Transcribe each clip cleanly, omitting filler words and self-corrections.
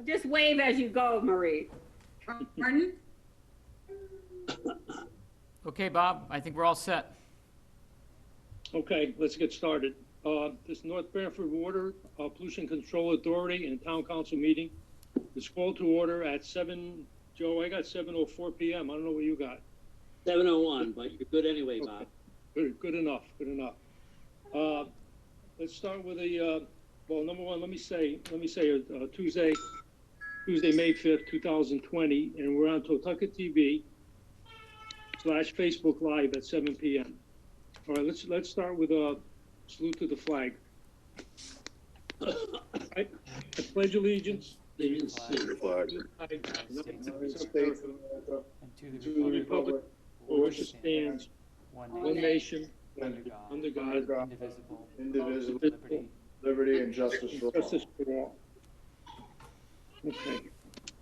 Just wave as you go, Marie. Pardon? Okay, Bob, I think we're all set. Okay, let's get started. This North Branford Water Pollution Control Authority and Town Council meeting is called to order at 7, Joe, I got 7:04 p.m. I don't know what you got. 7:01, but you're good anyway, Bob. Good enough, good enough. Let's start with well, number one, let me say Tuesday, May 5th, 2020, and we're on Totucket TV / Facebook Live at 7 p.m. All right, let's start with a salute to the flag. I pledge allegiance Allegiance To the flag. to the United States of America, And to the republic for which it stands, one nation, under God, God, indivisible, indivisible, indivisible, liberty and justice for all. justice for all. Okay.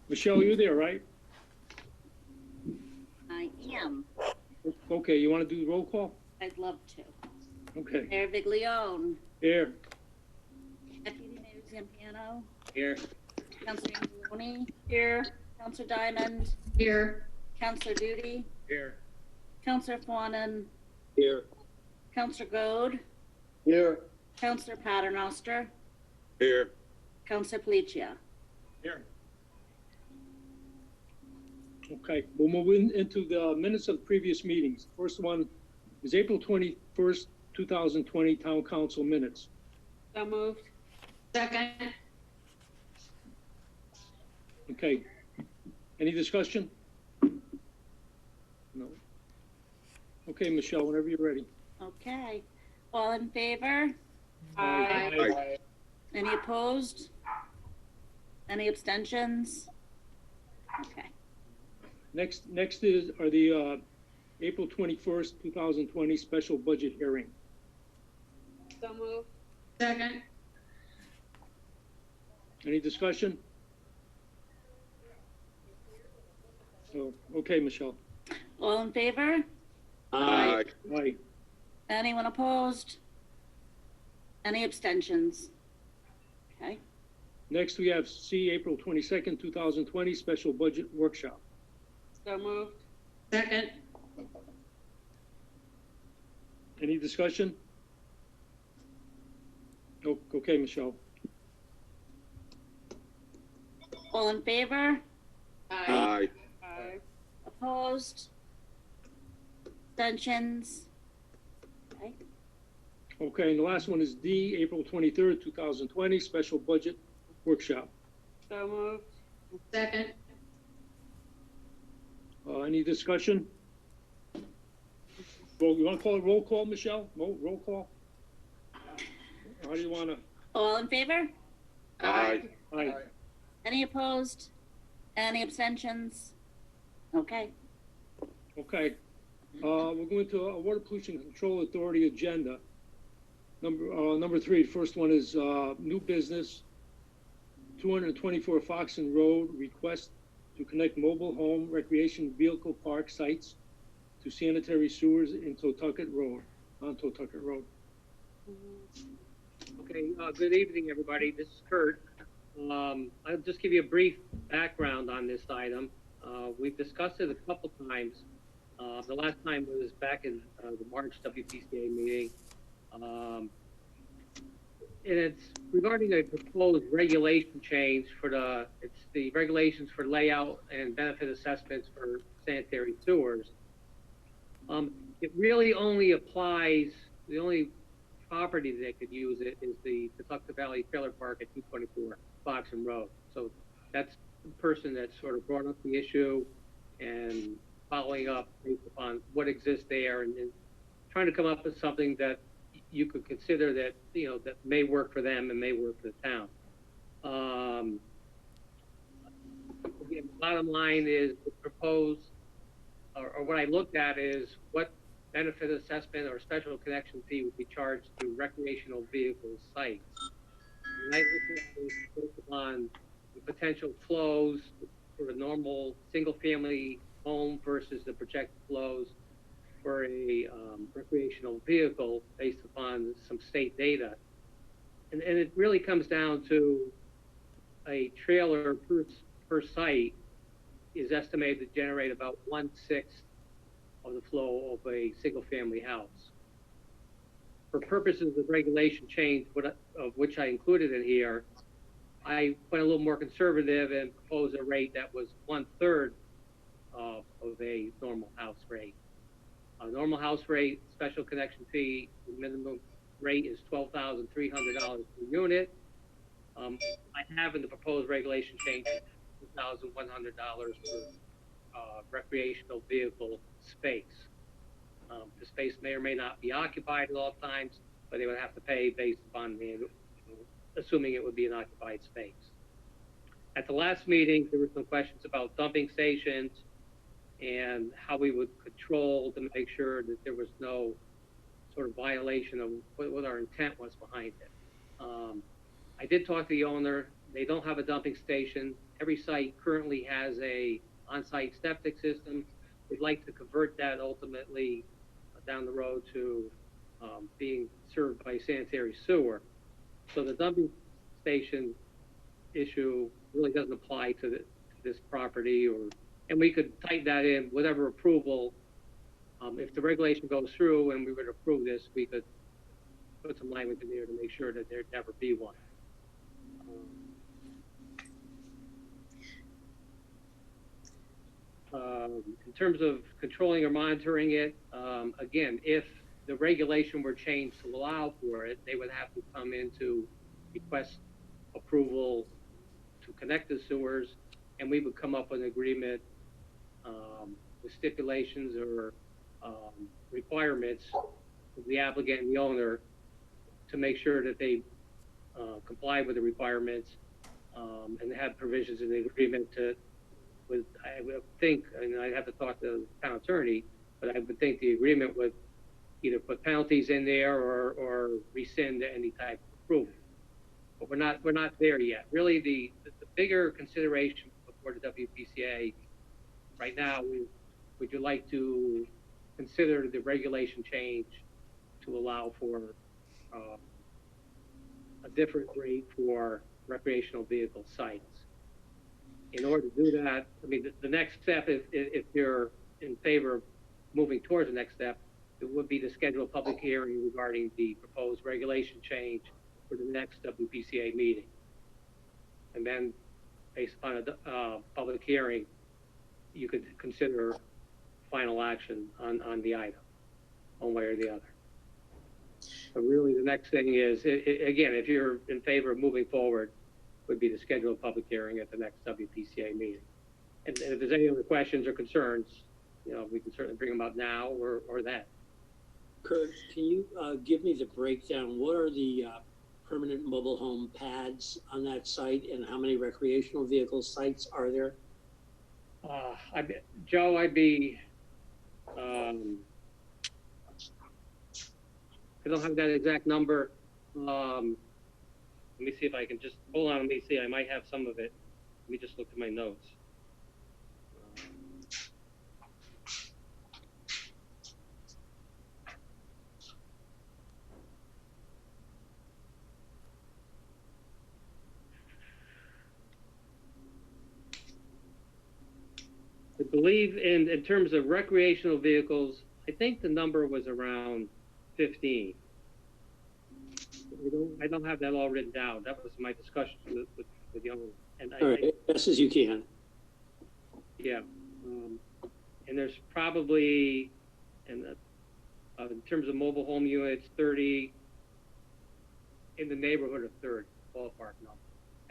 Michelle, you there, right? I am. Okay, you want to do the roll call? I'd love to. Okay. Mayor Viglione, Here. Deputy Mayor Zampiano, here. Councilor Angeloni. Here. Councilor Diamond, Here. Councilor Duty, Here. Councilor Fawnin, Here. Councilor Goad, Here, Councilor Paternoster, here, Councilor Palicia. Here. Okay, we'll move into the minutes of previous meetings. First one is April 21st, 2020 Town Council minutes. So moved. Second. Okay. Any discussion? No. Okay, Michelle, whenever you're ready. Okay. All in favor? Aye. Any opposed? Any abstentions? Okay. Next are the April 21st, 2020 special budget hearing. So moved. Second. Any discussion? So, okay, Michelle. All in favor? Aye. Aye. Anyone opposed? Any abstentions? Okay. Next, we have C, April 22nd, 2020 special budget workshop. So moved. Second. Any discussion? Oh, okay, Michelle. All in favor? Aye. Opposed? Abstentions? Okay. Okay, and the last one is D, April 23rd, 2020 special budget workshop. So moved. Second. Any discussion? Well, you want to call it roll call, Michelle? Roll call? How do you want to? All in favor? Aye. Aye. Any opposed? Any abstentions? Okay. Okay. We're going to a Water Pollution Control Authority agenda. Number 3, first one is new business, 224 Foxen Road, request to connect mobile home recreation vehicle park sites to sanitary sewers in Totucket Road, on Totucket Road. Okay, good evening, everybody. This is Kurt. I'll just give you a brief background on this item. We've discussed it a couple times. The last time was back in the March WPCA meeting. And it's regarding a proposed regulation change for it's the regulations for layout and benefit assessments for sanitary sewers. It really only applies, the only property that they could use it is the Patuxent Valley Trailer Park at 224 Foxen Road. So that's the person that sort of brought up the issue and following up based upon what exists there and trying to come up with something that you could consider that, you know, that may work for them and may work for the town. Again, the bottom line is the proposed, or what I looked at is what benefit assessment or special connection fee would be charged to recreational vehicle sites. And I looked at it based upon the potential flows for a normal single-family home versus the projected flows for a recreational vehicle based upon some state data. And it really comes down to a trailer per site is estimated to generate about 1/6 of the flow of a single-family house. For purposes of regulation change, of which I included in here, I went a little more conservative and proposed a rate that was 1/3 of a normal house rate. A normal house rate, special connection fee, the minimum rate is $12,300 per unit. I have in the proposed regulation change $2,100 per recreational vehicle space. The space may or may not be occupied at all times, but they would have to pay based upon assuming it would be an occupied space. At the last meeting, there were some questions about dumping stations and how we would control to make sure that there was no sort of violation of what our intent was behind it. I did talk to the owner. They don't have a dumping station. Every site currently has a on-site septic system. We'd like to convert that ultimately down the road to being served by sanitary sewer. So the dumping station issue really doesn't apply to this property, and we could tighten that in, whatever approval. If the regulation goes through and we would approve this, we could put some language in there to make sure that there'd never be one. In terms of controlling or monitoring it, again, if the regulation were changed to allow for it, they would have to come in to request approval to connect the sewers, and we would come up with an agreement with stipulations or requirements of the applicant and the owner to make sure that they comply with the requirements and have provisions in the agreement I would think, and I'd have to talk to the town attorney, but I would think the agreement would either put penalties in there or rescind any type of approval. But we're not there yet. Really, the bigger consideration before the WPCA right now is, would you like to consider the regulation change to allow for a different rate for recreational vehicle sites? In order to do that, I mean, the next step, if you're in favor of moving towards the next step, it would be to schedule a public hearing regarding the proposed regulation change for the next WPCA meeting. And then, based upon a public hearing, you could consider final action on the item, one way or the other. But really, the next thing is, again, if you're in favor of moving forward, would be to schedule a public hearing at the next WPCA meeting. And if there's any other questions or concerns, we can certainly bring them up now or then. Kurt, can you give me the breakdown? What are the permanent mobile home pads on that site, and how many recreational vehicle sites are there? Joe, I don't have that exact number. Let me see if I can just, hold on, let me see, I might have some of it. Let me just look at my notes. I believe in terms of recreational vehicles, I think the number was around 15. I don't have that all written down. That was my discussion with the owner. And All right, best as you can. Yeah. And there's probably, in terms of mobile home units, 30, in the neighborhood of 30, ballpark number.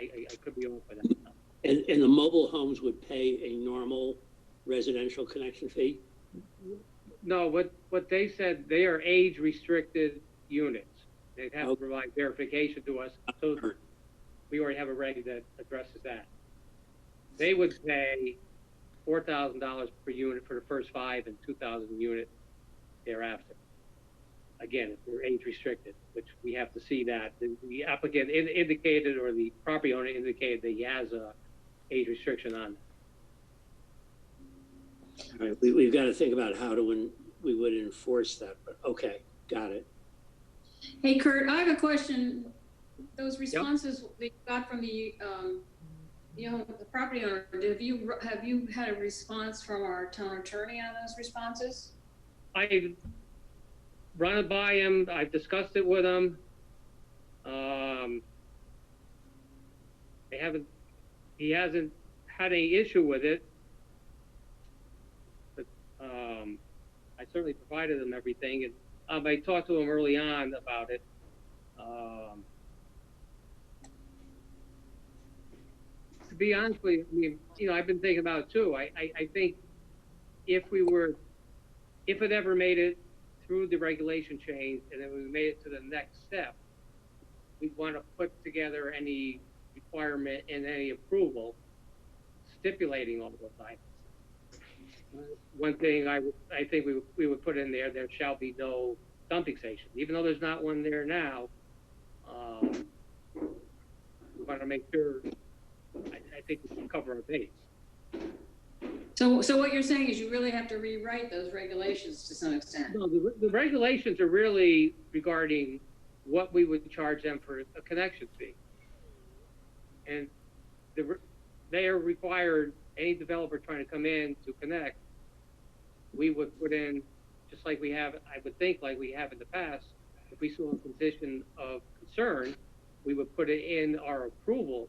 I could be off by that number. And the mobile homes would pay a normal residential connection fee? No, what they said, they are age-restricted units. They'd have to provide verification to us, so we already have a reg that addresses that. They would pay $4,000 per unit for the first 5 and $2,000 a unit thereafter. Again, if they're age-restricted, which we have to see that. The applicant indicated, or the property owner indicated that he has a age restriction on it. All right, we've got to think about how we would enforce that, but okay, got it. Hey, Kurt, I have a question. Those responses that you got from the the property owner, have you had a response from our town attorney on those responses? I've run it by him, I've discussed it with him. He hasn't had any issue with it. But, I certainly provided him everything, and, I talked to him early on about it. To be honest with you, I mean, I've been thinking about it too. I think if it ever made it through the regulation change and then we made it to the next step, we'd want to put together any requirement and any approval stipulating all those items. One thing I think we would put in there shall be no dumping station, even though there's not one there now. We want to make sure. I think we can cover our base. So what you're saying is you really have to rewrite those regulations to some extent. No, the regulations are really regarding what we would charge them for a connection fee. And they are required, any developer trying to come in to connect, we would put in, just like we have, I would think like we have in the past, if we saw a condition of concern, we would put it in our approval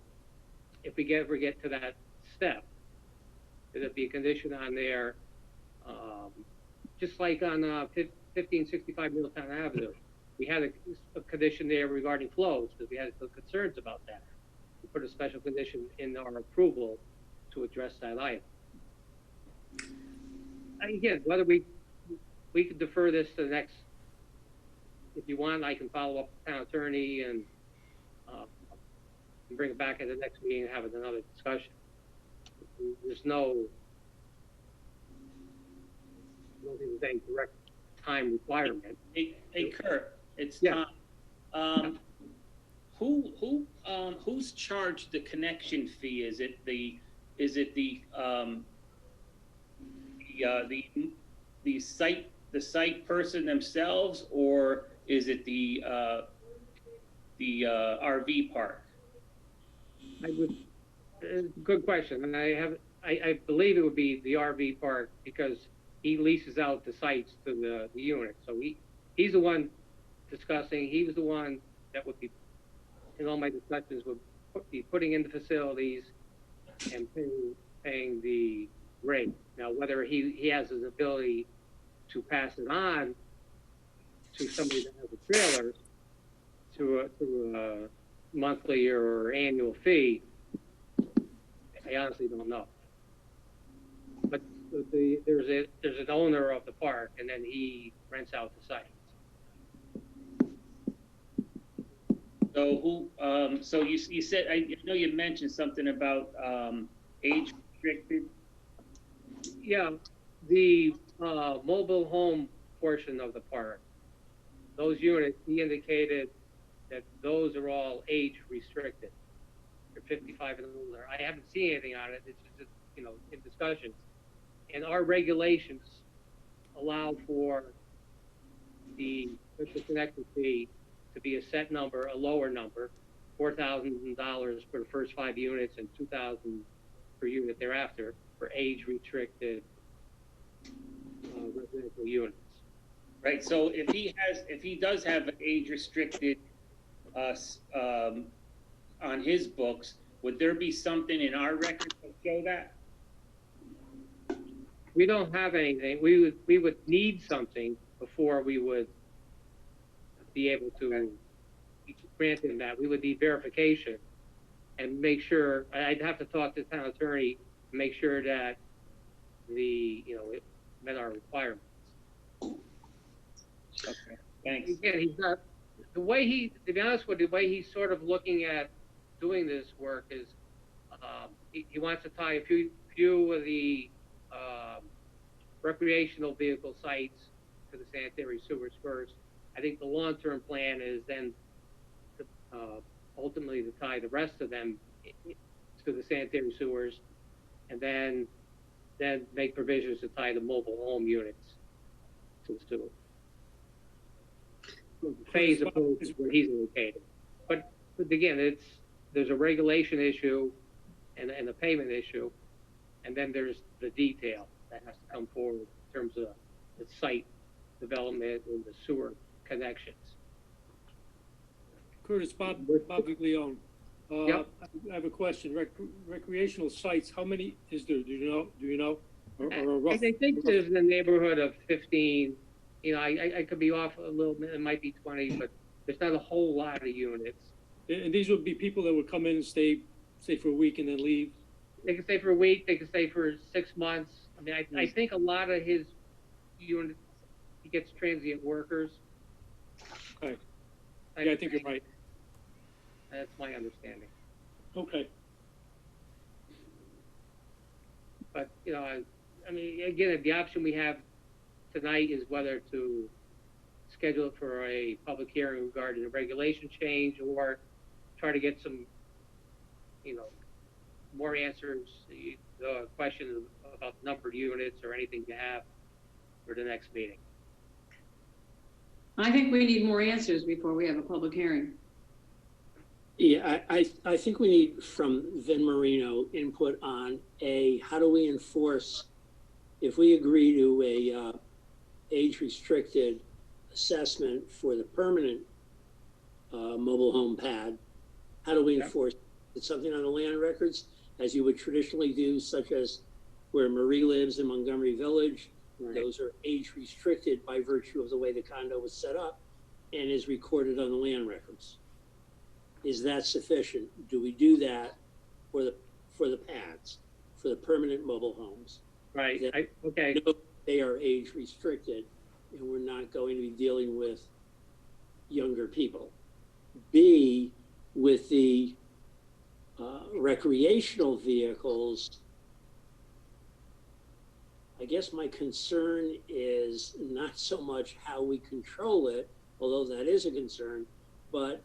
if we ever get to that step. There'd be a condition on there, just like on 1565 Middletown Avenue. We had a condition there regarding flows because we had some concerns about that. We put a special condition in our approval to address that item. And again, whether we could defer this to the next, if you want, I can follow up with the town attorney and bring it back at the next meeting and have another discussion. There's no any direct time requirement. Hey, Kurt, it's Yeah. Tom. Who's charged the connection fee? Is it the site person themselves, or is it the RV park? Good question, and I believe it would be the RV park because he leases out the sites to the unit. So he's the one discussing. He was the one that would be in all my discussions would be putting in the facilities and paying the rate. Now, whether he has his ability to pass it on to somebody that has a trailer to a monthly or annual fee, I honestly don't know. But there's an owner of the park, and then he rents out the site. So so you said, I know you mentioned something about age restricted. Yeah, the mobile home portion of the park, those units, he indicated that those are all age restricted. They're 55 and older. I haven't seen anything on it. It's just, in discussions. And our regulations allow for the connection fee to be a set number, a lower number, $4,000 for the first 5 units and $2,000 per unit thereafter for age restricted residential units. Right. So if he does have an age restricted on his books, would there be something in our records to show that? We don't have anything. We would need something before we would be able to grant him that. We would need verification and make sure. I'd have to talk to the town attorney to make sure that it met our requirements. Okay. Thanks. Again, he's not the way to be honest with you, the way he's sort of looking at doing this work is he wants to tie a few of the recreational vehicle sites to the sanitary sewers first. I think the long-term plan is then to, ultimately to tie the rest of them to the sanitary sewers, and then make provisions to tie the mobile home units to the sewer. Phase approach is where he's indicated. But again, there's a regulation issue and the payment issue. And then there's the detail that has to come forward in terms of the site development and the sewer connections. Curtis, Bob Guglione. Yep. I have a question. Recreational sites, how many is there? Do you know? Or a rough? I think there's in the neighborhood of 15. You know, I could be off a little bit. It might be 20, but there's not a whole lot of units. And these would be people that would come in and stay for a week and then leave? They can stay for a week. They can stay for 6 months. I mean, I think a lot of his units, he gets transient workers. Okay. Yeah, I think you're right. That's my understanding. Okay. But, you know, I mean, again, the option we have tonight is whether to schedule it for a public hearing regarding the regulation change or try to get some, you know, more answers, the question about the number of units or anything you have for the next meeting. I think we need more answers before we have a public hearing. Yeah, I think we need from Vin Marino input on how do we enforce, if we agree to a age-restricted assessment for the permanent mobile home pad, how do we enforce it? It's something on the land records, as you would traditionally do, such as where Marie lives in Montgomery Village. Right. Those are age-restricted by virtue of the way the condo was set up and is recorded on the land records. Is that sufficient? Do we do that for the pads, for the permanent mobile homes? Right. That Okay. know they are age restricted, and we're not going to be dealing with younger people. B, with the recreational vehicles, I guess my concern is not so much how we control it, although that is a concern, but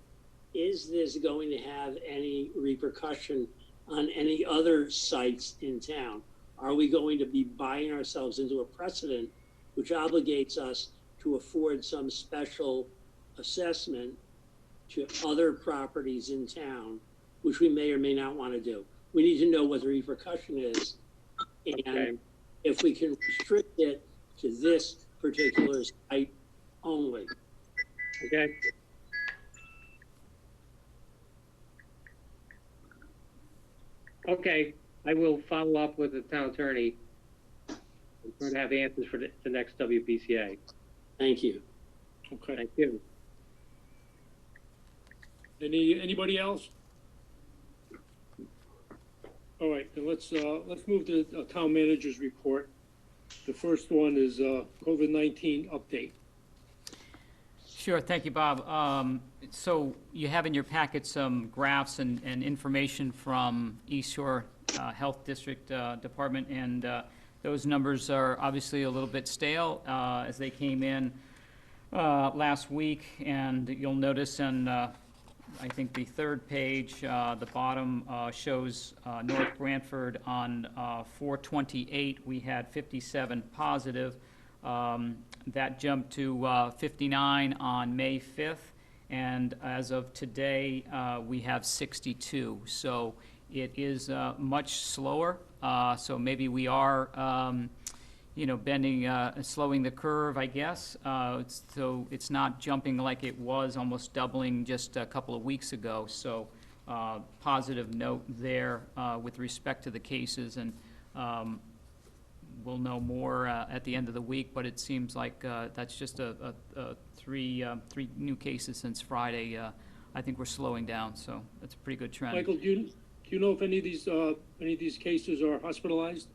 is this going to have any repercussion on any other sites in town? Are we going to be buying ourselves into a precedent which obligates us to afford some special assessment to other properties in town, which we may or may not want to do? We need to know what the repercussion is. And Okay. if we can restrict it to this particular site only. Okay. Okay, I will follow up with the town attorney and try to have answers for the next WPCA. Thank you. Okay. Thank you. Anybody else? All right, then let's move to the town manager's report. The first one is COVID-19 update. Sure, thank you, Bob. So you have in your packet some graphs and information from East Shore Health District Department, and those numbers are obviously a little bit stale as they came in last week, and you'll notice on I think the third page, the bottom shows North Branford on 4/28, we had 57 positive. That jumped to 59 on May 5th, and as of today, we have 62. So it is much slower. So maybe we are, bending, slowing the curve, I guess. So it's not jumping like it was, almost doubling just a couple of weeks ago. So positive note there with respect to the cases, and we'll know more at the end of the week, but it seems like that's just three new cases since Friday. I think we're slowing down, so that's a pretty good trend. Michael, do you know if any of these cases are hospitalized?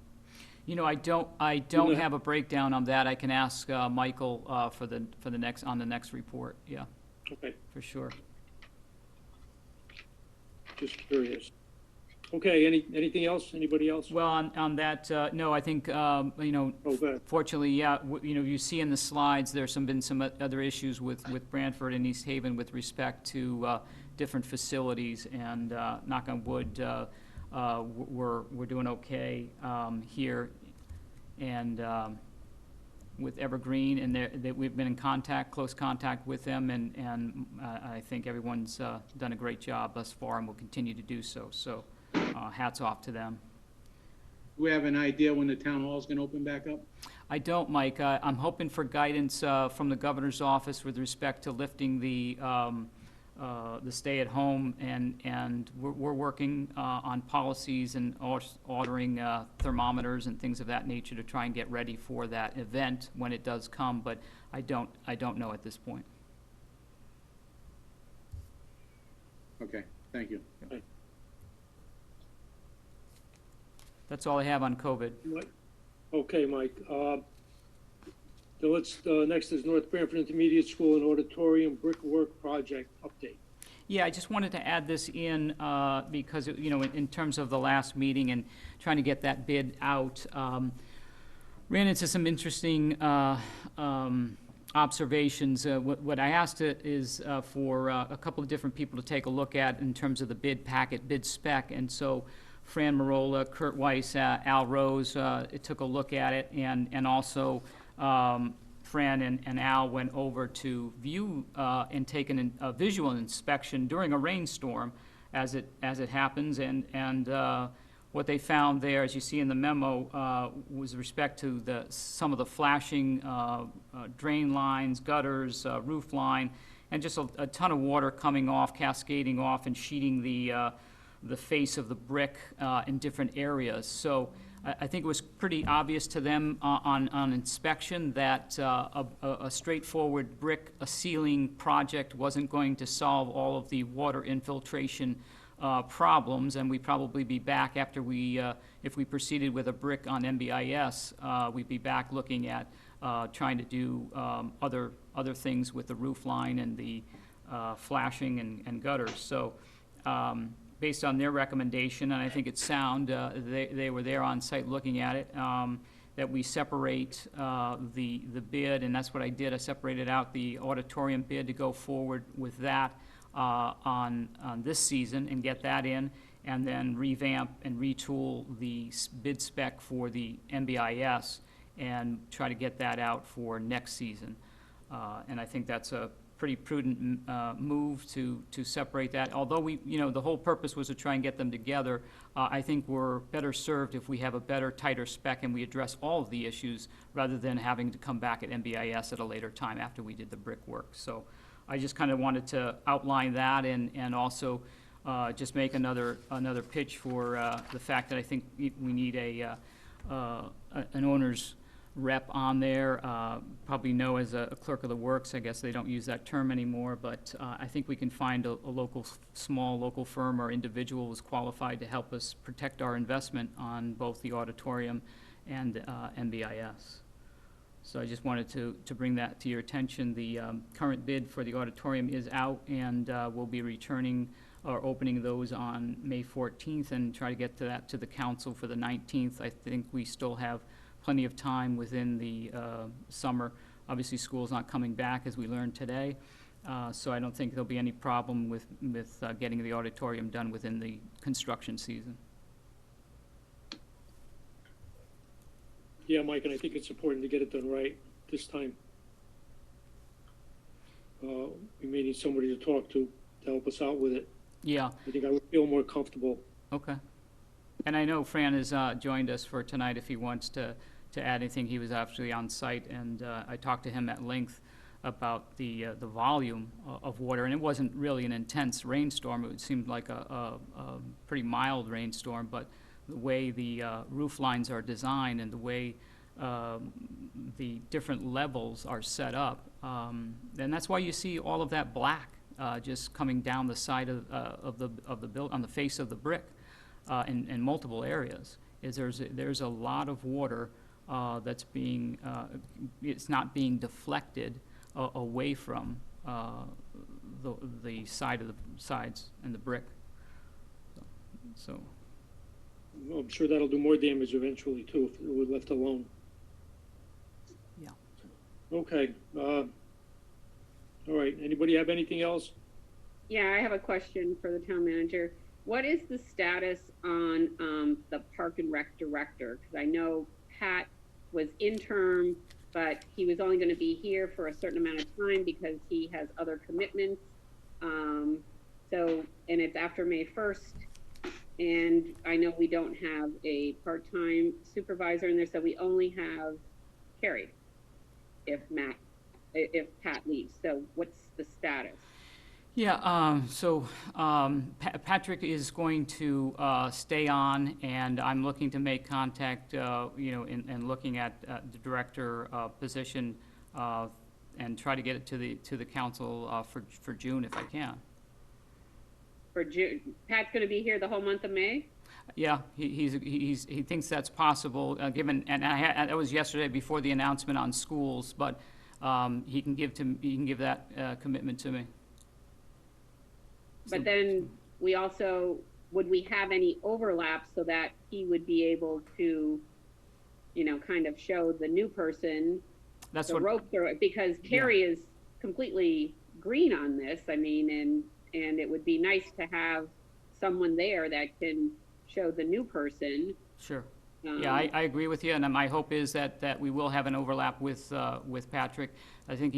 You know, I don't have a breakdown on that. I can ask Michael for the next report. Yeah, Okay, for sure. just curious. Okay, anything else? Anybody else? Well, on that, no, I think, Oh, good. fortunately, yeah, you see in the slides, there's been some other issues with Branford and East Haven with respect to different facilities, and knock on wood, we're doing okay here, and with Evergreen, and we've been in close contact with them, and I think everyone's done a great job thus far, and will continue to do so. So hats off to them. Do we have an idea when the town hall is going to open back up? I don't, Mike. I'm hoping for guidance from the governor's office with respect to lifting the stay-at-home, and we're working on policies and ordering thermometers and things of that nature to try and get ready for that event when it does come, but I don't know at this point. Okay, thank you. That's all I have on COVID. Okay, Mike. Next is North Branford Intermediate School and Auditorium Brickwork Project update. Yeah, I just wanted to add this in because, in terms of the last meeting and trying to get that bid out, ran into some interesting observations. What I asked is for a couple of different people to take a look at in terms of the bid packet, bid spec, and so Fran Marola, Kurt Weiss, Al Rose took a look at it, and also Fran and Al went over to view and take a visual inspection during a rainstorm, as it happens, and what they found there, as you see in the memo, was respect to some of the flashing drain lines, gutters, roof line, and just a ton of water coming off, cascading off, and sheeting the face of the brick in different areas. So I think it was pretty obvious to them on inspection that a straightforward brick, a ceiling project wasn't going to solve all of the water infiltration problems, and we'd probably be back after if we proceeded with a brick on MBIS, we'd be back looking at trying to do other things with the roof line and the flashing and gutters. So based on their recommendation, and I think it's sound, they were there on site looking at it, that we separate the bid, and that's what I did. I separated out the auditorium bid to go forward with that on this season and get that in, and then revamp and retool the bid spec for the MBIS and try to get that out for next season. And I think that's a pretty prudent move to separate that. Although the whole purpose was to try and get them together, I think we're better served if we have a better, tighter spec and we address all of the issues rather than having to come back at MBIS at a later time after we did the brickwork. So I just kind of wanted to outline that and also just make another pitch for the fact that I think we need an owner's rep on there, probably know as a clerk of the works. I guess they don't use that term anymore, but I think we can find a small local firm or individual who's qualified to help us protect our investment on both the auditorium and MBIS. So I just wanted to bring that to your attention. The current bid for the auditorium is out, and we'll be returning or opening those on May 14th and try to get to the council for the 19th. I think we still have plenty of time within the summer. Obviously, school's not coming back, as we learned today, so I don't think there'll be any problem with getting the auditorium done within the construction season. Yeah, Mike, and I think it's important to get it done right this time. We may need somebody to talk to help us out with it. Yeah. I think I would feel more comfortable. Okay. And I know Fran has joined us for tonight if he wants to add anything. He was actually on site, and I talked to him at length about the volume of water, and it wasn't really an intense rainstorm. It seemed like a pretty mild rainstorm, but the way the roof lines are designed and the way the different levels are set up, and that's why you see all of that black just coming down the side of the build on the face of the brick in multiple areas. There's a lot of water that's being it's not being deflected away from the sides and the brick. So. Well, I'm sure that'll do more damage eventually too if it were left alone. Yeah. Okay. All right. Anybody have anything else? Yeah, I have a question for the town manager. What is the status on the Park and Rec director? Because I know Pat was interim, but he was only going to be here for a certain amount of time because he has other commitments. And it's after May 1st. And I know we don't have a part-time supervisor in there, so we only have Carrie if Pat leaves. So what's the status? Yeah, Patrick is going to stay on, and I'm looking to make contact, and looking at the director position, and try to get it to the council for June if I can. For June, Pat's gonna be here the whole month of May? Yeah, he thinks that's possible, given, and that was yesterday before the announcement on schools, but he can give that commitment to me. But then would we have any overlap so that he would be able to, kind of show the new person That's the what, rope through it? Because Carrie is completely green on this, I mean, and it would be nice to have someone there that can show the new person. sure. Yeah, I agree with you, and my hope is that we will have an overlap with Patrick. I think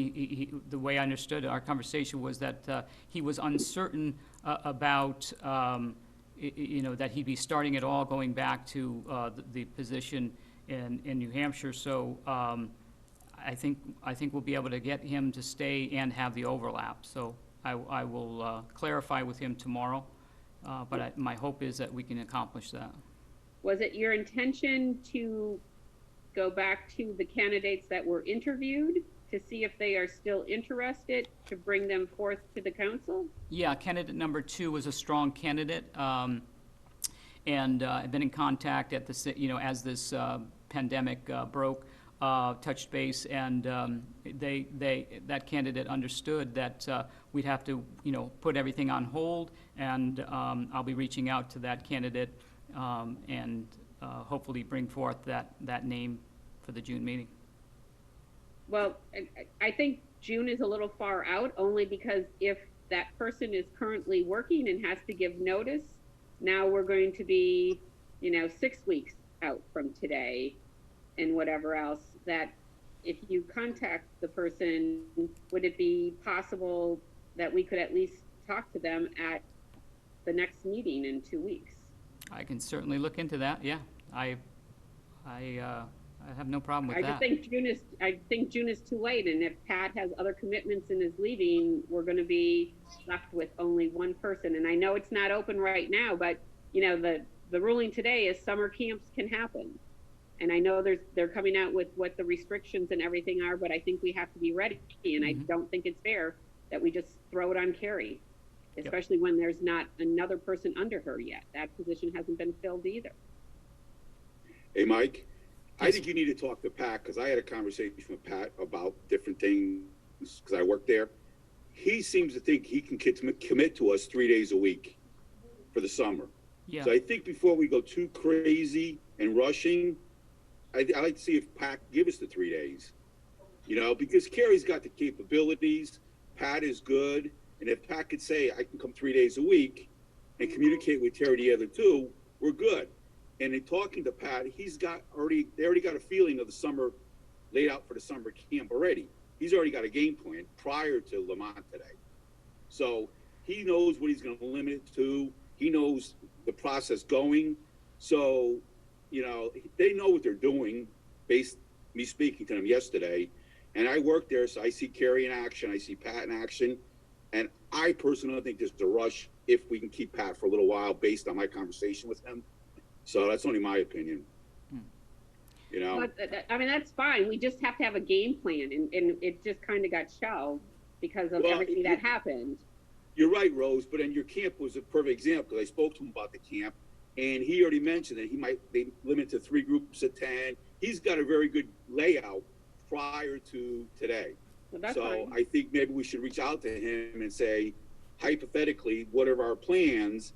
the way I understood our conversation was that he was uncertain about, that he'd be starting it all going back to the position in New Hampshire. So I think we'll be able to get him to stay and have the overlap. So I will clarify with him tomorrow, but my hope is that we can accomplish that. Was it your intention to go back to the candidates that were interviewed to see if they are still interested, to bring them forth to the council? Yeah, candidate number 2 was a strong candidate, and I've been in contact at the, as this pandemic broke, touched base, and that candidate understood that we'd have to, put everything on hold, and I'll be reaching out to that candidate and hopefully bring forth that name for the June meeting. Well, I think June is a little far out, only because if that person is currently working and has to give notice, now we're going to be, 6 weeks out from today and whatever else, that if you contact the person, would it be possible that we could at least talk to them at the next meeting in 2 weeks? I can certainly look into that, yeah. I have no problem with I that. just think June is too late, and if Pat has other commitments and is leaving, we're gonna be left with only one person. And I know it's not open right now, but, the ruling today is summer camps can happen. And I know they're coming out with what the restrictions and everything are, but I think we have to be ready, and I don't think it's fair that we just throw it on Carrie, especially when there's not another person under her yet. That position hasn't been filled either. Hey, Mike, I think you need to talk to Pat, because I had a conversation with Pat about different things, because I work there. He seems to think he can commit to us 3 days a week for the summer. Yeah. So I think before we go too crazy and rushing, I'd like to see if Pat give us the 3 days, because Carrie's got the capabilities, Pat is good, and if Pat could say, I can come 3 days a week and communicate with Terry the other 2, we're good. And in talking to Pat, they already got a feeling of the summer laid out for the summer camp already. He's already got a game plan prior to Lamont today. So he knows what he's going to limit it to. He knows the process going. So, they know what they're doing based me speaking to them yesterday. And I work there, so I see Carrie in action. I see Pat in action. And I personally don't think there's a rush if we can keep Pat for a little while based on my conversation with him. So that's only my opinion. But, I mean, that's fine. We just have to have a game plan, and it just kind of got shelved because of everything that happened. You're right, Rose, but then your camp was a perfect example, because I spoke to him about the camp, and he already mentioned that they limit to 3 groups of 10. He's got a very good layout prior to today. Well, that's so fine. I think maybe we should reach out to him and say, hypothetically, what are our plans?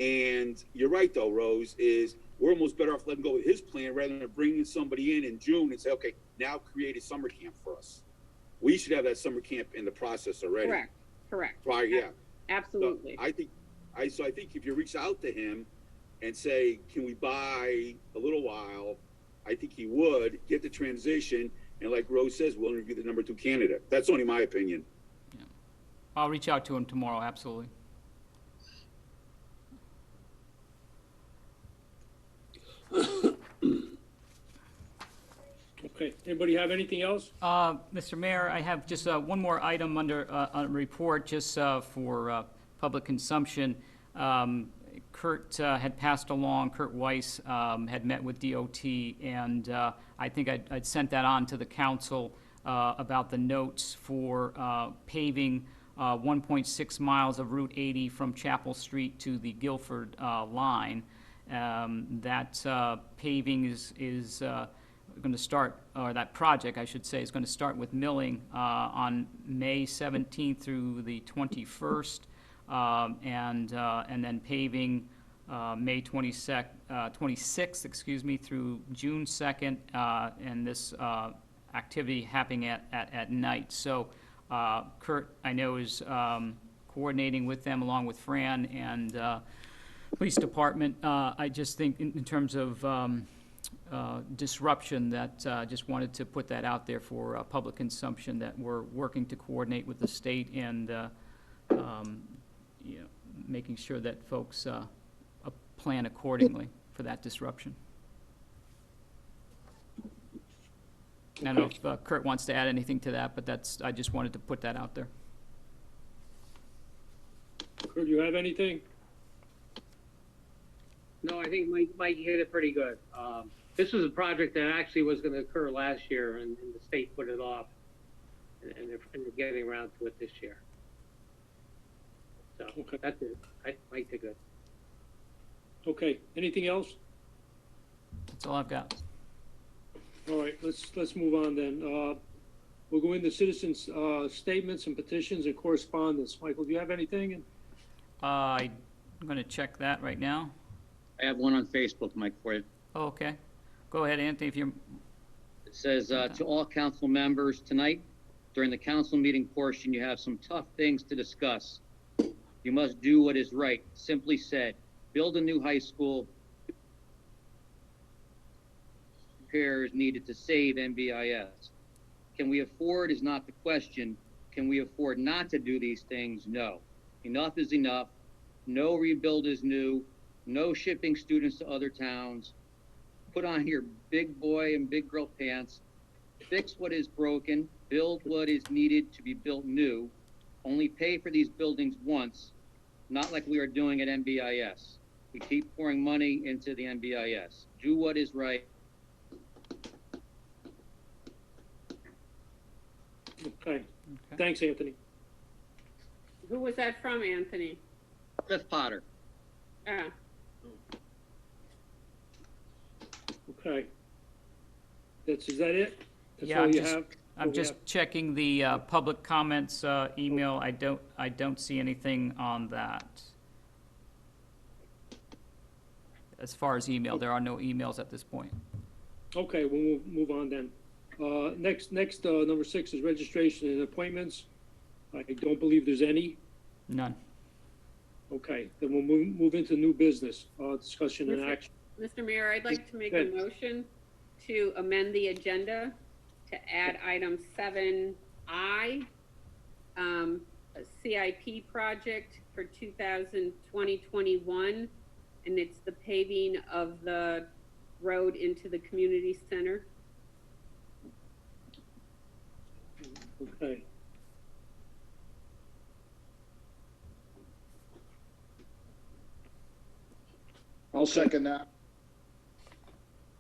And you're right, though, Rose, is we're almost better off letting go with his plan rather than bringing somebody in June and say, okay, now create a summer camp for us. We should have that summer camp in the process already. Correct. Prior, yeah. Absolutely. So I think if you reach out to him and say, can we buy a little while? I think he would get the transition. And like Rose says, we'll interview the number 2 candidate. That's only my opinion. Yeah. I'll reach out to him tomorrow, absolutely. Okay, anybody have anything else? Mr. Mayor, I have just one more item under a report, just for public consumption. Kurt had passed along, Kurt Weiss had met with DOT, and I think I'd sent that on to the council about the notes for paving 1.6 miles of Route 80 from Chapel Street to the Guilford line. That paving is going to start, or that project, I should say, is going to start with milling on May 17th through the 21st, and then paving May 26th, excuse me, through June 2nd, and this activity happening at night. So Kurt, I know, is coordinating with them along with Fran and police department. I just think in terms of disruption, that just wanted to put that out there for public consumption, that we're working to coordinate with the state and you know, making sure that folks plan accordingly for that disruption. I don't know if Kurt wants to add anything to that, but I just wanted to put that out there. Kurt, you have anything? No, I think Mike hit it pretty good. This was a project that actually was going to occur last year, and the state put it off, and they're getting around to it this year. So Okay. that's it. Mike did good. Okay, anything else? That's all I've got. All right, let's move on then. We'll go into citizens' statements and petitions and correspondence. Michael, do you have anything? I'm going to check that right now. I have one on Facebook, Mike, for you. Oh, okay. Go ahead, Anthony, if you're... It says, to all council members, tonight, during the council meeting portion, you have some tough things to discuss. You must do what is right. Simply said, build a new high school. Repairs needed to save NBIS. Can we afford is not the question. Can we afford not to do these things? No. Enough is enough. No rebuild is new. No shipping students to other towns. Put on your big boy and big girl pants. Fix what is broken. Build what is needed to be built new. Only pay for these buildings once, not like we are doing at NBIS. We keep pouring money into the NBIS. Do what is right. Okay, thanks, Anthony. Who was that from, Anthony? Cliff Potter. Ah, Okay. Is that it? That's Yeah, all I'm you just- have? I'm just checking the public comments email. I don't see anything on that. As far as email, there are no emails at this point. Okay, we'll move on then. Next, number 6 is registration and appointments. I don't believe there's any. None. Okay, then we'll move into new business, discussion and action. Mr. Mayor, I'd like to make a motion to amend the agenda to add item 7I, a CIP project for 2020-21, and it's the paving of the road into the community center. Okay. I'll second that.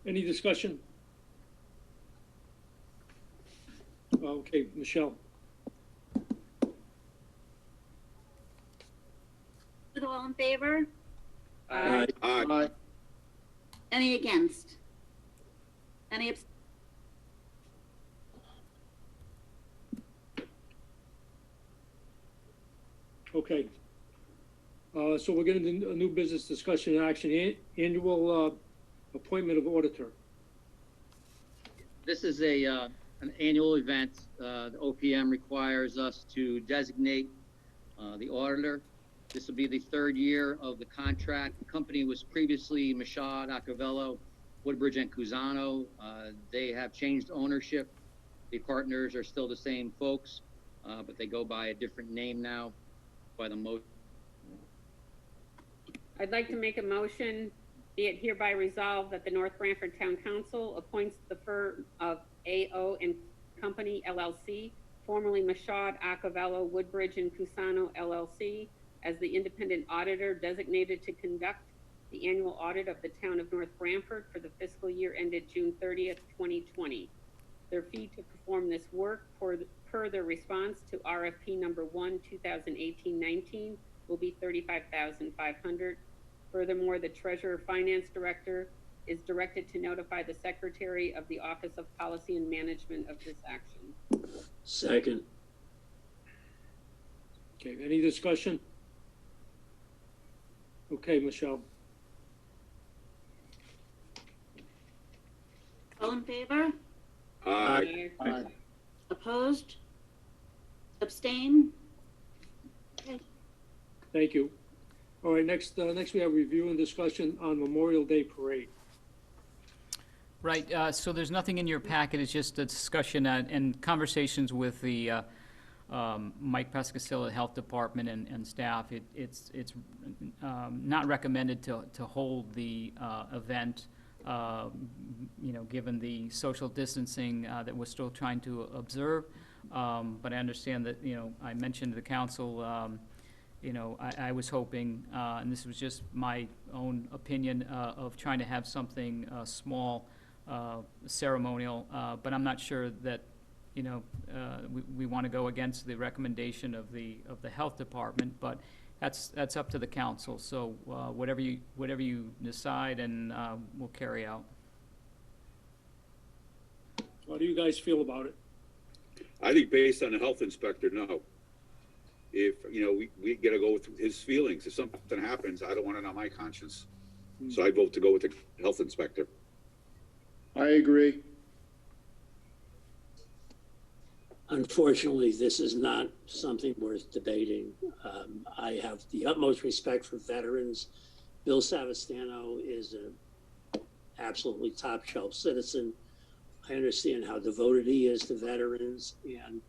Any discussion? Okay, Michelle. All in favor? Aye. Aye. Any against? Any Okay. So we're getting into a new business discussion and action, annual appointment of auditor. This is an annual event. The OPM requires us to designate the auditor. This will be the 3rd year of the contract. The company was previously Machad, Accavello, Woodbridge, and Cusano. They have changed ownership. The partners are still the same folks, but they go by a different name now by the motion. I'd like to make a motion Be it hereby resolved that the North Branford Town Council appoints the firm of A.O. and Company LLC, formerly Machad, Accavello, Woodbridge, and Cusano LLC, as the independent auditor designated to conduct the annual audit of the town of North Branford for the fiscal year ended June 30th, 2020. Their fee to perform this work per their response to RFP number 1, 2018-19 will be $35,500. Furthermore, the Treasurer Finance Director is directed to notify the Secretary of the Office of Policy and Management of this action. Second. Okay, any discussion? Okay, Michelle. All in favor? Aye. Aye. Opposed? Abstain? Okay. Thank you. All right, next we have review and discussion on Memorial Day Parade. Right, so there's nothing in your packet, it's just a discussion and conversations with the Mike Pescasilla Health Department and staff. It's not recommended to hold the event, given the social distancing that we're still trying to observe. But I understand that, I mentioned to the council, I was hoping, and this was just my own opinion, of trying to have something small, ceremonial, but I'm not sure that, we want to go against the recommendation of the health department, but that's up to the council. So whatever you decide, and we'll carry out. How do you guys feel about it? I think based on the health inspector, no. If, we gotta go with his feelings. If something happens, I don't want it on my conscience. So I vote to go with the health inspector. I agree. Unfortunately, this is not something worth debating. I have the utmost respect for veterans. Bill Savastano is an absolutely top shelf citizen. I understand how devoted he is to veterans, and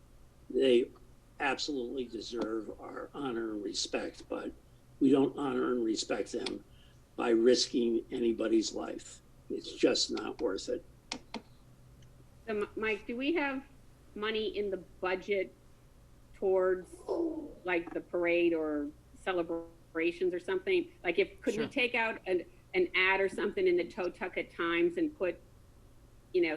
they absolutely deserve our honor and respect, but we don't honor and respect them by risking anybody's life. It's just not worth it. So, Mike, do we have money in the budget towards like the parade or celebrations or something? Like, could Sure. we take out an ad or something in the Totucket Times and put,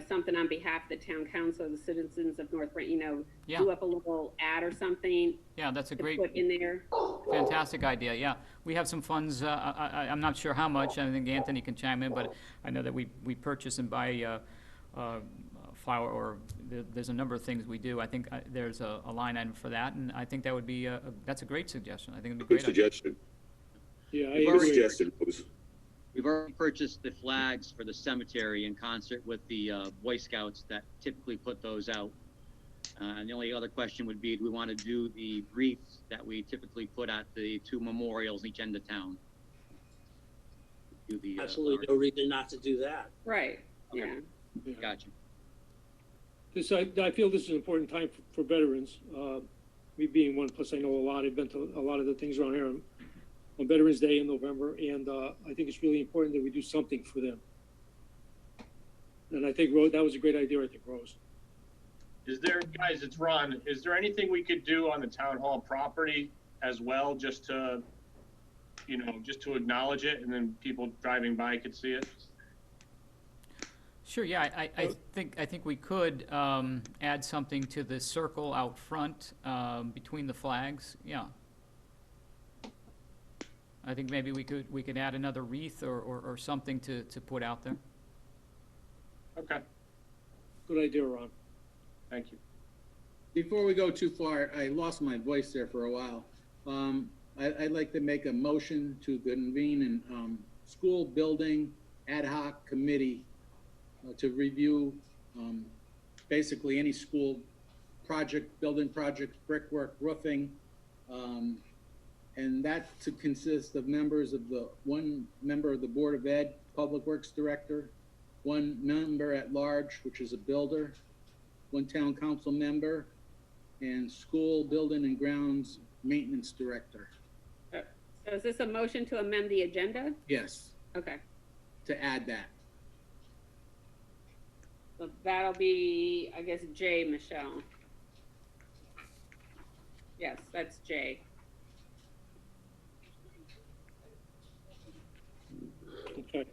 something on behalf of the town council, the citizens of North Branford, Yeah. do up a little ad or something Yeah, that's a to great, put in there? fantastic idea, yeah. We have some funds, I'm not sure how much, I think Anthony can chime in, but I know that we purchase and buy flour, or there's a number of things we do. I think there's a line item for that, and I think that would be, that's a great suggestion. I think it'd be a Good great idea. suggestion. Yeah, I We've Good already- agree. suggestion, Bruce. We've already purchased the flags for the cemetery in concert with the Boy Scouts that typically put those out. And the only other question would be, do we want to do the wreaths that we typically put at the two memorials each end of town? Do the, Absolutely no reason not to do that. Right, Okay. yeah. Gotcha. I feel this is an important time for veterans, me being one, plus I know a lot. I've been to a lot of the things around here on Veterans Day in November, and I think it's really important that we do something for them. And I think, that was a great idea, I think, Rose. Is there, guys, it's Ron, is there anything we could do on the town hall property as well, just to acknowledge it, and then people driving by could see it? Sure, yeah, I think we could add something to the circle out front between the flags, yeah. I think maybe we could add another wreath or something to put out there. Okay, Good idea, Ron. thank you. Before we go too far, I lost my voice there for a while. I'd like to make a motion to convene an school building ad hoc committee to review basically any school project, building projects, brickwork, roofing, and that to consist of one member of the Board of Ed, Public Works Director, one member at large, which is a builder, one town council member, and school building and grounds maintenance director. So is this a motion to amend the agenda? Yes. Okay. to add that. So that'll be, I guess, J, Michelle. Yes, that's J. Okay.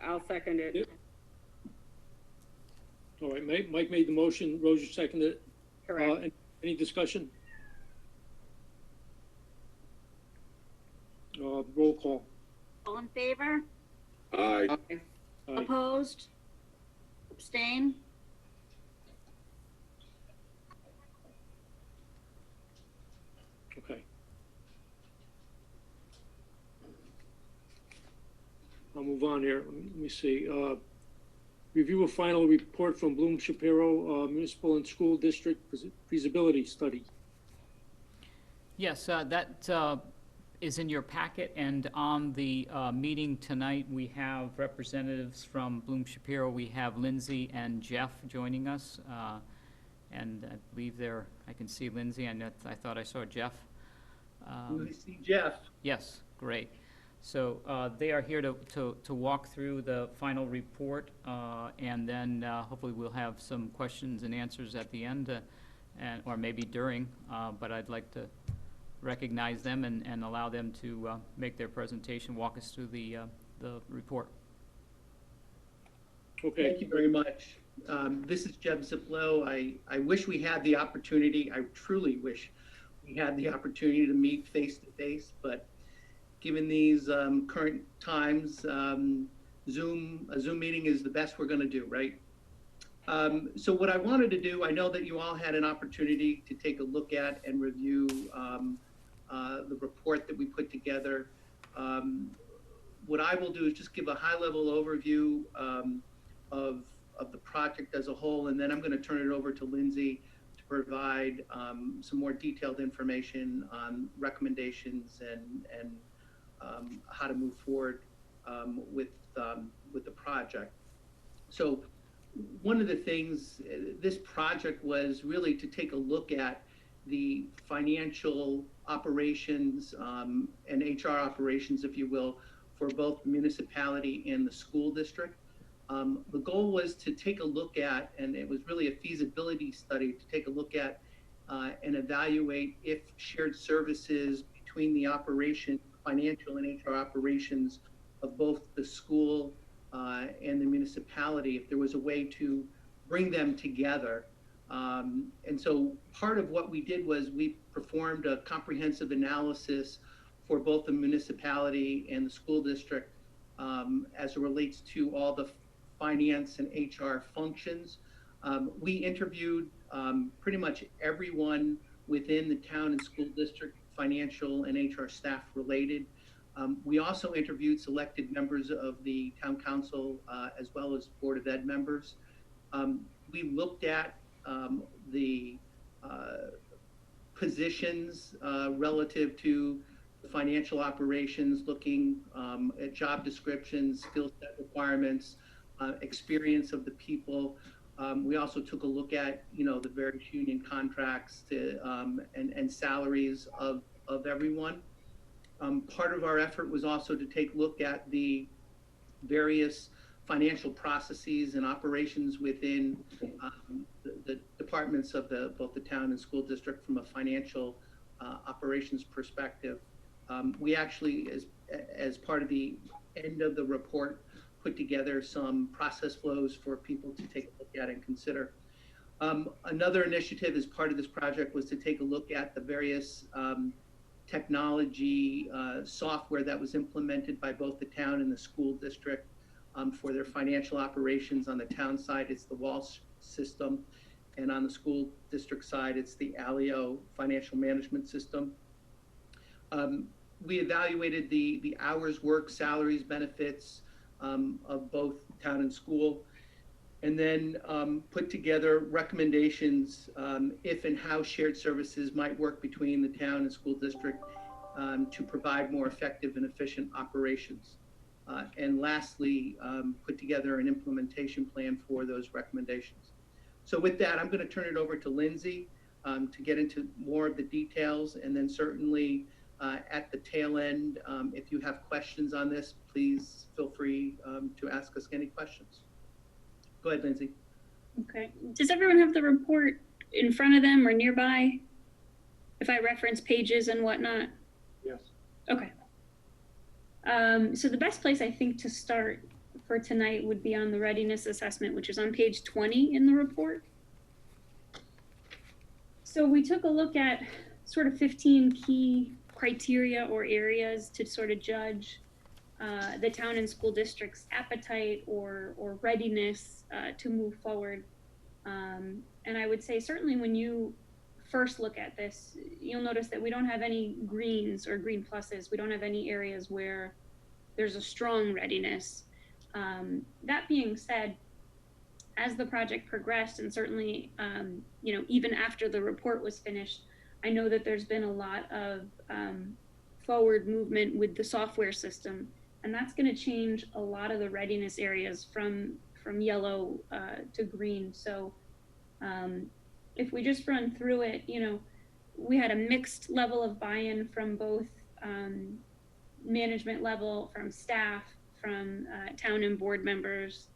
I'll second it. Yep. All right, Mike made the motion, Roger seconded it. Correct. Any discussion? Roll call. All in favor? Aye. Aye. Opposed? Abstain? Okay. I'll move on here. Let me see. Review a final report from Bloom Shapiro Municipal and School District Feasibility Study. Yes, that is in your packet, and on the meeting tonight, we have representatives from Bloom Shapiro. We have Lindsay and Jeff joining us, and I believe I can see Lindsay, and I thought I saw Jeff. I see Jeff. Yes, great. So they are here to walk through the final report, and then hopefully we'll have some questions and answers at the end, or maybe during, but I'd like to recognize them and allow them to make their presentation, walk us through the report. Okay. Thank you very much. This is Jeb Ziplow. I wish we had the opportunity, I truly wish we had the opportunity to meet face to face, but given these current times, a Zoom meeting is the best we're going to do, right? So what I wanted to do, I know that you all had an opportunity to take a look at and review the report that we put together. What I will do is just give a high-level overview of the project as a whole, and then I'm going to turn it over to Lindsay to provide some more detailed information on recommendations and how to move forward with the project. So one of the things, this project was really to take a look at the financial operations and HR operations, if you will, for both the municipality and the school district. The goal was to take a look at, and it was really a feasibility study, to take a look at and evaluate if shared services between the financial and HR operations of both the school and the municipality, if there was a way to bring them together. And so part of what we did was we performed a comprehensive analysis for both the municipality and the school district as it relates to all the finance and HR functions. We interviewed pretty much everyone within the town and school district, financial and HR staff related. We also interviewed selected members of the town council as well as Board of Ed members. We looked at the positions relative to the financial operations, looking at job descriptions, skill set requirements, experience of the people. We also took a look at, the various union contracts and salaries of everyone. Part of our effort was also to take a look at the various financial processes and operations within the departments of both the town and school district from a financial operations perspective. We actually, as part of the end of the report, put together some process flows for people to take a look at and consider. Another initiative as part of this project was to take a look at the various technology software that was implemented by both the town and the school district for their financial operations. On the town side, it's the Walsh system, and on the school district side, it's the Alio financial management system. We evaluated the hours worked, salaries, benefits of both town and school, and then put together recommendations if and how shared services might work between the town and school district to provide more effective and efficient operations. And lastly, put together an implementation plan for those recommendations. So with that, I'm going to turn it over to Lindsay to get into more of the details, and then certainly at the tail end. If you have questions on this, please feel free to ask us any questions. Go ahead, Lindsay. Okay. Does everyone have the report in front of them or nearby? If I reference pages and whatnot? Yes. Okay. So the best place I think to start for tonight would be on the readiness assessment, which is on page 20 in the report. So we took a look at sort of 15 key criteria or areas to sort of judge the town and school district's appetite or readiness to move forward. And I would say certainly when you first look at this, you'll notice that we don't have any greens or green pluses. We don't have any areas where there's a strong readiness. That being said, as the project progressed, and certainly, you know, even after the report was finished, I know that there's been a lot of forward movement with the software system, and that's going to change a lot of the readiness areas from yellow to green. So if we just run through it, you know, we had a mixed level of buy-in from both management level, from staff, from town and board members.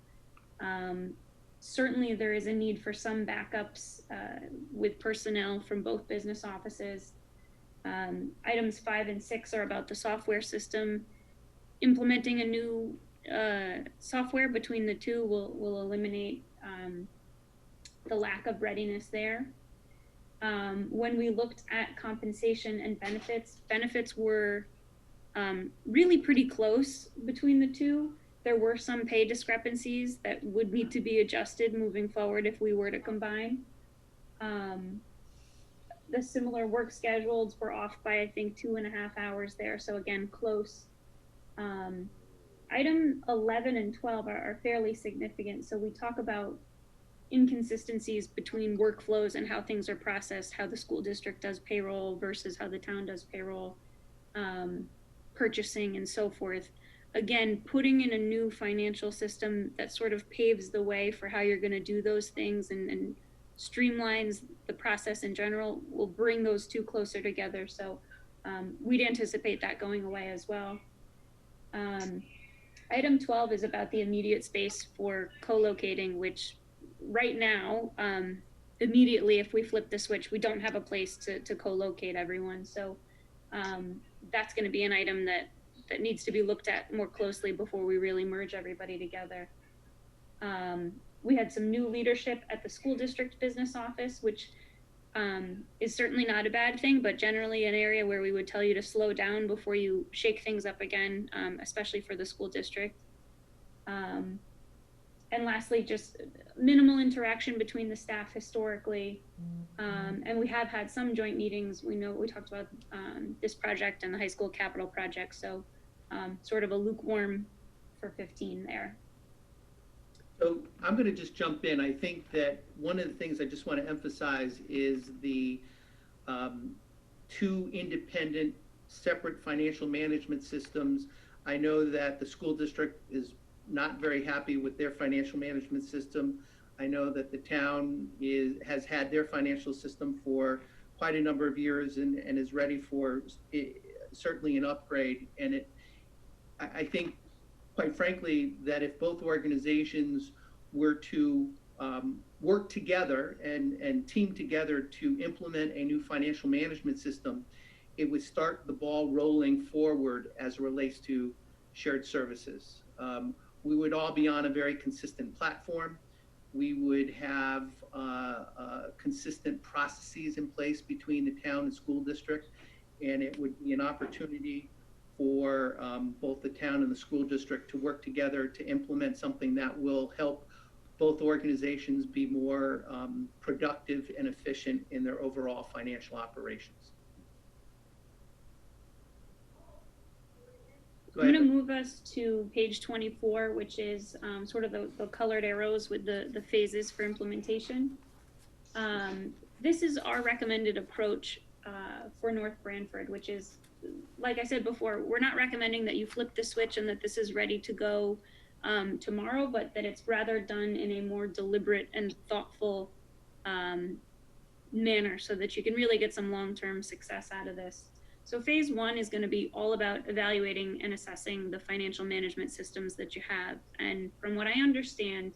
Certainly there is a need for some backups with personnel from both business offices. Items 5 and 6 are about the software system. Implementing a new software between the two will eliminate the lack of readiness there. When we looked at compensation and benefits were really pretty close between the two. There were some pay discrepancies that would need to be adjusted moving forward if we were to combine. The similar work schedules were off by, I think, 2.5 hours there. So again, close. Item 11 and 12 are fairly significant. So we talk about inconsistencies between workflows and how things are processed, how the school district does payroll versus how the town does payroll, purchasing and so forth. Again, putting in a new financial system that sort of paves the way for how you're going to do those things and streamlines the process in general will bring those two closer together. So we'd anticipate that going away as well. Item 12 is about the immediate space for co-locating, which right now, immediately, if we flip the switch, we don't have a place to co-locate everyone. So that's going to be an item that needs to be looked at more closely before we really merge everybody together. We had some new leadership at the school district business office, which is certainly not a bad thing, but generally an area where we would tell you to slow down before you shake things up again, especially for the school district. And lastly, just minimal interaction between the staff historically. And we have had some joint meetings. We know we talked about this project and the high school capital project. So sort of a lukewarm for 15 there. So I'm going to just jump in. I think that one of the things I just want to emphasize is the two independent, separate financial management systems. I know that the school district is not very happy with their financial management system. I know that the town has had their financial system for quite a number of years and is ready for certainly an upgrade. And I think, quite frankly, that if both organizations were to work together and team together to implement a new financial management system, it would start the ball rolling forward as it relates to shared services. We would all be on a very consistent platform. We would have consistent processes in place between the town and school district, and it would be an opportunity for both the town and the school district to work together to implement something that will help both organizations be more productive and efficient in their overall financial operations. I'm going to move us to page 24, which is sort of the colored arrows with the phases for implementation. This is our recommended approach for North Branford, which is, like I said before, we're not recommending that you flip the switch and that this is ready to go tomorrow, but that it's rather done in a more deliberate and thoughtful manner so that you can really get some long-term success out of this. So phase one is going to be all about evaluating and assessing the financial management systems that you have. And from what I understand,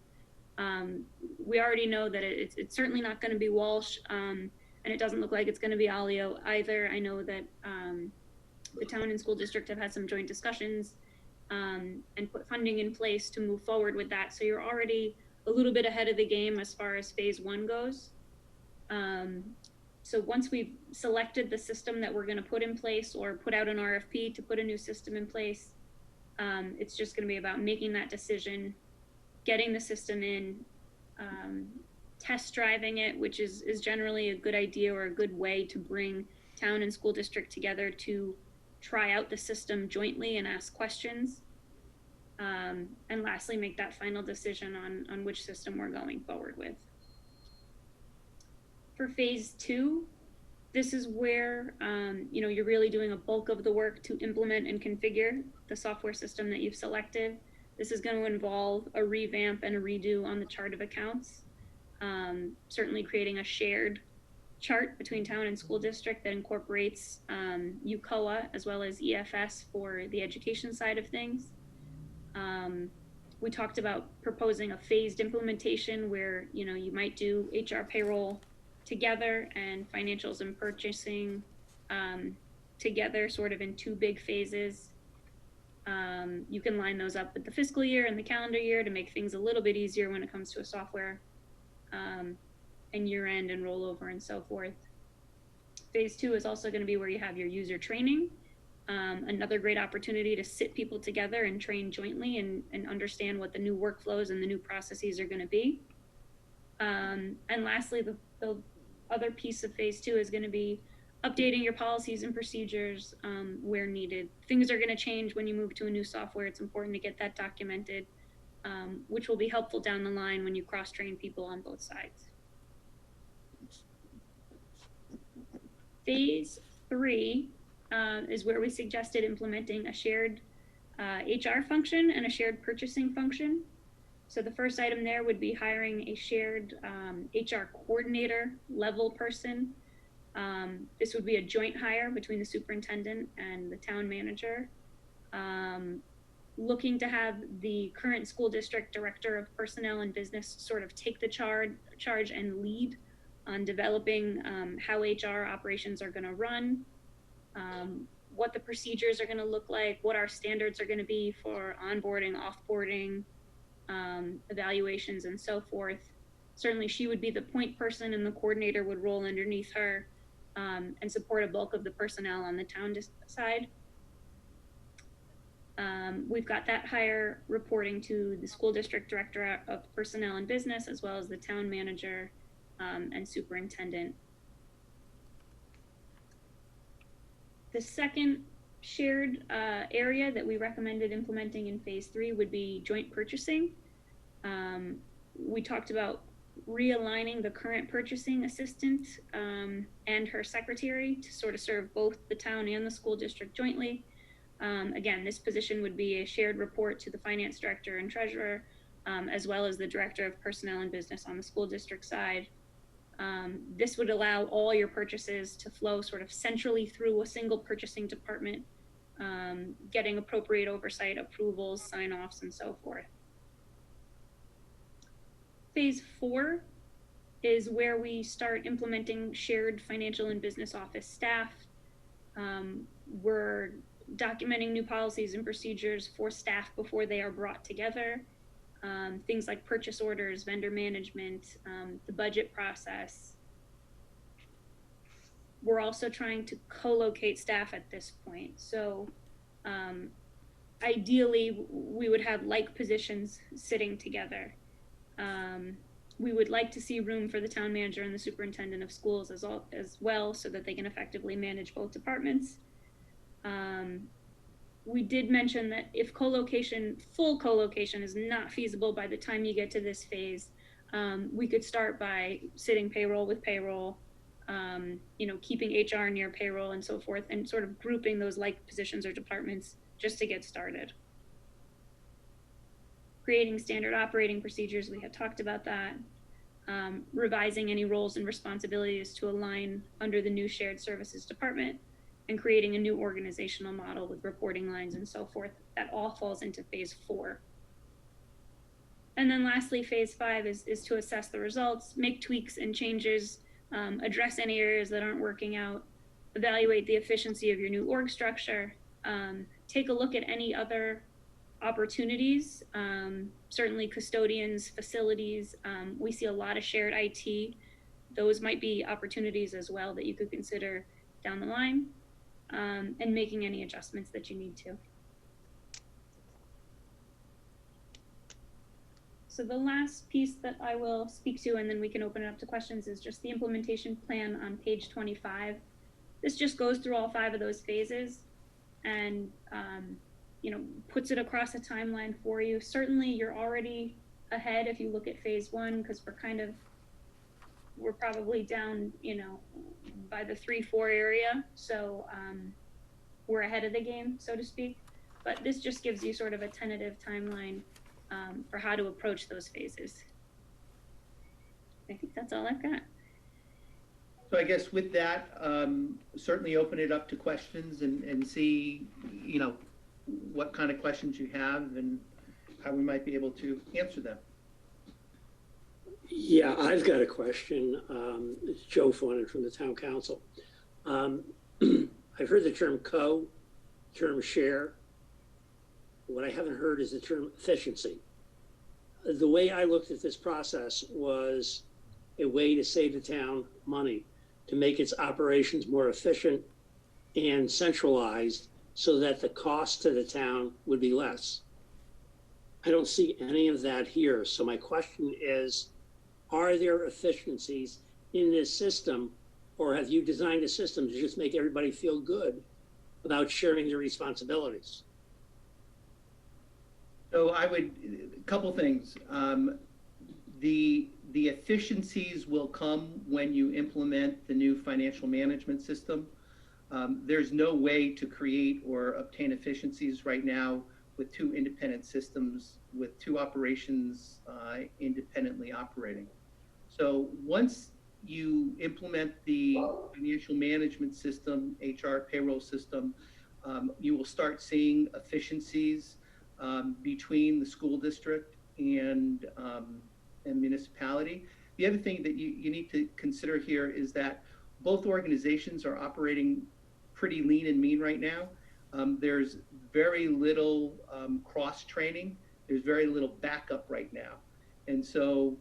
we already know that it's certainly not going to be Walsh, and it doesn't look like it's going to be Alio either. I know that the town and school district have had some joint discussions and put funding in place to move forward with that. So you're already a little bit ahead of the game as far as phase one goes. So once we've selected the system that we're going to put in place or put out an RFP to put a new system in place, it's just going to be about making that decision, getting the system in, test driving it, which is generally a good idea or a good way to bring town and school district together to try out the system jointly and ask questions. And lastly, make that final decision on which system we're going forward with. For phase two, this is where you're really doing a bulk of the work to implement and configure the software system that you've selected. This is going to involve a revamp and a redo on the chart of accounts, certainly creating a shared chart between town and school district that incorporates UCOA as well as EFS for the education side of things. We talked about proposing a phased implementation where you might do HR payroll together and financials and purchasing together, sort of in two big phases. You can line those up with the fiscal year and the calendar year to make things a little bit easier when it comes to a software and year end and rollover and so forth. Phase two is also going to be where you have your user training. Another great opportunity to sit people together and train jointly and understand what the new workflows and the new processes are going to be. And lastly, the other piece of phase two is going to be updating your policies and procedures where needed. Things are going to change when you move to a new software. It's important to get that documented, which will be helpful down the line when you cross-train people on both sides. Phase three is where we suggested implementing a shared HR function and a shared purchasing function. So the first item there would be hiring a shared HR coordinator level person. This would be a joint hire between the superintendent and the town manager. Looking to have the current school district director of personnel and business sort of take the charge and lead on developing how HR operations are going to run, what the procedures are going to look like, what our standards are going to be for onboarding, offboarding, evaluations, and so forth. Certainly she would be the point person and the coordinator would roll underneath her and support a bulk of the personnel on the town side. We've got that hire reporting to the school district director of personnel and business, as well as the town manager and superintendent. The second shared area that we recommended implementing in phase three would be joint purchasing. We talked about realigning the current purchasing assistant and her secretary to sort of serve both the town and the school district jointly. Again, this position would be a shared report to the finance director and treasurer, as well as the director of personnel and business on the school district side. This would allow all your purchases to flow sort of centrally through a single purchasing department, getting appropriate oversight, approvals, sign-offs, and so forth. Phase four is where we start implementing shared financial and business office staff. We're documenting new policies and procedures for staff before they are brought together. Things like purchase orders, vendor management, the budget process. We're also trying to co-locate staff at this point. So ideally, we would have like positions sitting together. We would like to see room for the town manager and the superintendent of schools as well, so that they can effectively manage both departments. We did mention that if full co-location is not feasible by the time you get to this phase, we could start by sitting payroll with payroll, keeping HR near payroll and so forth, and sort of grouping those like positions or departments just to get started. Creating standard operating procedures, we had talked about that. Revising any roles and responsibilities to align under the new shared services department, and creating a new organizational model with reporting lines and so forth. That all falls into phase 4. And then lastly, phase 5 is to assess the results, make tweaks and changes, address any areas that aren't working out, evaluate the efficiency of your new org structure, take a look at any other opportunities, certainly custodians, facilities. We see a lot of shared IT. Those might be opportunities as well that you could consider down the line, and making any adjustments that you need to. So the last piece that I will speak to, and then we can open it up to questions, is just the implementation plan on page 25. This just goes through all 5 of those phases and puts it across a timeline for you. Certainly you're already ahead if you look at phase 1, because we're probably down, by the 3-4 area. So we're ahead of the game, so to speak. But this just gives you sort of a tentative timeline for how to approach those phases. I think that's all I've got. So I guess with that, certainly open it up to questions and see, what kind of questions you have and how we might be able to answer them. Yeah, I've got a question. It's Joe Fonan from the Town Council. I've heard the term term share. What I haven't heard is the term efficiency. The way I looked at this process was a way to save the town money, to make its operations more efficient and centralized so that the cost to the town would be less. I don't see any of that here. So my question is, are there efficiencies in this system, or have you designed a system to just make everybody feel good about sharing their responsibilities? So a couple things. The efficiencies will come when you implement the new financial management system. There's no way to create or obtain efficiencies right now with 2 independent systems, with 2 operations independently operating. So once you implement the financial management system, HR payroll system, you will start seeing efficiencies between the school district and municipality. The other thing that you need to consider here is that both organizations are operating pretty lean and mean right now. There's very little cross-training. There's very little backup right now. And so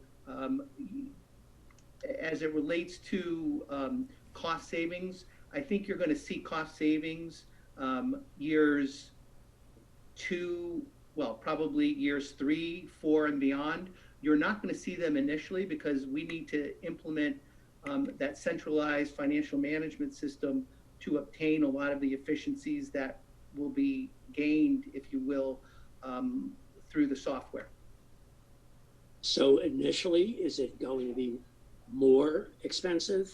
as it relates to cost savings, I think you're going to see cost savings years 2, well, probably years 3, 4, and beyond. You're not going to see them initially because we need to implement that centralized financial management system to obtain a lot of the efficiencies that will be gained, if you will, through the software. So initially, is it going to be more expensive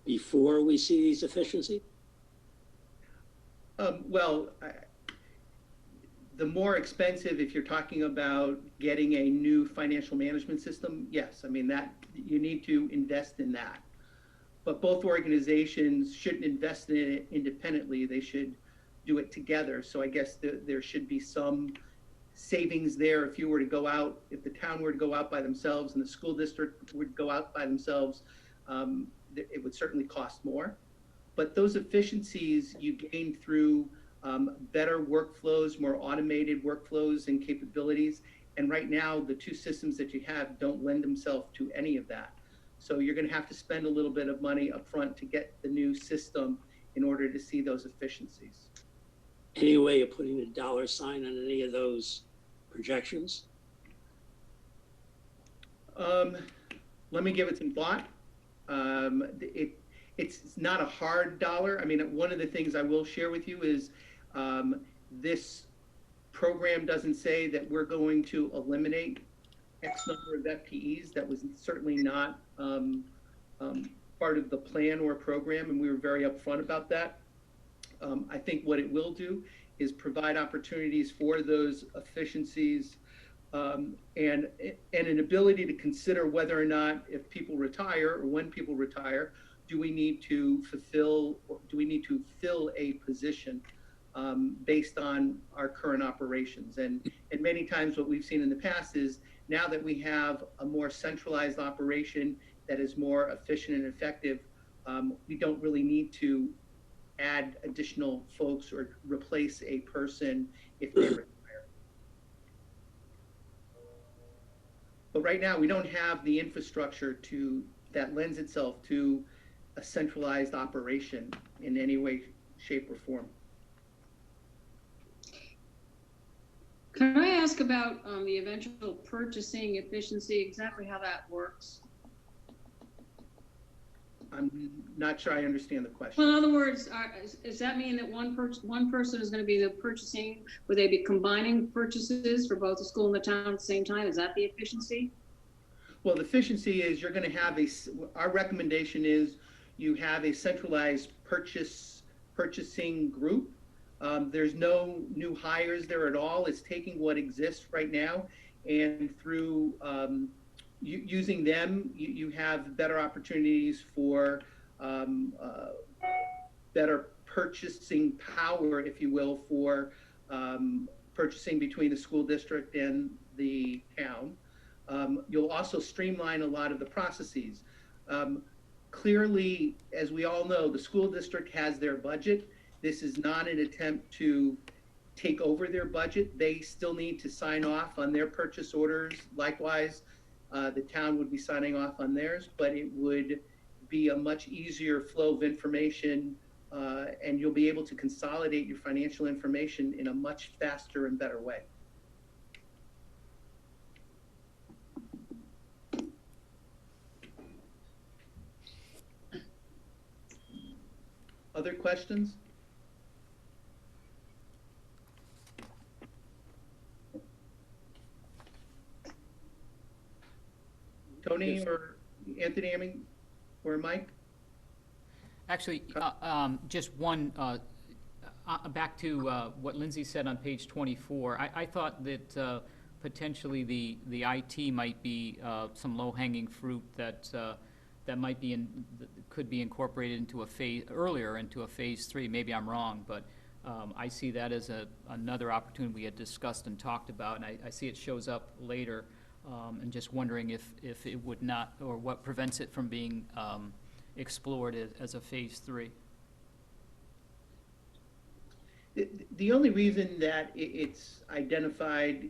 before we see these efficiencies? The more expensive, if you're talking about getting a new financial management system, yes. I mean, that you need to invest in that. But both organizations shouldn't invest in it independently. They should do it together. So I guess there should be some savings there if you were to go out, if the town were to go out by themselves and the school district would go out by themselves, it would certainly cost more. But those efficiencies you gain through better workflows, more automated workflows and capabilities. And right now, the 2 systems that you have don't lend themselves to any of that. So you're going to have to spend a little bit of money up front to get the new system in order to see those efficiencies. Any way of putting a dollar sign on any of those projections? Let me give it some thought. It's not a hard dollar. I mean, one of the things I will share with you is this program doesn't say that we're going to eliminate X number of FTEs. That was certainly not part of the plan or program, and we were very upfront about that. I think what it will do is provide opportunities for those efficiencies and an ability to consider whether or not, if people retire or when people retire, do we need to fill a position based on our current operations? And many times what we've seen in the past is now that we have a more centralized operation that is more efficient and effective, we don't really need to add additional folks or replace a person if they retire. But right now, we don't have the infrastructure that lends itself to a centralized operation in any way, shape, or form. Can I ask about the eventual purchasing efficiency, exactly how that works? I'm not sure I understand the question. Well, in other words, does that mean that one person is going to be the purchasing? Would they be combining purchases for both the school and the town at the same time? Is that the efficiency? Well, the efficiency is you're going to have our recommendation is you have a centralized purchasing group. There's no new hires there at all. It's taking what exists right now, and through using them, you have better opportunities for better purchasing power, if you will, for purchasing between the school district and the town. You'll also streamline a lot of the processes. Clearly, as we all know, the school district has their budget. This is not an attempt to take over their budget. They still need to sign off on their purchase orders. Likewise, the town would be signing off on theirs, but it would be a much easier flow of information, and you'll be able to consolidate your financial information in a much faster and better way. Other questions? Tony or Anthony, or Mike? Actually, just one, back to what Lindsay said on page 24. I thought that potentially the IT might be some low-hanging fruit that might be could be incorporated into a phase 3. Maybe I'm wrong, but I see that as another opportunity we had discussed and talked about, and I see it shows up later. And just wondering if it would not, or what prevents it from being explored as a phase 3. The only reason that it's identified,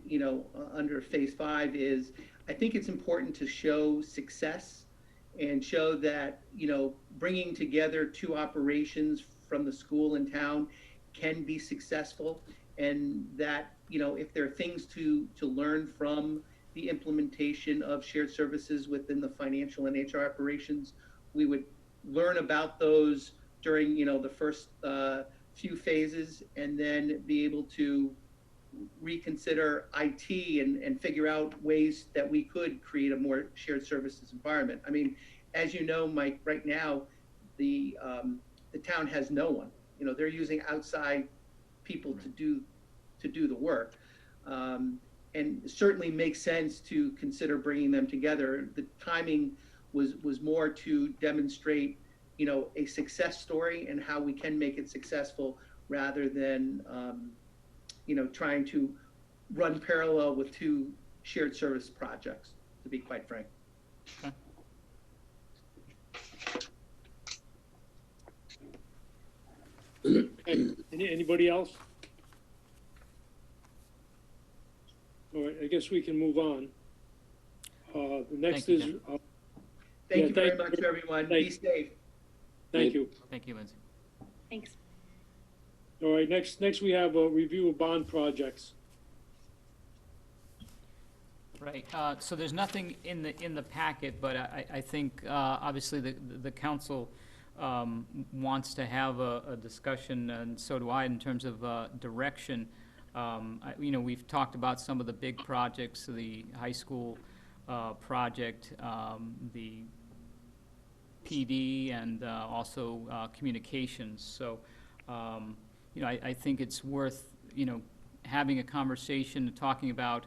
under phase 5 is I think it's important to show success and show that, bringing together two operations from the school and town can be successful, and that, if there are things to learn from the implementation of shared services within the financial and HR operations, we would learn about those during, the first few phases, and then be able to reconsider IT and figure out ways that we could create a more shared services environment. I mean, as you know, Mike, right now, the town has no one. They're using outside people to do the work. And it certainly makes sense to consider bringing them together. The timing was more to demonstrate, a success story and how we can make it successful, rather than, trying to run parallel with two shared service projects, to be quite frank. Okay. Anybody else? All right, I guess we can move on. The next Thank you, is. Ken. Thank you very much, everyone. Be safe. Thank you. Thank you, Lindsay. Thanks. All right, next we have a review of bond projects. Right, so there's nothing in the packet, but I think, obviously, the council wants to have a discussion, and so do I, in terms of direction. We've talked about some of the big projects, the high school project, the PD, and also communications. So, I think it's worth, having a conversation, talking about,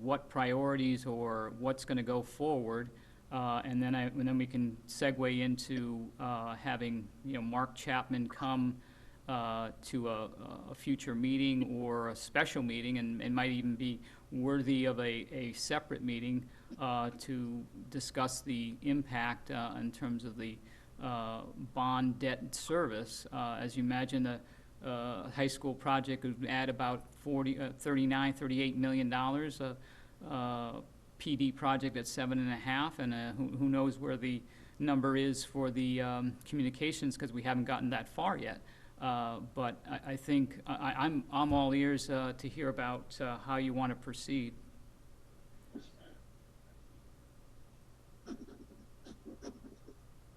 what priorities or what's going to go forward. And then we can segue into having, Mark Chapman come to a future meeting or a special meeting, and might even be worthy of a separate meeting to discuss the impact in terms of the bond debt service. As you imagine, the high school project would add about $38 million. PD project at 7.5, and who knows where the number is for the communications, because we haven't gotten that far yet. But I think I'm all ears to hear about how you want to proceed.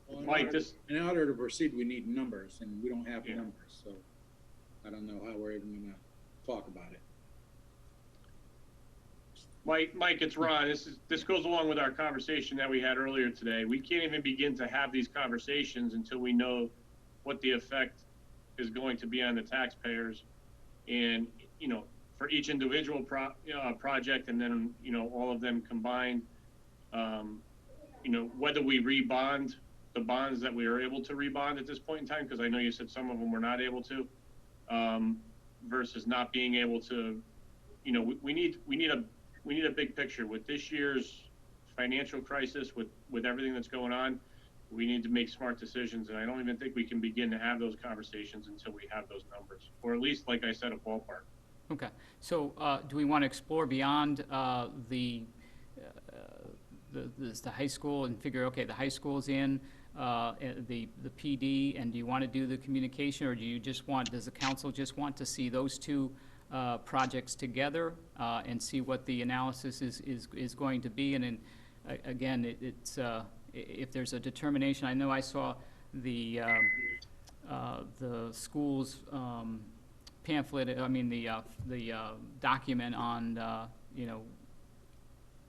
Well, Mike, in order to proceed, we need numbers, and we don't have numbers, so I don't know how we're even gonna talk about it. Mike, it's Ron. This goes along with our conversation that we had earlier today. We can't even begin to have these conversations until we know what the effect is going to be on the taxpayers, and for each individual project, and then all of them combined. Whether we rebond the bonds that we are able to rebond at this point in time, because I know you said some of them were not able to, versus not being able to. We need a big picture with this year's financial crisis, with everything that's going on. We need to make smart decisions, and I don't even think we can begin to have those conversations until we have those numbers, or at least, like I said, a ballpark. Okay, so do we want to explore beyond the high school and figure, okay, the high school's in, the PD, and do you want to do the communication, or does the council just want to see those two projects together and see what the analysis is going to be? And then again, it's if there's a determination. I know I saw the school's pamphlet. I mean the document on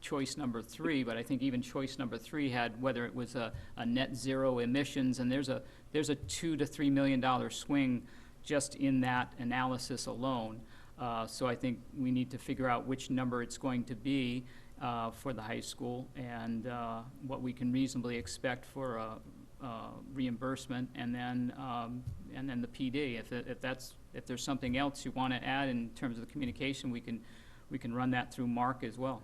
choice number 3, but I think even choice number 3 had whether it was a net zero emissions, and there's a $2 to $3 million swing just in that analysis alone. So I think we need to figure out which number it's going to be for the high school, and what we can reasonably expect for reimbursement, and then the PD. If there's something else you want to add in terms of the communication, we can run that through Mark as well.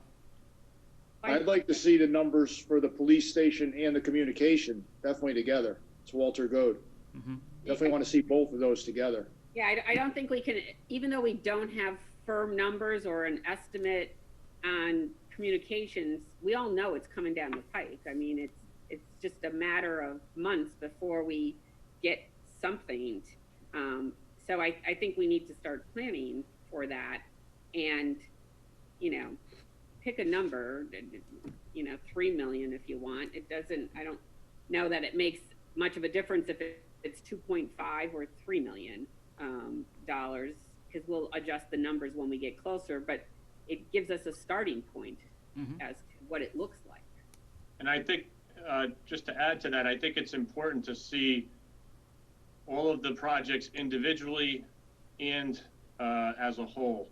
I'd like to see the numbers for the police station and the communication definitely together. It's Walter Goad. Mm-hmm. Definitely want to see both of those together. Yeah, I don't think we can, even though we don't have firm numbers or an estimate on communications, we all know it's coming down the pike. I mean, it's just a matter of months before we get something. So I think we need to start planning for that, and pick a number, 3 million if you want. I don't know that it makes much of a difference if it's 2.5 or $3 million dollars, because we'll adjust the numbers when we get closer, but it gives us a starting point as to what it looks like. And I think, just to add to that, I think it's important to see all of the projects individually and as a whole,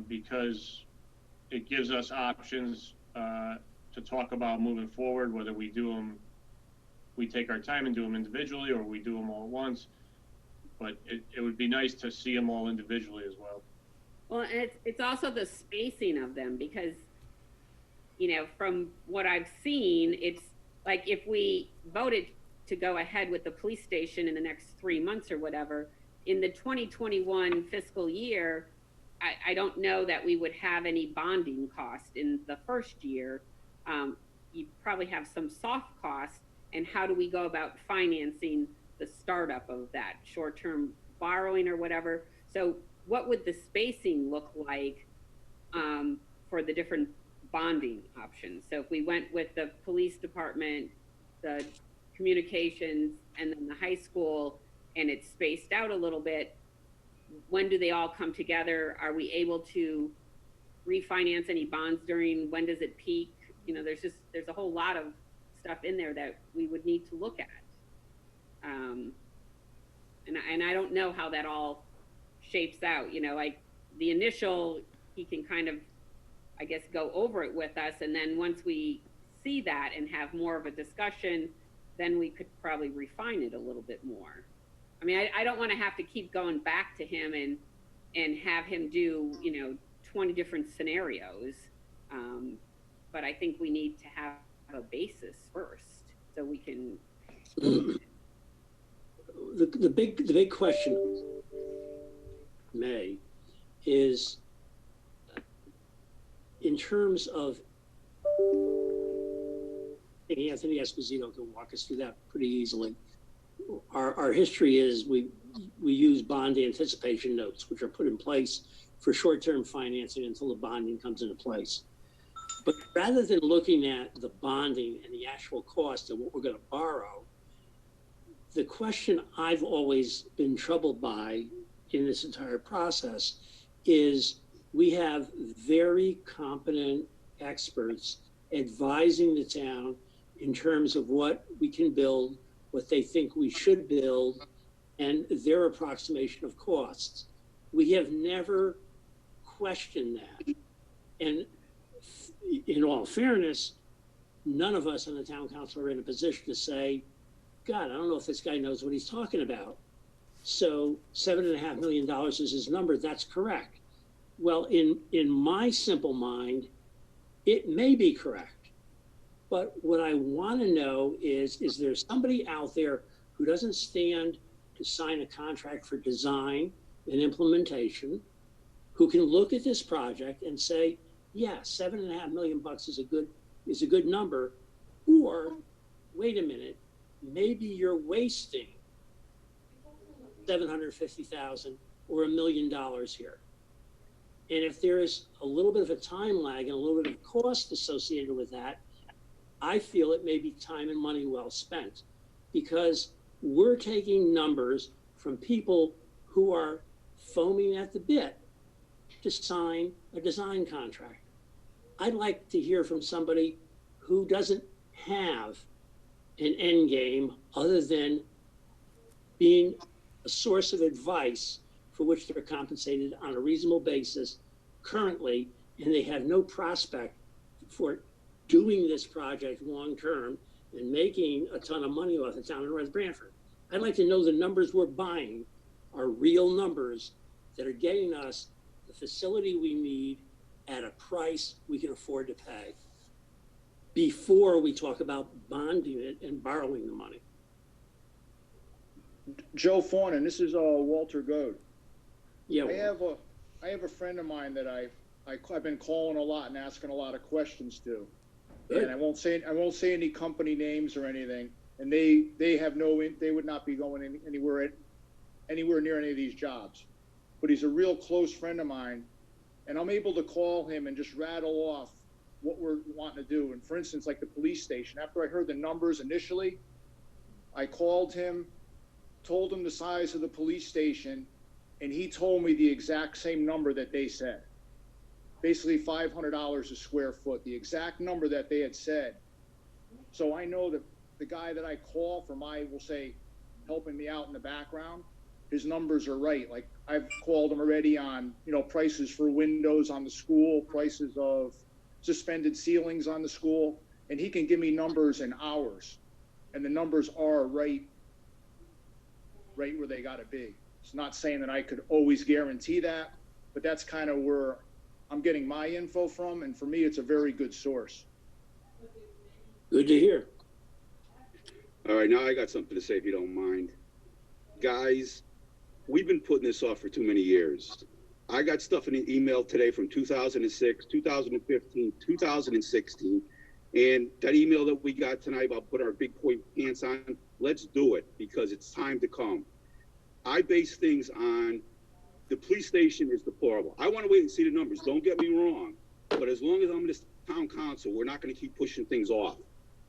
because it gives us options to talk about moving forward, whether we take our time and do them individually, or we do them all at once. But it would be nice to see them all individually as well. Well, and it's also the spacing of them, because, from what I've seen, it's like if we voted to go ahead with the police station in the next 3 months or whatever, in the 2021 fiscal year, I don't know that we would have any bonding cost in the first year. You probably have some soft costs, and how do we go about financing the startup of that short-term borrowing or whatever? So what would the spacing look like for the different bonding options? So if we went with the police department, the communications, and then the high school, and it's spaced out a little bit, when do they all come together? Are we able to refinance any bonds when does it peak? There's a whole lot of stuff in there that we would need to look at. And I don't know how that all shapes out, like the initial, he can kind of, I guess, go over it with us. And then once we see that and have more of a discussion, then we could probably refine it a little bit more. I mean, I don't want to have to keep going back to him and have him do, 20 different scenarios. But I think we need to have a basis first so we can. The big question, May, is in terms of, Anthony Esposito can walk us through that pretty easily. Our history is we use bond anticipation notes, which are put in place for short-term financing until the bonding comes into place. But rather than looking at the bonding and the actual cost of what we're going to borrow, the question I've always been troubled by in this entire process is we have very competent experts advising the town in terms of what we can build, what they think we should build, and their approximation of costs. We have never questioned that. And in all fairness, none of us on the town council are in a position to say, God, I don't know if this guy knows what he's talking about. So $7.5 million is his number. That's correct. Well, in my simple mind, it may be correct. But what I want to know is there somebody out there who doesn't stand to sign a contract for design and implementation, who can look at this project and say, yeah, $7.5 million is a good number, or wait a minute, maybe you're wasting $750,000 or $1 million here. And if there is a little bit of a time lag and a little bit of cost associated with that, I feel it may be time and money well spent, because we're taking numbers from people who are foaming at the bit to sign a design contract. I'd like to hear from somebody who doesn't have an end game other than being a source of advice for which they're compensated on a reasonable basis currently, and they have no prospect for doing this project long-term and making a ton of money off the town of North Branford. I'd like to know the numbers we're buying are real numbers that are getting us the facility we need at a price we can afford to pay before we talk about bonding it and borrowing the money. Joe Fawnin, this is Walter Goad. Yeah, I have a friend of mine that I've been calling a lot and asking a lot of questions to. Good. And I won't say any company names or anything. And they would not be going anywhere near any of these jobs. But he's a real close friend of mine, and I'm able to call him and just rattle off what we're wanting to do. And for instance, like the police station, after I heard the numbers initially, I called him, told him the size of the police station, and he told me the exact same number that they said. Basically $500 a square foot, the exact number that they had said. So I know that the guy that I call for we'll say, helping me out in the background, his numbers are right. Like I've called him already on, prices for windows on the school, prices of suspended ceilings on the school, and he can give me numbers in hours. And the numbers are right where they gotta be. It's not saying that I could always guarantee that, but that's kind of where I'm getting my info from, and for me, it's a very good source. Good to hear. All right, now I got something to say if you don't mind. Guys, we've been putting this off for too many years. I got stuff in an email today from 2006, 2015, 2016, and that email that we got tonight about putting our big boy pants on, let's do it because it's time to come. I base things on the police station is deplorable. I want to wait and see the numbers. Don't get me wrong. But as long as I'm in this town council, we're not going to keep pushing things off.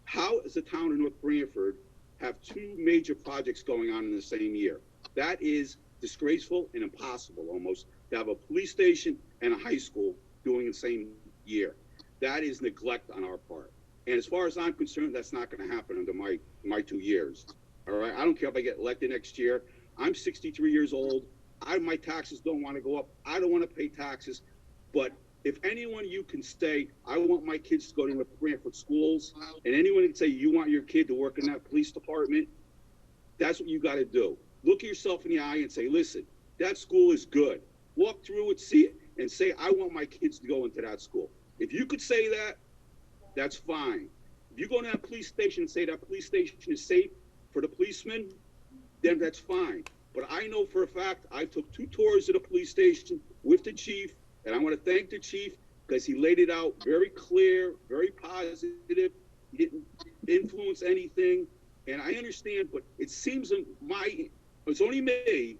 How does the town of North Branford have two major projects going on in the same year? That is disgraceful and impossible almost to have a police station and a high school doing the same year. That is neglect on our part. And as far as I'm concerned, that's not going to happen under my 2 years. All right. I don't care if I get elected next year. I'm 63 years old. My taxes don't want to go up. I don't want to pay taxes, but if anyone you can say, I want my kids to go to the Branford schools, and anyone can say you want your kid to work in that police department, that's what you got to do. Look yourself in the eye and say, listen, that school is good. Walk through it, see it, and say, I want my kids to go into that school. If you could say that, that's fine. If you go to that police station and say that police station is safe for the policemen, then that's fine. But I know for a fact, I took 2 tours of the police station with the chief, and I want to thank the chief because he laid it out very clear, very positive. He didn't influence anything. And I understand, but it seems it's only me,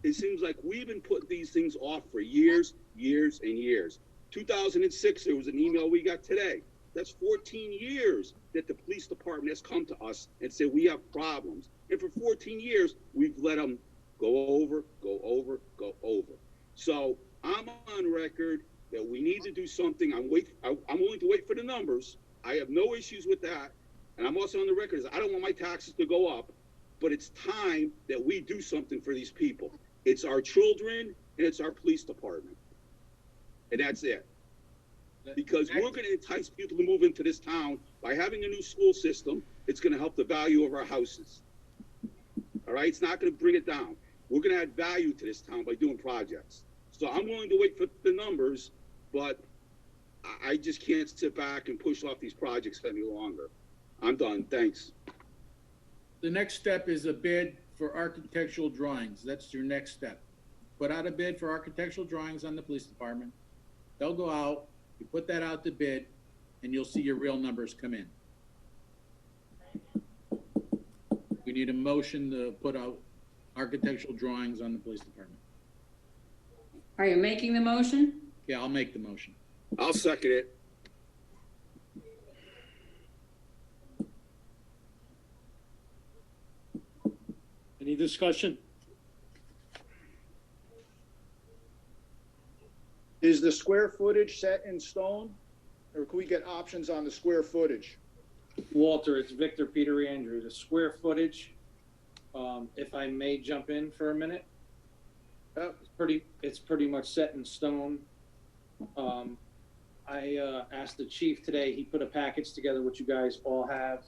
it seems like we've been putting these things off for years, years, and years. 2006, there was an email we got today. That's 14 years that the police department has come to us and said we have problems. And for 14 years, we've let them go over. So I'm on record that we need to do something. I'm willing to wait for the numbers. I have no issues with that. And I'm also on the record as I don't want my taxes to go up, but it's time that we do something for these people. It's our children and it's our police department. And that's it. Because we're going to entice people to move into this town by having a new school system. It's going to help the value of our houses. All right? It's not going to bring it down. We're going to add value to this town by doing projects. So I'm willing to wait for the numbers, but I just can't sit back and push off these projects any longer. I'm done. Thanks. The next step is a bid for architectural drawings. That's your next step. Put out a bid for architectural drawings on the police department. They'll go out, you put that out to bid, and you'll see your real numbers come in. We need a motion to put out architectural drawings on the police department. Are you making the motion? Yeah, I'll make the motion. I'll second it. Any discussion? Is the square footage set in stone, or can we get options on the square footage? Walter, it's Victor Peter Andrew. The square footage, if I may jump in for a minute, it's pretty much set in stone. I asked the chief today, he put a package together, which you guys all have.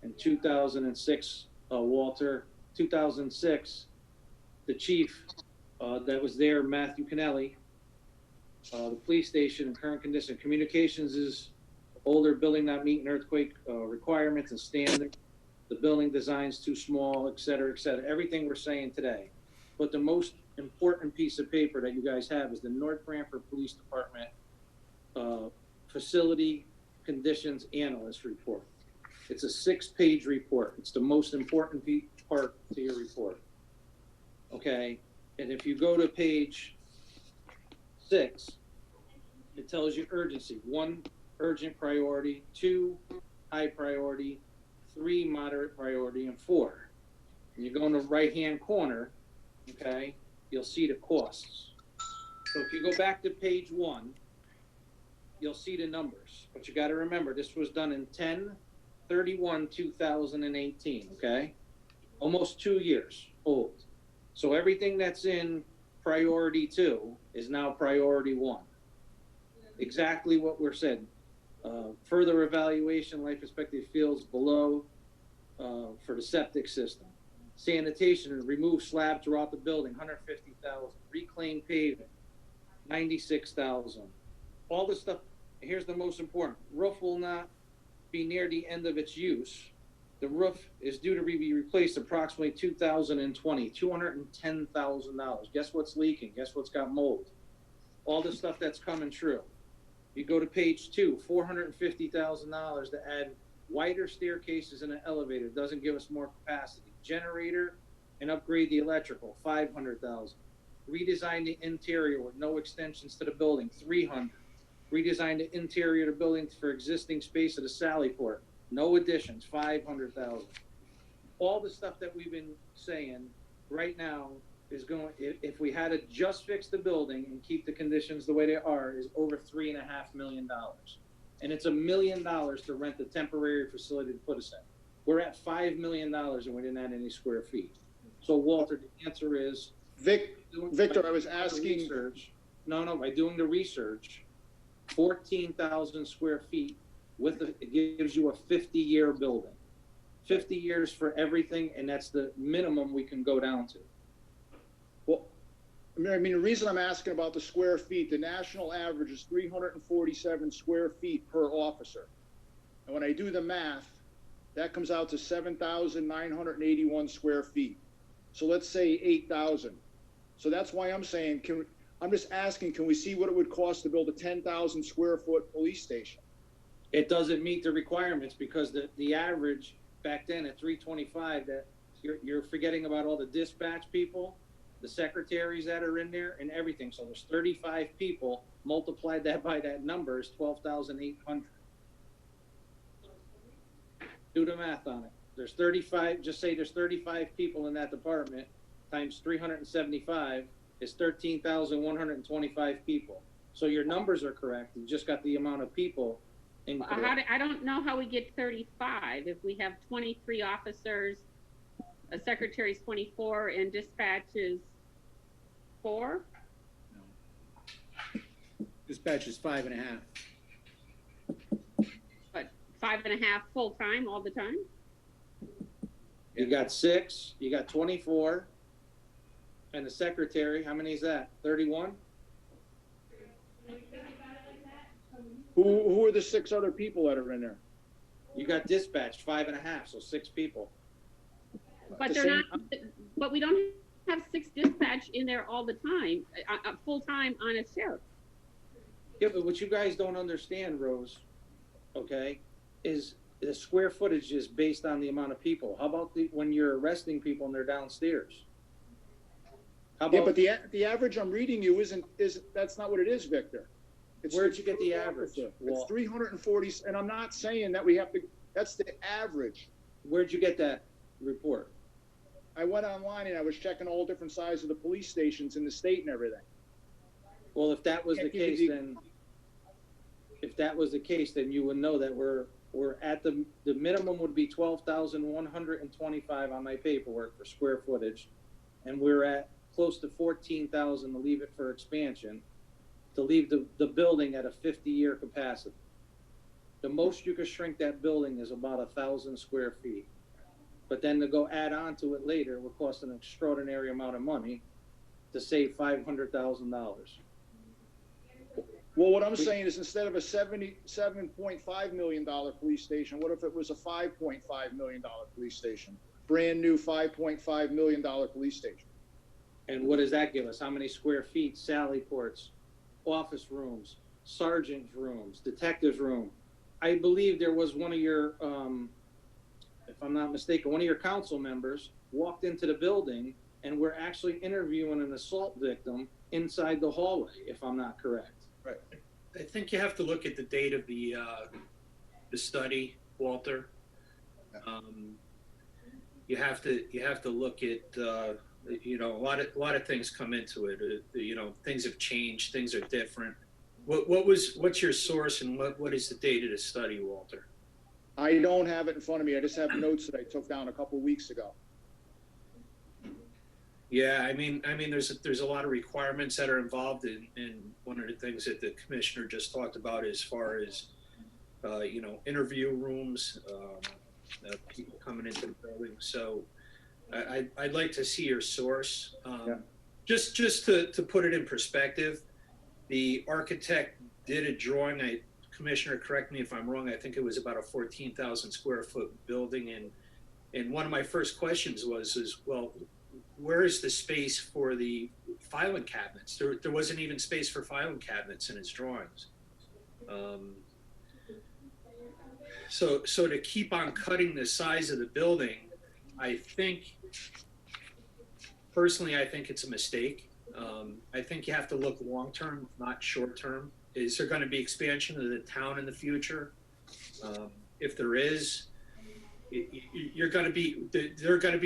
In 2006, Walter, 2006, the chief that was there, Matthew Kennelly, the police station in current condition. Communications is older building not meeting earthquake requirements and standards. The building design's too small, et cetera, et cetera. Everything we're saying today. But the most important piece of paper that you guys have is the North Branford Police Department Facility Conditions Analyst report. It's a 6-page report. It's the most important part to your report. Okay, and if you go to page 6, it tells you urgency. 1, urgent priority. 2, high priority. 3, moderate priority. And 4. And you go in the right-hand corner, okay, you'll see the costs. So if you go back to page 1, you'll see the numbers. But you got to remember, this was done in 10/31/2018, okay? Almost 2 years old. So everything that's in priority 2 is now priority 1. Exactly what we're said. Further evaluation, life expectancy fields below for the septic system. Sanitation, remove slab throughout the building, 150,000. Reclaim pavement, 96,000. All this stuff. Here's the most important. Roof will not be near the end of its use. The roof is due to be replaced approximately 2020, $210,000. Guess what's leaking? Guess what's got mold? All the stuff that's coming true. You go to page 2, $450,000 to add wider staircases and an elevator. Doesn't give us more capacity. Generator and upgrade the electrical, $500,000. Redesign the interior with no extensions to the building, $300,000. Redesign the interior of the building for existing space at the Sally Port. No additions, $500,000. All the stuff that we've been saying right now is going, if we had to just fix the building and keep the conditions the way they are, is over $3.5 million. And it's $1 million to rent the temporary facility to put us in. We're at $5 million and we didn't add any square feet. So Walter, the answer is Victor, I was asking. No, by doing the research, 14,000 square feet it gives you a 50-year building. 50 years for everything, and that's the minimum we can go down to. Well, I mean, the reason I'm asking about the square feet, the national average is 347 square feet per officer. And when I do the math, that comes out to 7,981 square feet. So let's say 8,000. So that's why I'm saying, I'm just asking, can we see what it would cost to build a 10,000 square foot police station? It doesn't meet the requirements because the average back then at 325, that you're forgetting about all the dispatch people, the secretaries that are in there and everything. So there's 35 people, multiplied that by that number is 12,800. Do the math on it. There's 35, just say there's 35 people in that department, times 375 is 13,125 people. So your numbers are correct. You just got the amount of people incorrect. I don't know how we get 35 if we have 23 officers, a secretary's 24, and dispatch is 4? No. Dispatch is 5.5. But 5.5 full-time all the time? You got 6, you got 24, and the secretary, how many is that? 31? Who are the 6 other people that are in there? You got dispatched 5.5, so 6 people. But they're not. But we don't have 6 dispatch in there all the time, full time on a shift. Yeah, but what you guys don't understand, Rose, okay, is the square footage is based on the amount of people. How about when you're arresting people and they're downstairs? How about, yeah, but the average I'm reading you that's not what it is, Victor. Where'd you get the average? It's 340, and I'm not saying that we have to. That's the average. Where'd you get that report? I went online and I was checking all different sizes of the police stations in the state and everything. Well, if that was the case, then you would know that we're at the minimum would be 12,125 on my paperwork for square footage, and we're at close to 14,000 to leave it for expansion, to leave the building at a 50-year capacity. The most you could shrink that building is about 1,000 square feet. But then to go add on to it later will cost an extraordinary amount of money to save $500,000. Well, what I'm saying is instead of a $77.5 million police station, what if it was a $5.5 million police station? Brand new $5.5 million police station. And what does that give us? How many square feet? Sally ports, office rooms, sergeant's rooms, detective's room. I believe there was one of your, if I'm not mistaken, one of your council members walked into the building and we're actually interviewing an assault victim inside the hallway, if I'm not correct. Right. I think you have to look at the date of the study, Walter. You have to look at a lot of things come into it. Things have changed, things are different. What's your source and what is the date of the study, Walter? I don't have it in front of me. I just have notes that I took down a couple of weeks ago. Yeah, I mean, there's a lot of requirements that are involved in one of the things that the commissioner just talked about as far as, interview rooms, people coming into the building. So I'd like to see your source. Just to put it in perspective, the architect did a drawing. Commissioner, correct me if I'm wrong. I think it was about a 14,000 square foot building. And one of my first questions was, where is the space for the filing cabinets? There wasn't even space for filing cabinets in his drawings. So to keep on cutting the size of the building, personally, I think it's a mistake. I think you have to look long-term, not short-term. Is there going to be expansion of the town in the future? If there is, they're going to be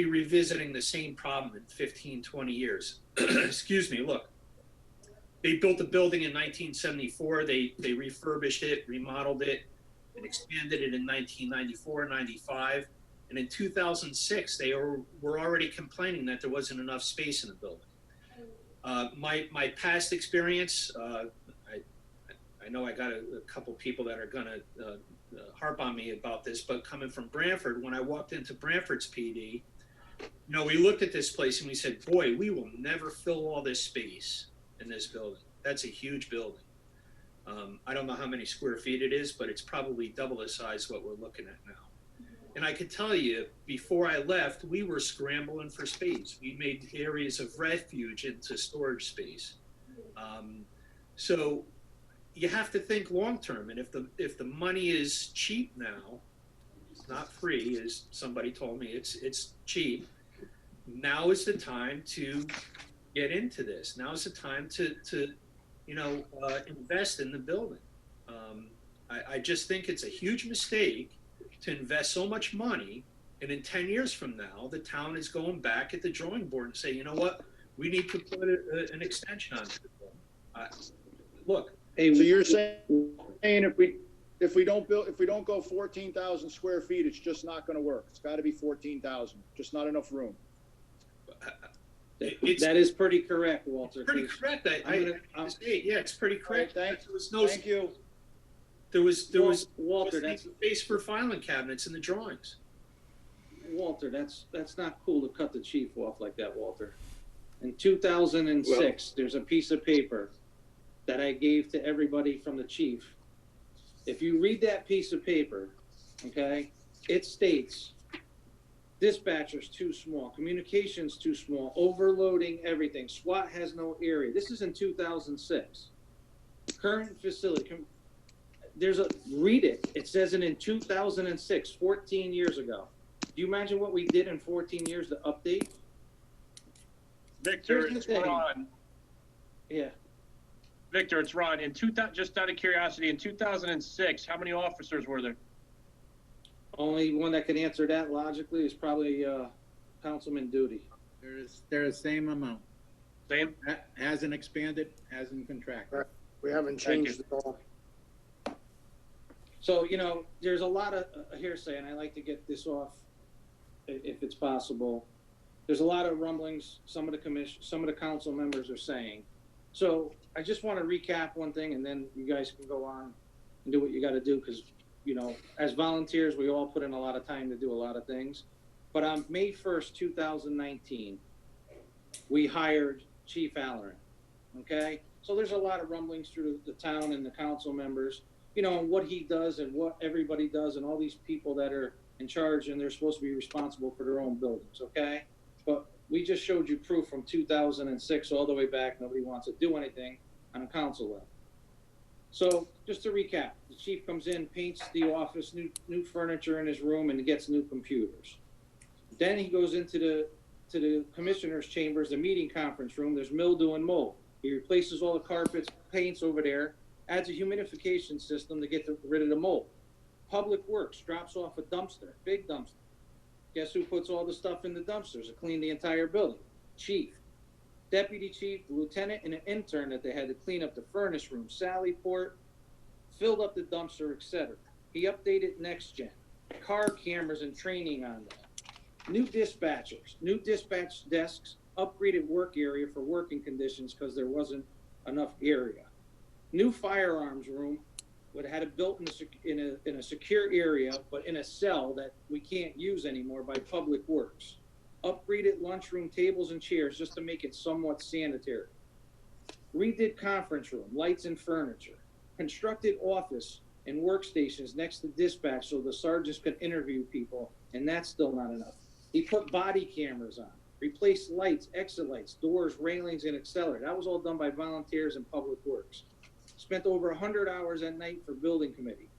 revisiting the same problem in 15, 20 years. Excuse me. Look, they built the building in 1974. They refurbished it, remodeled it, and expanded it in 1994, 95. And in 2006, they were already complaining that there wasn't enough space in the building. My past experience, I know I got a couple people that are gonna harp on me about this, but coming from Branford, when I walked into Branford's PD, we looked at this place and we said, boy, we will never fill all this space in this building. That's a huge building. I don't know how many square feet it is, but it's probably double the size what we're looking at now. And I could tell you, before I left, we were scrambling for space. We made areas of refuge into storage space. So you have to think long-term. And if the money is cheap now, it's not free, as somebody told me, it's cheap. Now is the time to get into this. Now is the time to invest in the building. I just think it's a huge mistake to invest so much money, and in 10 years from now, the town is going back at the drawing board and say, you know what, we need to put an extension on it. Look. Hey, so you're saying if we don't go 14,000 square feet, it's just not going to work. It's got to be 14,000. Just not enough room. That is pretty correct, Walter. It's pretty correct. It's pretty correct. Right, thank you. There was Walter. That's space for filing cabinets in the drawings. Walter, that's not cool to cut the chief off like that, Walter. In 2006, there's a piece of paper that I gave to everybody from the chief. If you read that piece of paper, okay, it states dispatcher's too small, communications too small, overloading everything. SWAT has no area. This is in 2006. Current facility. Read it. It says it in 2006, 14 years ago. Do you imagine what we did in 14 years to update? Victor, it's Ron. Yeah. Victor, it's Ron. Just out of curiosity, in 2006, how many officers were there? Only one that can answer that logically is probably Councilman Duty. They're the same amount. Same? Hasn't expanded, hasn't contracted. We haven't changed at all. So, there's a lot of hearsay, and I like to get this off if it's possible. There's a lot of rumblings some of the council members are saying. So I just want to recap one thing, and then you guys can go on and do what you got to do, because, as volunteers, we all put in a lot of time to do a lot of things. But on May 1st, 2019, we hired Chief Allerin, okay? So there's a lot of rumblings through the town and the council members, and what he does and what everybody does and all these people that are in charge, and they're supposed to be responsible for their own buildings, okay? But we just showed you proof from 2006 all the way back. Nobody wants to do anything on a council level. So just to recap, the chief comes in, paints the office, new furniture in his room, and gets new computers. Then he goes into the commissioner's chambers, the meeting conference room. There's mildew and mold. He replaces all the carpets, paints over there, adds a humidification system to get rid of the mold. Public Works drops off a dumpster, big dumpster. Guess who puts all the stuff in the dumpsters to clean the entire building? Chief. Deputy chief, the lieutenant, and an intern that they had to clean up the furnace room, Sally Port, filled up the dumpster, etc. He updated Next Gen, car cameras and training on that. New dispatchers, new dispatch desks, upgraded work area for working conditions because there wasn't enough area. New firearms room, would had it built in a secure area, but in a cell that we can't use anymore by Public Works. Upgraded lunchroom tables and chairs just to make it somewhat sanitary. Redid conference room, lights and furniture. Constructed office and workstations next to dispatch so the sergeants could interview people, and that's still not enough. He put body cameras on, replaced lights, exit lights, doors, railings, and accelerator. That was all done by volunteers in Public Works. Spent over 100 hours at night for building committee.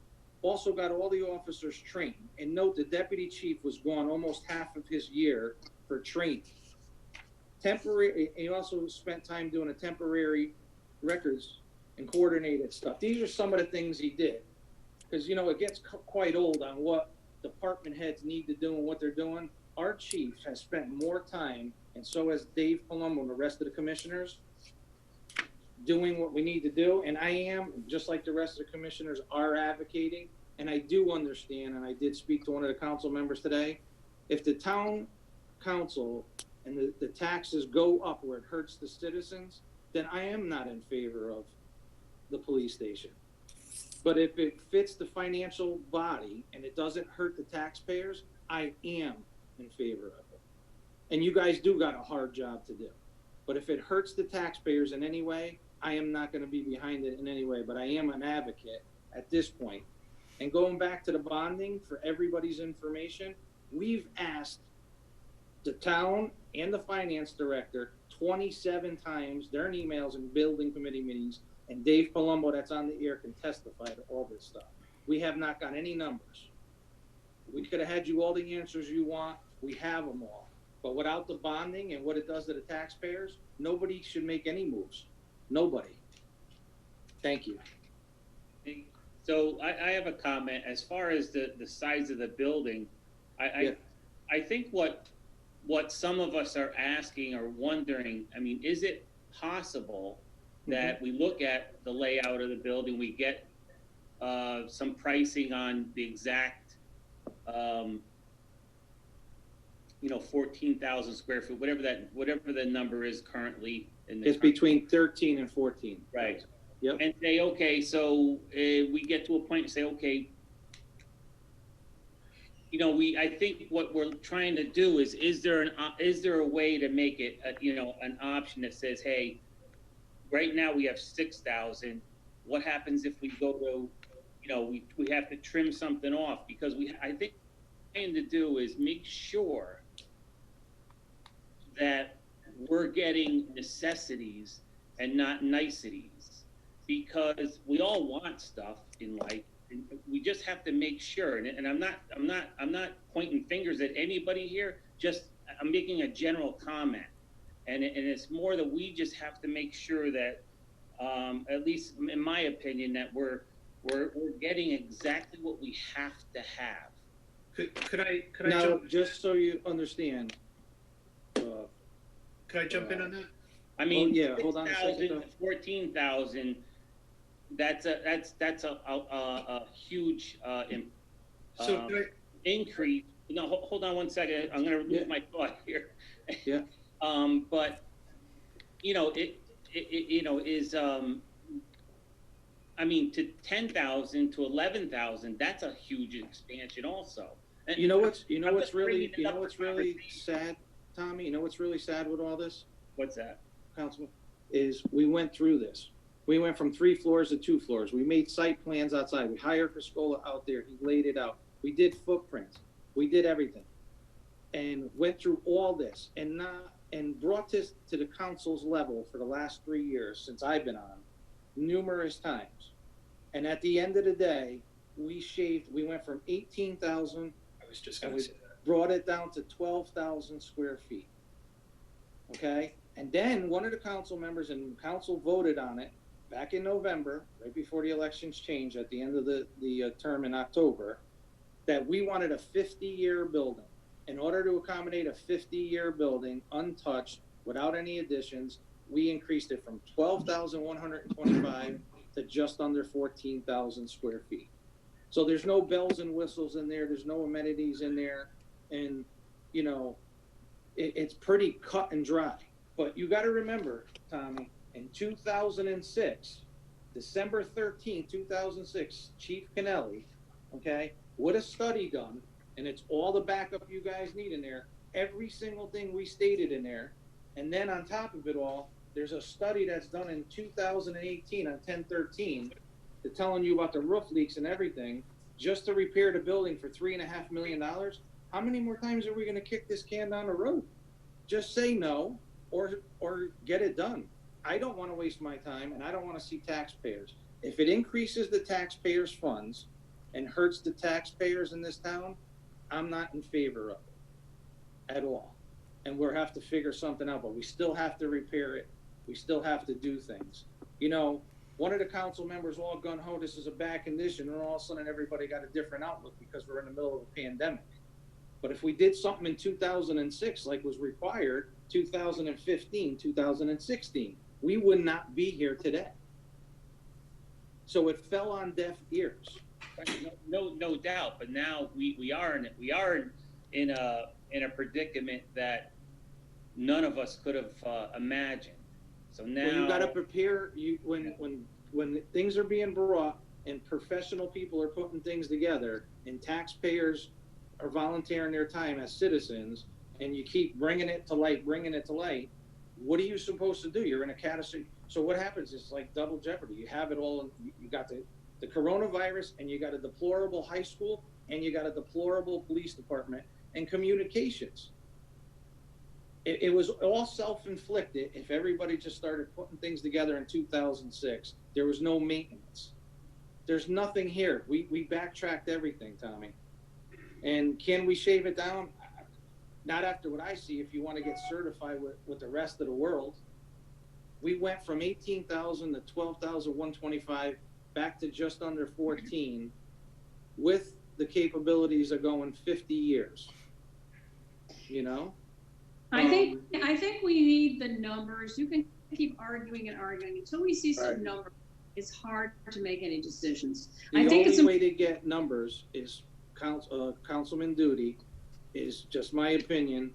Also got all the officers trained. And note the deputy chief was gone almost half of his year for training. He also spent time doing a temporary records and coordinated stuff. These are some of the things he did. Because, it gets quite old on what department heads need to do and what they're doing. Our chief has spent more time, and so has Dave Palumbo and the rest of the commissioners, doing what we need to do. And I am, just like the rest of the commissioners, are advocating. And I do understand, and I did speak to one of the council members today, if the town council and the taxes go up where it hurts the citizens, then I am not in favor of the police station. But if it fits the financial body and it doesn't hurt the taxpayers, I am in favor of it. And you guys do got a hard job to do. But if it hurts the taxpayers in any way, I am not going to be behind it in any way. But I am an advocate at this point. And going back to the bonding, for everybody's information, we've asked the town and the finance director 27 times during emails and building committee meetings, and Dave Palumbo, that's on the air, can testify to all this stuff. We have not got any numbers. We could have had you all the answers you want. We have them all. But without the bonding and what it does to the taxpayers, nobody should make any moves. Nobody. Thank you. So I have a comment. As far as the size of the building, I think what some of us are asking or wondering, I mean, is it possible that we look at the layout of the building, we get some pricing on the exact, 14,000 square feet, whatever the number is currently in the. It's between 13 and 14. Right. Yep. And say, okay, so we get to a point and say, okay, I think what we're trying to do is there a way to make it, an option that says, hey, right now we have 6,000. What happens if we go to, we have to trim something off, because I think what we're trying to do is make sure that we're getting necessities and not niceties, because we all want stuff in life. And we just have to make sure, and I'm not pointing fingers at anybody here. Just I'm making a general comment, and it's more that we just have to make sure that, at least in my opinion, that we're getting exactly what we have to have. Could I Now, jump? just so you understand. Could I jump in on that? I mean, yeah, hold on a second, 6,000 to 14,000. That's a huge So could increase. No, hold on one second. I'm going to lose my thought here. Yeah. But it is I mean, to 10,000 to 11,000, that's a huge expansion also. And You know what's I'm just really bringing it up for really conversation. sad, Tommy? You know what's really sad with all this, What's that? Councilman, is we went through this. We went from 3 floors to 2 floors. We made site plans outside. We hired Criscola out there. He laid it out. We did footprints. We did everything, and went through all this, and brought this to the council's level for the last 3 years since I've been on, numerous times. And at the end of the day, we went from 18,000. I was just and going we to say that. brought it down to 12,000 square feet. Okay? And then one of the council members and council voted on it back in November, right before the elections changed at the end of the term in October, that we wanted a 50-year building. In order to accommodate a 50-year building, untouched, without any additions, we increased it from 12,125 to just under 14,000 square feet. So there's no bells and whistles in there. There's no amenities in there. And, it's pretty cut and dry. But you got to remember, Tommy, in 2006, December 13, 2006, Chief Kennelly, okay, with a study done, and it's all the backup you guys need in there, every single thing we stated in there. And then on top of it all, there's a study that's done in 2018 on 1013 that's telling you about the roof leaks and everything, just to repair the building for $3.5 million. How many more times are we going to kick this can down the road? Just say no, or get it done. I don't want to waste my time, and I don't want to see taxpayers. If it increases the taxpayers' funds and hurts the taxpayers in this town, I'm not in favor of it at all. And we'll have to figure something out, but we still have to repair it. We still have to do things. One of the council members all gung-ho, this is a bad condition, and all of a sudden everybody got a different outlook because we're in the middle of a pandemic. But if we did something in 2006, like was required, 2015, 2016, we would not be here today. So it fell on deaf ears. No doubt. But now we are in a predicament that none of us could have imagined. So now Well, you got to prepare. When things are being brought and professional people are putting things together, and taxpayers are volunteering their time as citizens, and you keep bringing it to light, what are you supposed to do? You're in a catastrophe. So what happens is like double jeopardy. You have it all. You got the coronavirus, and you got a deplorable high school, and you got a deplorable police department and communications. It was all self-inflicted. If everybody just started putting things together in 2006, there was no maintenance. There's nothing here. We backtracked everything, Tommy. And can we shave it down? Not after what I see. If you want to get certified with the rest of the world, we went from 18,000 to 12,125 back to just under 14 with the capabilities of going 50 years, you know? I think we need the numbers. You can keep arguing and arguing until we see some numbers. It's hard to make any decisions. The only way to get numbers is councilman duty, is just my opinion.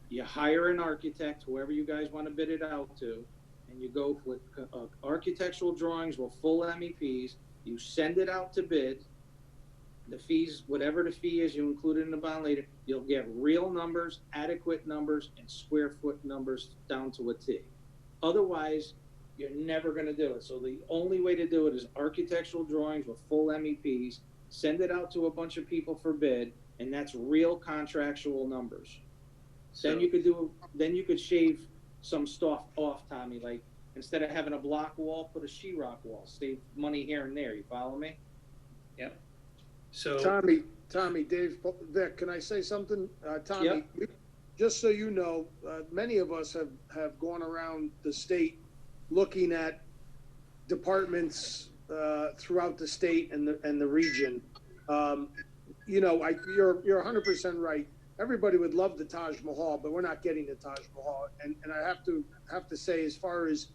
You hire an architect, whoever you guys want to bid it out to, and you go with architectural drawings with full MEPs. You send it out to bid. The fees, whatever the fee is, you include it in the bond later. You'll get real numbers, adequate numbers, and square foot numbers down to a T. Otherwise, you're never going to do it. So the only way to do it is architectural drawings with full MEPs. Send it out to a bunch of people for bid, and that's real contractual numbers. So, Then you could shave some stuff off, Tommy. Like instead of having a block wall, put a sheetrock wall. Save money here and there. You follow me? Yep. So Tommy, Dave, Vic, can I say something? Tommy, Yep. Just so you know, many of us have gone around the state looking at departments throughout the state and the region. You know, you're 100% right. Everybody would love the Taj Mahal, but we're not getting the Taj Mahal. And I have to say, as far as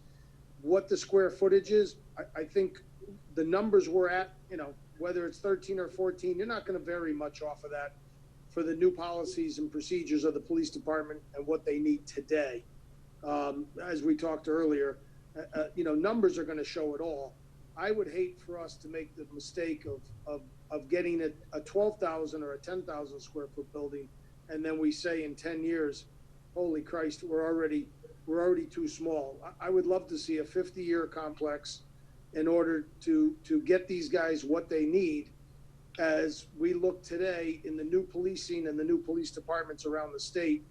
what the square footage is, I think the numbers we're at, you know, whether it's 13 or 14, you're not going to vary much off of that for the new policies and procedures of the police department and what they need today. As we talked earlier, you know, numbers are going to show it all. I would hate for us to make the mistake of getting a 12,000 or a 10,000 square foot building, and then we say in 10 years, holy Christ, we're already too small. I would love to see a 50-year complex in order to get these guys what they need as we look today in the new policing and the new police departments around the state.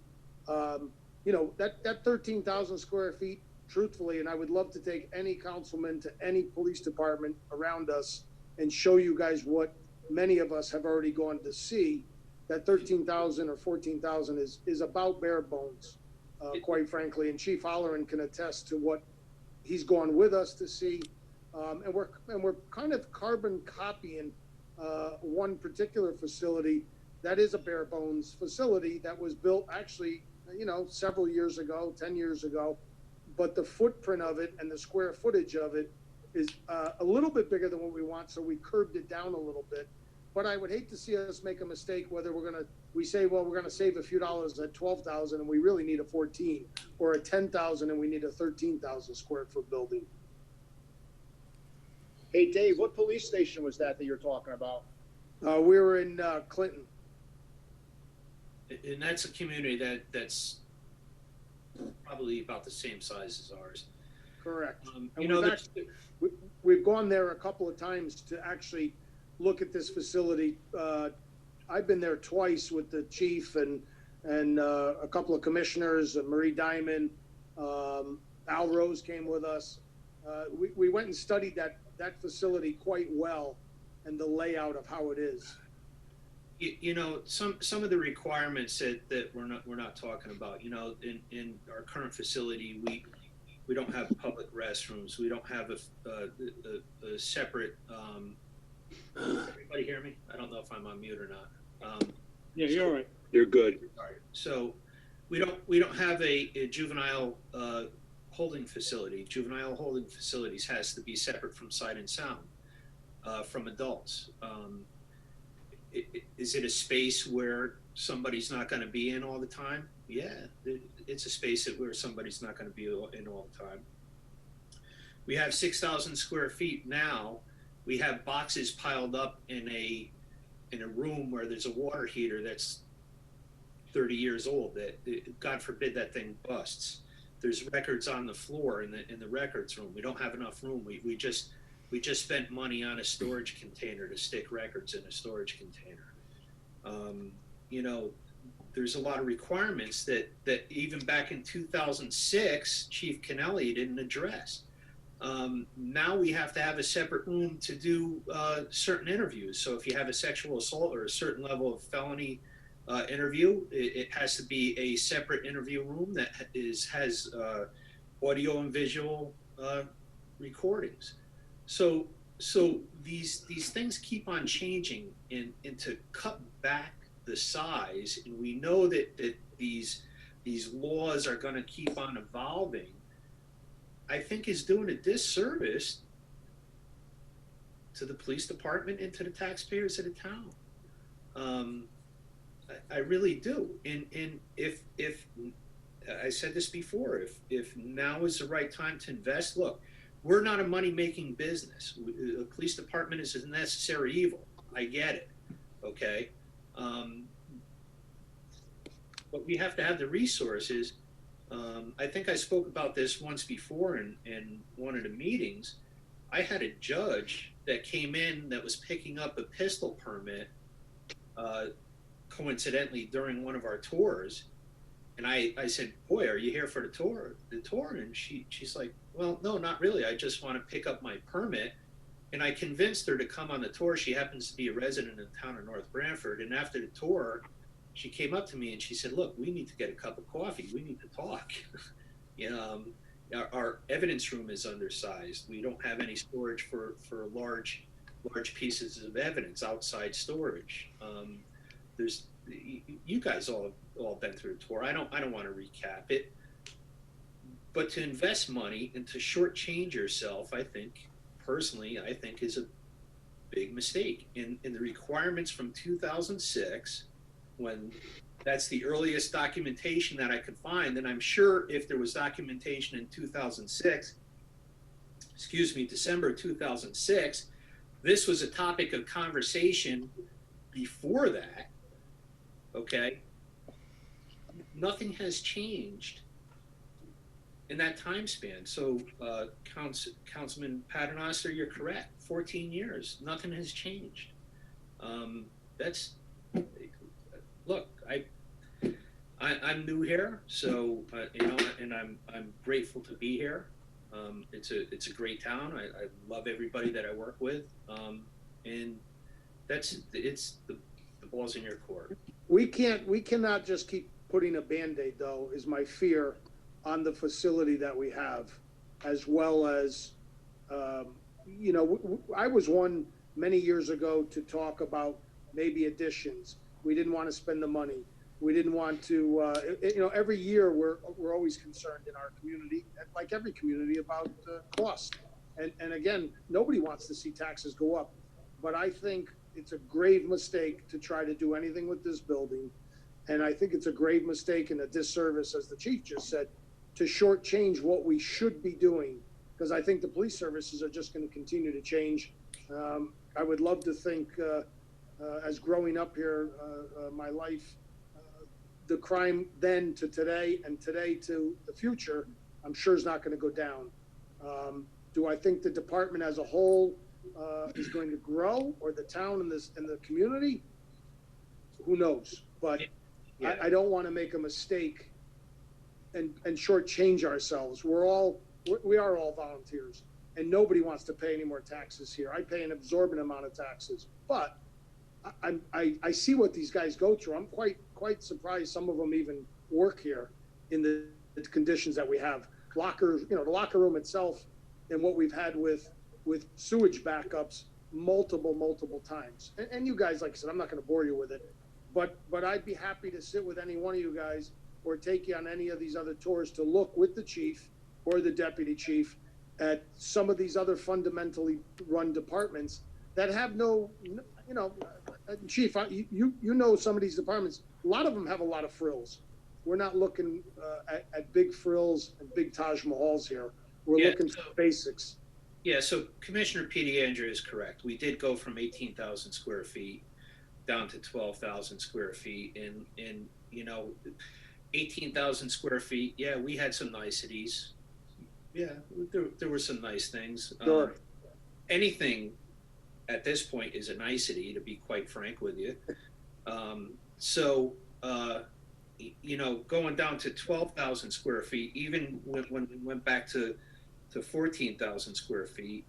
You know, that 13,000 square feet, truthfully, and I would love to take any councilman to any police department around us and show you guys what many of us have already gone to see. That 13,000 or 14,000 is about bare bones, quite frankly. And Chief Holleran can attest to what he's gone with us to see. And we're kind of carbon copying one particular facility that is a bare bones facility that was built actually, you know, several years ago, 10 years ago, but the footprint of it and the square footage of it is a little bit bigger than what we want, so we curbed it down a little bit. But I would hate to see us make a mistake whether we say, well, we're gonna save a few dollars at 12,000 and we really need a 14, or a 10,000 and we need a 13,000 square foot building. Hey, Dave, what police station was that you're talking about? We were in Clinton. and that's a community that's probably about the same size as ours. Correct. You know, we've gone there a couple of times to actually look at this facility. I've been there twice with the chief and a couple of commissioners, Marie Diamond, Al Rose came with us. We went and studied that facility quite well and the layout of how it is. you know, some of the requirements that we're not talking about, you know, in our current facility, we don't have public restrooms. We don't have a separate, everybody hear me? I don't know if I'm on mute or not. Yeah, you're all right. You're good. All right. So we don't have a juvenile holding facility. Juvenile holding facilities has to be separate from sight and sound from adults. Is it a space where somebody's not going to be in all the time? Yeah, it's a space where somebody's not going to be in all the time. We have 6,000 square feet now. we have boxes piled up in a room where there's a water heater that's 30 years old, that God forbid that thing busts. There's records on the floor in the records room. We don't have enough room. We just spent money on a storage container to stick records in a storage container. You know, there's a lot of requirements that even back in 2006, Chief Kennelly didn't address. Now we have to have a separate room to do certain interviews. So if you have a sexual assault or a certain level of felony interview, it has to be a separate interview room that has audio and visual recordings. So these things keep on changing, and to cut back the size, and we know that these laws are going to keep on evolving, I think is doing a disservice to the police department and to the taxpayers of the town. I really do. And if I said this before, if now is the right time to invest, look, we're not a money-making business. The police department is a necessary evil. I get it, okay? But we have to have the resources. I think I spoke about this once before in one of the meetings. I had a judge that came in that was picking up a pistol permit, coincidentally during one of our tours. And I said, boy, are you here for the tour? And she's like, well, no, not really. I just want to pick up my permit. And I convinced her to come on the tour. She happens to be a resident in the town of North Branford. And after the tour, she came up to me and she said, look, we need to get a cup of coffee. We need to talk. You know, our evidence room is undersized. We don't have any storage for large pieces of evidence, outside storage. You guys all been through the tour. I don't want to recap it, but to invest money and to shortchange yourself, I think is a big mistake. In the requirements from 2006, when that's the earliest documentation that I could find, and I'm sure if there was documentation in 2006, December 2006, this was a topic of conversation before that. Okay, nothing has changed in that time span. So, Councilman Paternoster, you're correct. 14 years, nothing has changed. Look, I'm new here, so you know, and I'm grateful to be here. It's a great town. I love everybody that I work with, and the ball's in your court. We cannot just keep putting a Band-Aid, though, is my fear, on the facility that we have, as well as, you know, I was one many years ago to talk about maybe additions. We didn't want to spend the money. We didn't want to, you know, every year we're always concerned in our community, like every community, about cost. And again, nobody wants to see taxes go up, but I think it's a grave mistake to try to do anything with this building. And I think it's a grave mistake and a disservice, as the chief just said, to shortchange what we should be doing, because I think the police services are just going to continue to change. I would love to think, as growing up here, my life, the crime then to today and today to the future, I'm sure is not going to go down. Do I think the department as a whole is going to grow, or the town and the community? Who knows? But yeah. I don't want to make a mistake and shortchange ourselves. We are all volunteers, and nobody wants to pay any more taxes here. I pay an absorbent amount of taxes, but I see what these guys go through. I'm quite surprised some of them even work here in the conditions that we have. Lockers, you know, the locker room itself, and what we've had with sewage backups multiple times. And you guys, like I said, I'm not going to bore you with it, but I'd be happy to sit with any one of you guys or take you on any of these other tours to look with the chief or the deputy chief at some of these other fundamentally run departments that have no, you know, chief, you know some of these departments, a lot of them have a lot of frills. We're not looking at big frills and big Taj Mahals here. We're looking for basics. Yeah, so Commissioner DeAndrea is correct. We did go from 18,000 square feet down to 12,000 square feet, and 18,000 square feet. Yeah, we had some niceties. Yeah, there were some nice things. Sure. Anything at this point is a nicety, to be quite frank with you. Going down to 12,000 square feet, even when we went back to 14,000 square feet,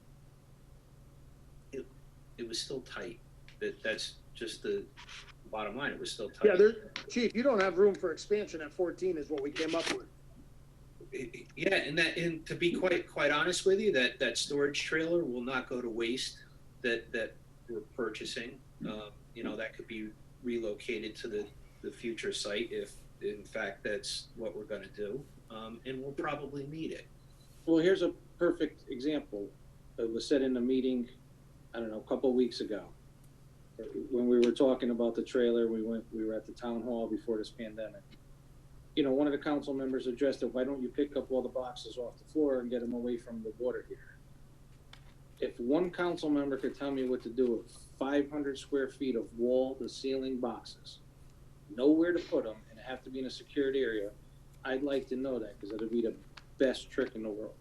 it was still tight. That's just the bottom line. It was still tight. Yeah, Chief, you don't have room for expansion at 14 is what we came up with. Yeah, and to be quite honest with you, that storage trailer will not go to waste that we're purchasing. That could be relocated to the future site if in fact that's what we're going to do, and we'll probably need it. Well, here's a perfect example. It was said in a meeting, I don't know, a couple of weeks ago, when we were talking about the trailer. We were at the town hall before this pandemic. One of the council members addressed it. Why don't you pick up all the boxes off the floor and get them away from the water heater? If one council member could tell me what to do with 500 square feet of wall-to-ceiling boxes, nowhere to put them, and have to be in a secured area, I'd like to know that, because it'd be the best trick in the world.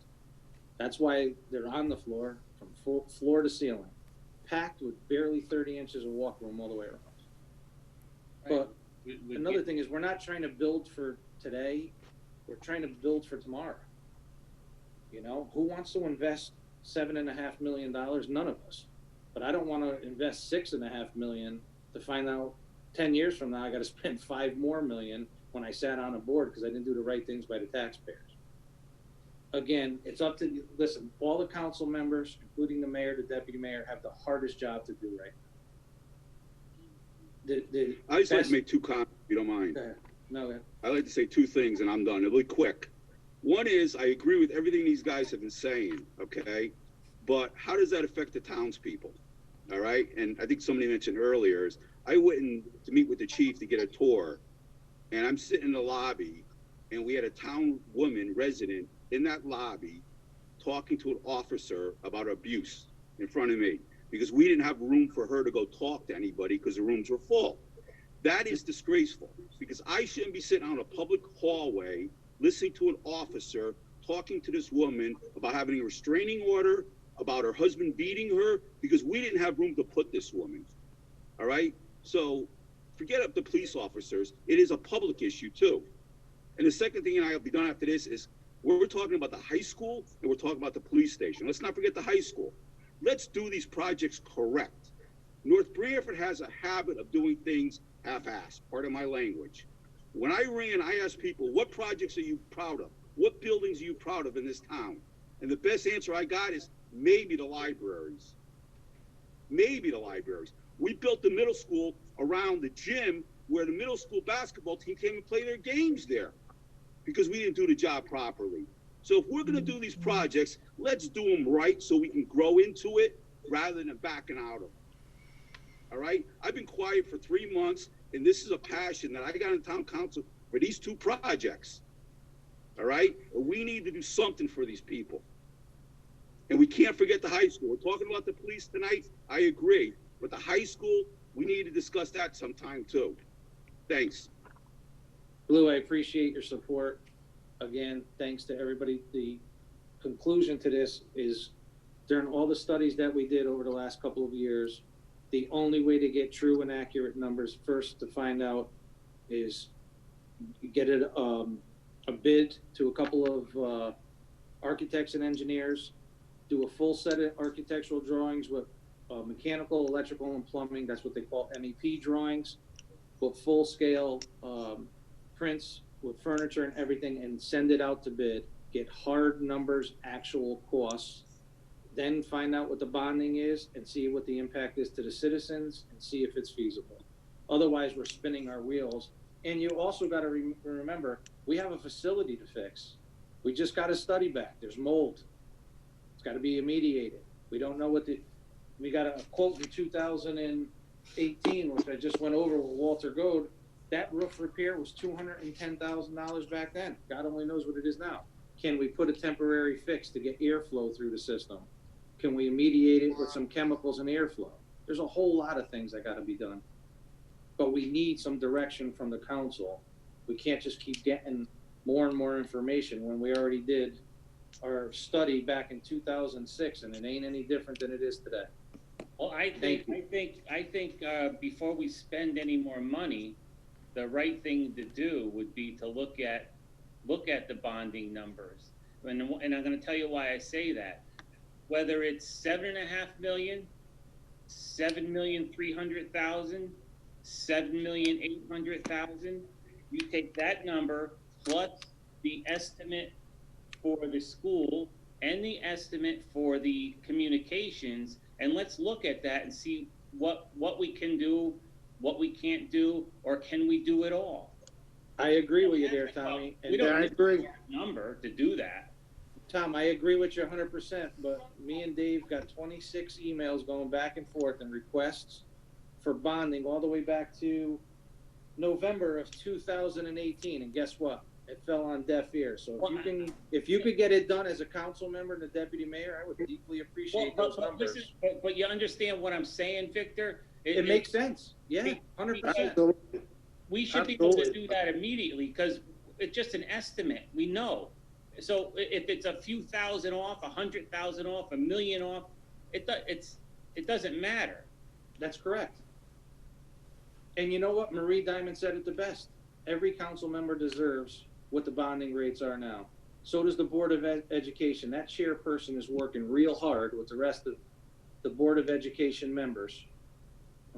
That's why they're on the floor, from floor to ceiling, packed with barely 30 inches of walk room all the way around. But another thing is, we're not trying to build for today, we're trying to build for tomorrow. Who wants to invest $7.5 million? None of us. But I don't want to invest $6.5 million to find out 10 years from now I got to spend $5 more million when I sat on a board because I didn't do the right things by the taxpayers. Again, it's up to, listen, all the council members, including the mayor, the deputy mayor, have the hardest job to do right now. I just like to make two comments, if you don't mind. No, I like to say two things and I'm done. It'll be quick. One is, I agree with everything these guys have been saying, okay? But how does that affect the townspeople? All right? And I think somebody mentioned earlier is, I went in to meet with the chief to get a tour, and I'm sitting in the lobby, and we had a town woman resident in that lobby talking to an officer about abuse in front of me, because we didn't have room for her to go talk to anybody because the rooms were full. That is disgraceful, because I shouldn't be sitting on a public hallway listening to an officer talking to this woman about having a restraining order, about her husband beating her, because we didn't have room to put this woman. All right? So forget up the police officers. It is a public issue too. And the second thing, and I'll be done after this, is we're talking about the high school and we're talking about the police station. Let's not forget the high school. Let's do these projects correct. North Branford has a habit of doing things half-assed, part of my language. When I ring and I ask people, what projects are you proud of? What buildings are you proud of in this town? And the best answer I got is maybe the libraries. Maybe the libraries. We built the middle school around the gym where the middle school basketball team came and play their games there because we didn't do the job properly. So if we're going to do these projects, let's do them right so we can grow into it rather than backing out of them. All right? I've been quiet for 3 months, and this is a passion that I got in town council for these two projects. All right? And we need to do something for these people. And we can't forget the high school. We're talking about the police tonight. I agree. But the high school, we need to discuss that sometime too. Thanks. Blue, I appreciate your support. Again, thanks to everybody. The conclusion to this is, during all the studies that we did over the last couple of years, the only way to get true and accurate numbers first to find out is get a bid to a couple of architects and engineers, do a full set of architectural drawings with mechanical, electrical, and plumbing. That's what they call MEP drawings, with full scale prints with furniture and everything, and send it out to bid, get hard numbers, actual costs, then find out what the bonding is and see what the impact is to the citizens and see if it's feasible. Otherwise, we're spinning our wheels. And you also got to remember, we have a facility to fix. We just got a study back. There's mold. It's got to be remediated. We don't know we got a quote in 2018, which I just went over with Walter Goad. That roof repair was $210,000 back then. God only knows what it is now. Can we put a temporary fix to get airflow through the system? Can we mediate it with some chemicals and airflow? There's a whole lot of things that gotta be done. But we need some direction from the council. We can't just keep getting more and more information when we already did our study back in 2006, and it ain't any different than it is today. Well, I think before we spend any more money, the right thing to do would be to look at the bonding numbers. And I'm gonna tell you why I say that. Whether it's 7.5 million, 7,300,000, 7,800,000, you take that number plus the estimate for the school and the estimate for the communications, and let's look at that and see what we can do, what we can't do, or can we do it all? I agree with you there, Tommy. We don't I need agree. a number to do that. Tom, I agree with you 100%, but me and Dave got 26 emails going back and forth and requests for bonding all the way back to November of 2018, and guess what? It fell on deaf ears. So if you could get it done as a council member and a deputy mayor, I would deeply appreciate those numbers. But you understand what I'm saying, Victor? It makes sense. Yeah, 100%. We should be able to do that immediately, because it's just an estimate. We know. So if it's a few thousand off, 100,000 off, 1 million off, it doesn't matter. That's correct. And you know what? Marie Diamond said it the best. Every council member deserves what the bonding rates are now. So does the Board of Education. That chairperson is working real hard with the rest of the Board of Education members,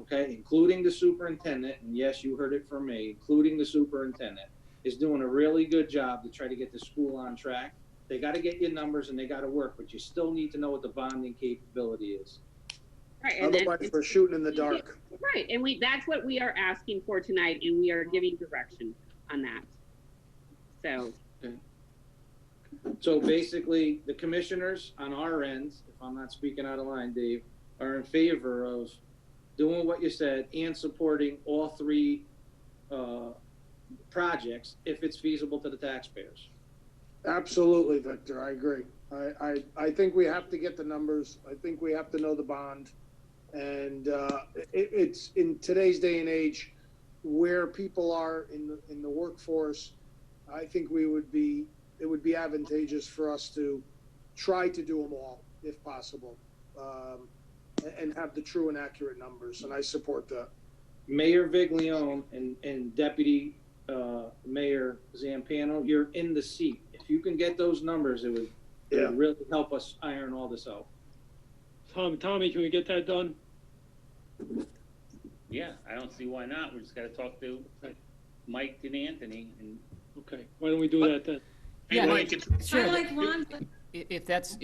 okay, including the superintendent, and yes, you heard it from me, including the superintendent, is doing a really good job to try to get the school on track. They got to get your numbers and they got to work, but you still need to know what the bonding capability is. Right. Otherwise, we're shooting in the dark. Right, and that's what we are asking for tonight, and we are giving direction on that. So basically, the commissioners on our end, if I'm not speaking out of line, Dave, are in favor of doing what you said and supporting all three projects if it's feasible to the taxpayers. Absolutely, Victor, I agree. I think we have to get the numbers. I think we have to know the bond. And it's in today's day and age where people are in the workforce, I think it would be advantageous for us to try to do them all if possible, and have the true and accurate numbers. And I support that. Mayor Viglione and Deputy Mayor Zampano, you're in the seat. If you can get those numbers, it would really help us iron all this out. Tommy, can we get that done? Yeah, I don't see why not. We just got to talk to Mike and Anthony. And okay, why don't we do that then? Yeah, sure. I like Ron. If that's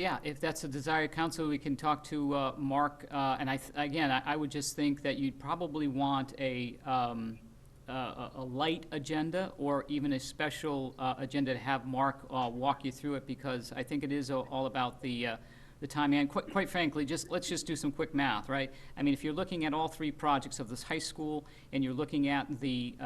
a desired council, we can talk to Mark. And I would just think that you'd probably want a light agenda or even a special agenda to have Mark walk you through it, because I think it is all about the timing. And quite frankly, let's just do some quick math, right? I mean, if you're looking at all three projects of this high school and you're looking at the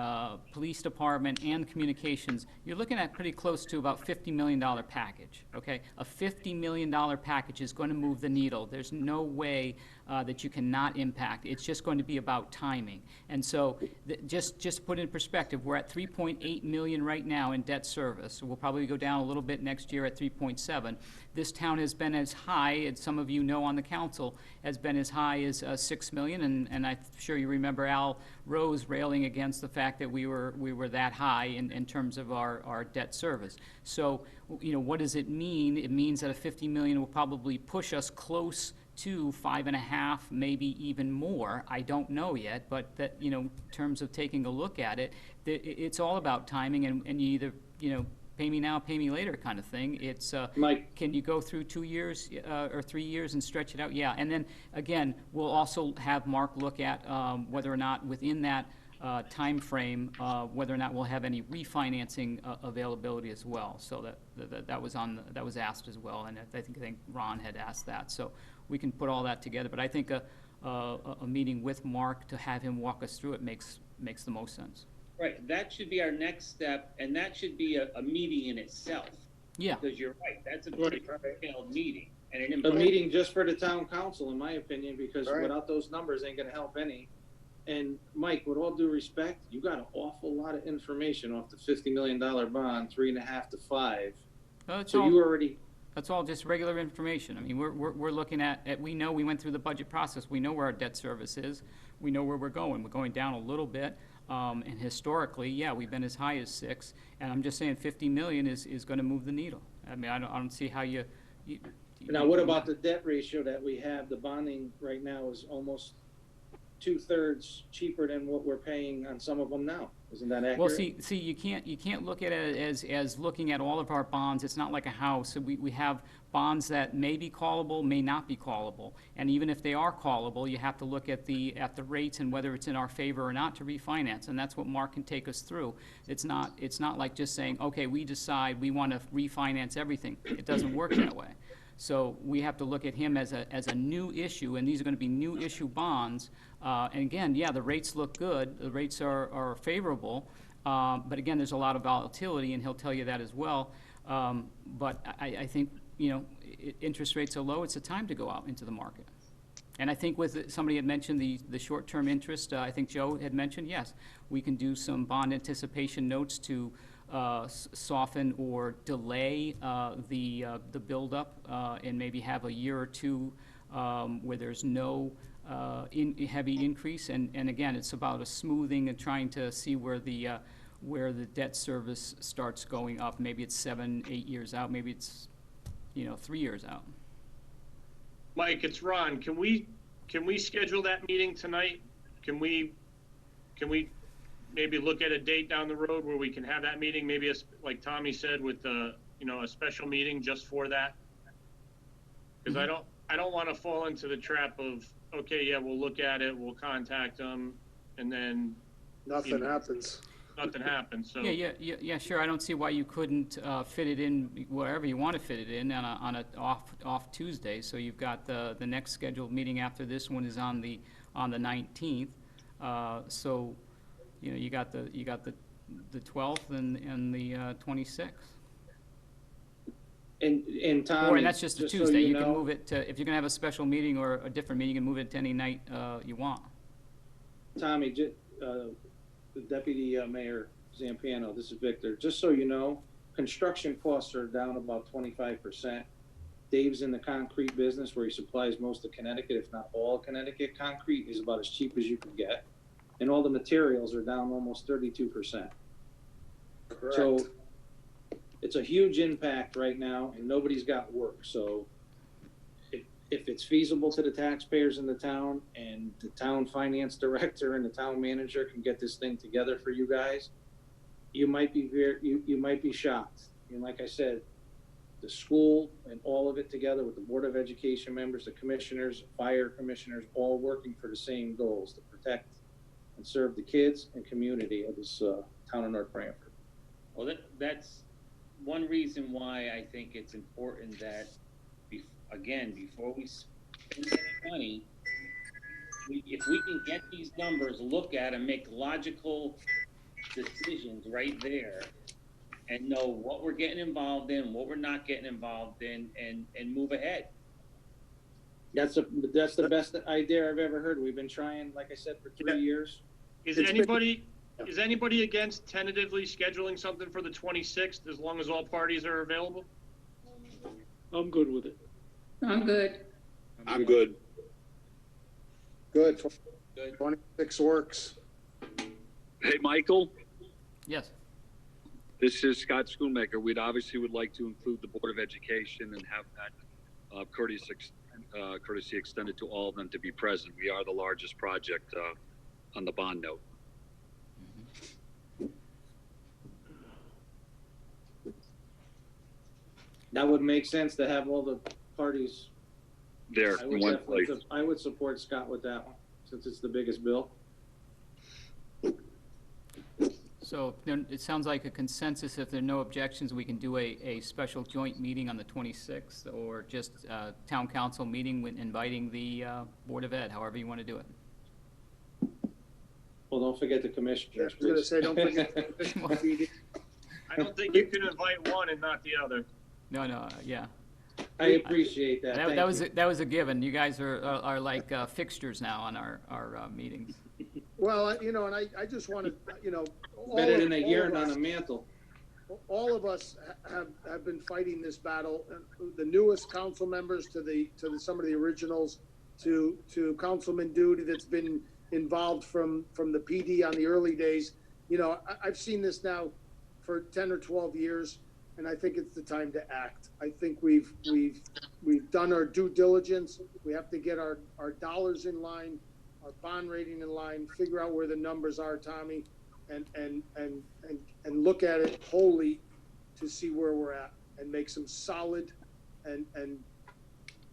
police department and communications, you're looking at pretty close to about $50 million package, okay? A $50 million package is going to move the needle. There's no way that you cannot impact. It's just going to be about timing. And so just put in perspective, we're at 3.8 million right now in debt service. We'll probably go down a little bit next year at 3.7. This town has been as high, as some of you know on the council, has been as high as 6 million. And I'm sure you remember Al Rose railing against the fact that we were that high in terms of our debt service. So, you know, what does it mean? It means that a 50 million will probably push us close to 5.5, maybe even more. I don't know yet, but that, you know, in terms of taking a look at it, it's all about timing, and you either, you know, pay me now, pay me later kind of thing. It's Mike, can you go through 2 years or 3 years and stretch it out? Yeah, and then again, we'll also have Mark look at whether or not within that time frame, whether or not we'll have any refinancing availability as well. So that was asked as well, and I think Ron had asked that. So we can put all that together. But I think a meeting with Mark to have him walk us through it makes the most sense. right, that should be our next step, and that should be a meeting in itself. Yeah. Because you're right, that's a pretty detailed meeting, and an A important meeting just for the town council, in my opinion, because Right. without those numbers, ain't gonna help any. And Mike, with all due respect, you got an awful lot of information off the $50 million bond, 3.5 to 5. So you already, That's all just regular information. I mean, we're looking at, we know we went through the budget process. We know where our debt service is. We know where we're going. We're going down a little bit. And historically, yeah, we've been as high as 6. And I'm just saying 50 million is going to move the needle. I mean, I don't see how you now what about the debt ratio that we have? The bonding right now is almost 2/3 cheaper than what we're paying on some of them now. Isn't that accurate? Well, see, you can't look at it as looking at all of our bonds. It's not like a house. We have bonds that may be callable, may not be callable, and even if they are callable, you have to look at the rates and whether it's in our favor or not to refinance. And that's what Mark can take us through. It's not like just saying, okay, we decide we want to refinance everything. It doesn't work that way. So we have to look at him as a new issue, and these are going to be new issue bonds. And again, yeah, the rates look good. The rates are favorable. But again, there's a lot of volatility, and he'll tell you that as well. But I think, interest rates are low. It's a time to go out into the market. And I think somebody had mentioned the short-term interest. I think Joe had mentioned, yes, we can do some bond anticipation notes to soften or delay the buildup and maybe have a year or two where there's no heavy increase. And again, it's about a smoothing and trying to see where the debt service starts going up. Maybe it's 7, 8 years out. Maybe it's 3 years out. Mike, it's Ron. Can we schedule that meeting tonight? Can we maybe look at a date down the road where we can have that meeting? Maybe like Tommy said, with a special meeting just for that. Because I don't want to fall into the trap of, okay, yeah, we'll look at it, we'll contact them, and then Nothing happens. Nothing happens. So Yeah, sure. I don't see why you couldn't fit it in wherever you want to fit it in on a off Tuesday. So you've got the next scheduled meeting after this one is on the 19th. So you got the 12th and the 26th. And Tommy, and that's just a Tuesday. So you can move it to, if you're gonna have a special meeting or a different meeting, you can move it to any night you want. Tommy, Deputy Mayor Zampano, this is Victor. Just so you know, construction costs are down about 25%. Dave's in the concrete business where he supplies most of Connecticut, if not all Connecticut. Concrete is about as cheap as you can get. And all the materials are down almost 32%. Correct. So it's a huge impact right now, and nobody's got work. So if it's feasible to the taxpayers in the town, and the town finance director and the town manager can get this thing together for you guys, you might be you might be shocked. And like I said, the school and all of it together with the Board of Education members, the commissioners, fire commissioners, all working for the same goals: to protect and serve the kids and community of this town of North Branford. Well, that's one reason why I think it's important that, before we spend any money, if we can get these numbers, look at and make logical decisions right there, and know what we're getting involved in, what we're not getting involved in, and move ahead. That's the best idea I've ever heard. We've been trying, like I said, for 3 years. Is anybody against tentatively scheduling something for the 26th, as long as all parties are available? I'm good with it. I'm good. I'm good. Good. 26 works. Hey, Michael, Yes. this is Scott Schoonmaker. We'd obviously would like to include the Board of Education and have that courtesy extended to all of them to be present. We are the largest project on the bond note. That would make sense to have all the parties There, in one place. I would support Scott with that one, since it's the biggest bill. So then it sounds like a consensus. If there are no objections, we can do a special joint meeting on the 26th, or just a town council meeting with inviting the Board of Ed, however you want to do it. Well, don't forget the commissioners. I was gonna say, don't forget. I don't think you can invite one and not the other. No, yeah. I appreciate that. Thank you. That was a given. You guys are like fixtures now on our meetings. Well, you know, and I just want to, you know, Better than a urn on a mantle. all of us have been fighting this battle. The newest council members to some of the originals, to Councilman Duty that's been involved from the PD on the early days. You know, I've seen this now for 10 or 12 years, and I think it's the time to act. I think we've done our due diligence. We have to get our dollars in line, our bond rating in line, figure out where the numbers are, Tommy, and look at it wholly to see where we're at and make some solid and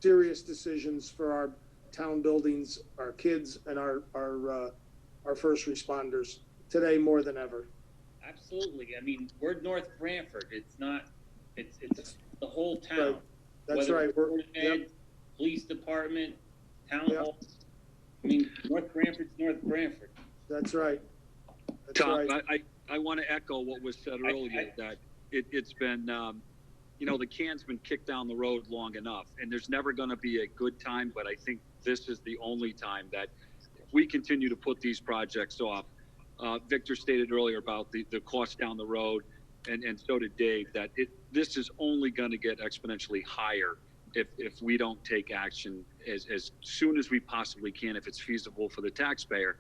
serious decisions for our town buildings, our kids, and our first responders today more than ever. Absolutely. I mean, we're North Branford. It's the whole town. Right. That's Whether right. it's Board of Ed, police department, town hall. I mean, North Branford's North Branford. That's right. That's Tom, right. I want to echo what was said earlier, that it's been, you know, the can's been kicked down the road long enough, and there's never going to be a good time, but I think this is the only time that if we continue to put these projects off. Victor stated earlier about the cost down the road, and so did Dave, that this is only going to get exponentially higher if we don't take action as soon as we possibly can, if it's feasible for the taxpayer,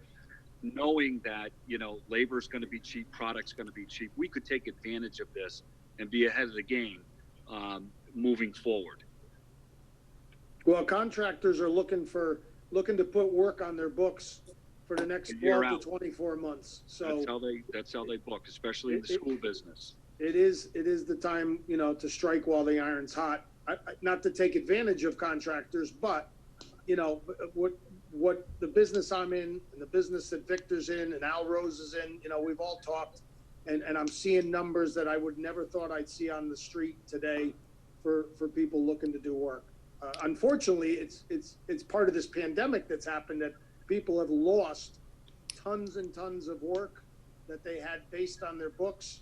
knowing that, you know, labor is going to be cheap, product's going to be cheap. We could take advantage of this and be ahead of the game moving forward. Well, contractors are looking to put work on their books for the next 12 to 24 months. So that's how they book, especially in the school business. It is the time, you know, to strike while the iron's hot. Not to take advantage of contractors, but, you know, what the business I'm in and the business that Victor's in and Al Rose is in, you know, we've all talked, and I'm seeing numbers that I would never thought I'd see on the street today for people looking to do work. Unfortunately, it's part of this pandemic that's happened, that people have lost tons and tons of work that they had based on their books.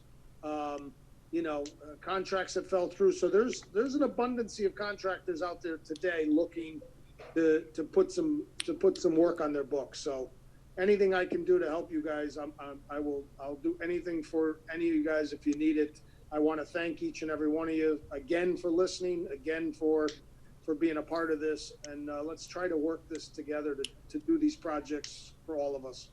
You know, contracts that fell through. So there's an abundance of contractors out there today looking to put some work on their books. So anything I can do to help you guys, I'll do anything for any of you guys if you need it. I want to thank each and every one of you again for listening, again for being a part of this, and let's try to work this together to do these projects for all of us.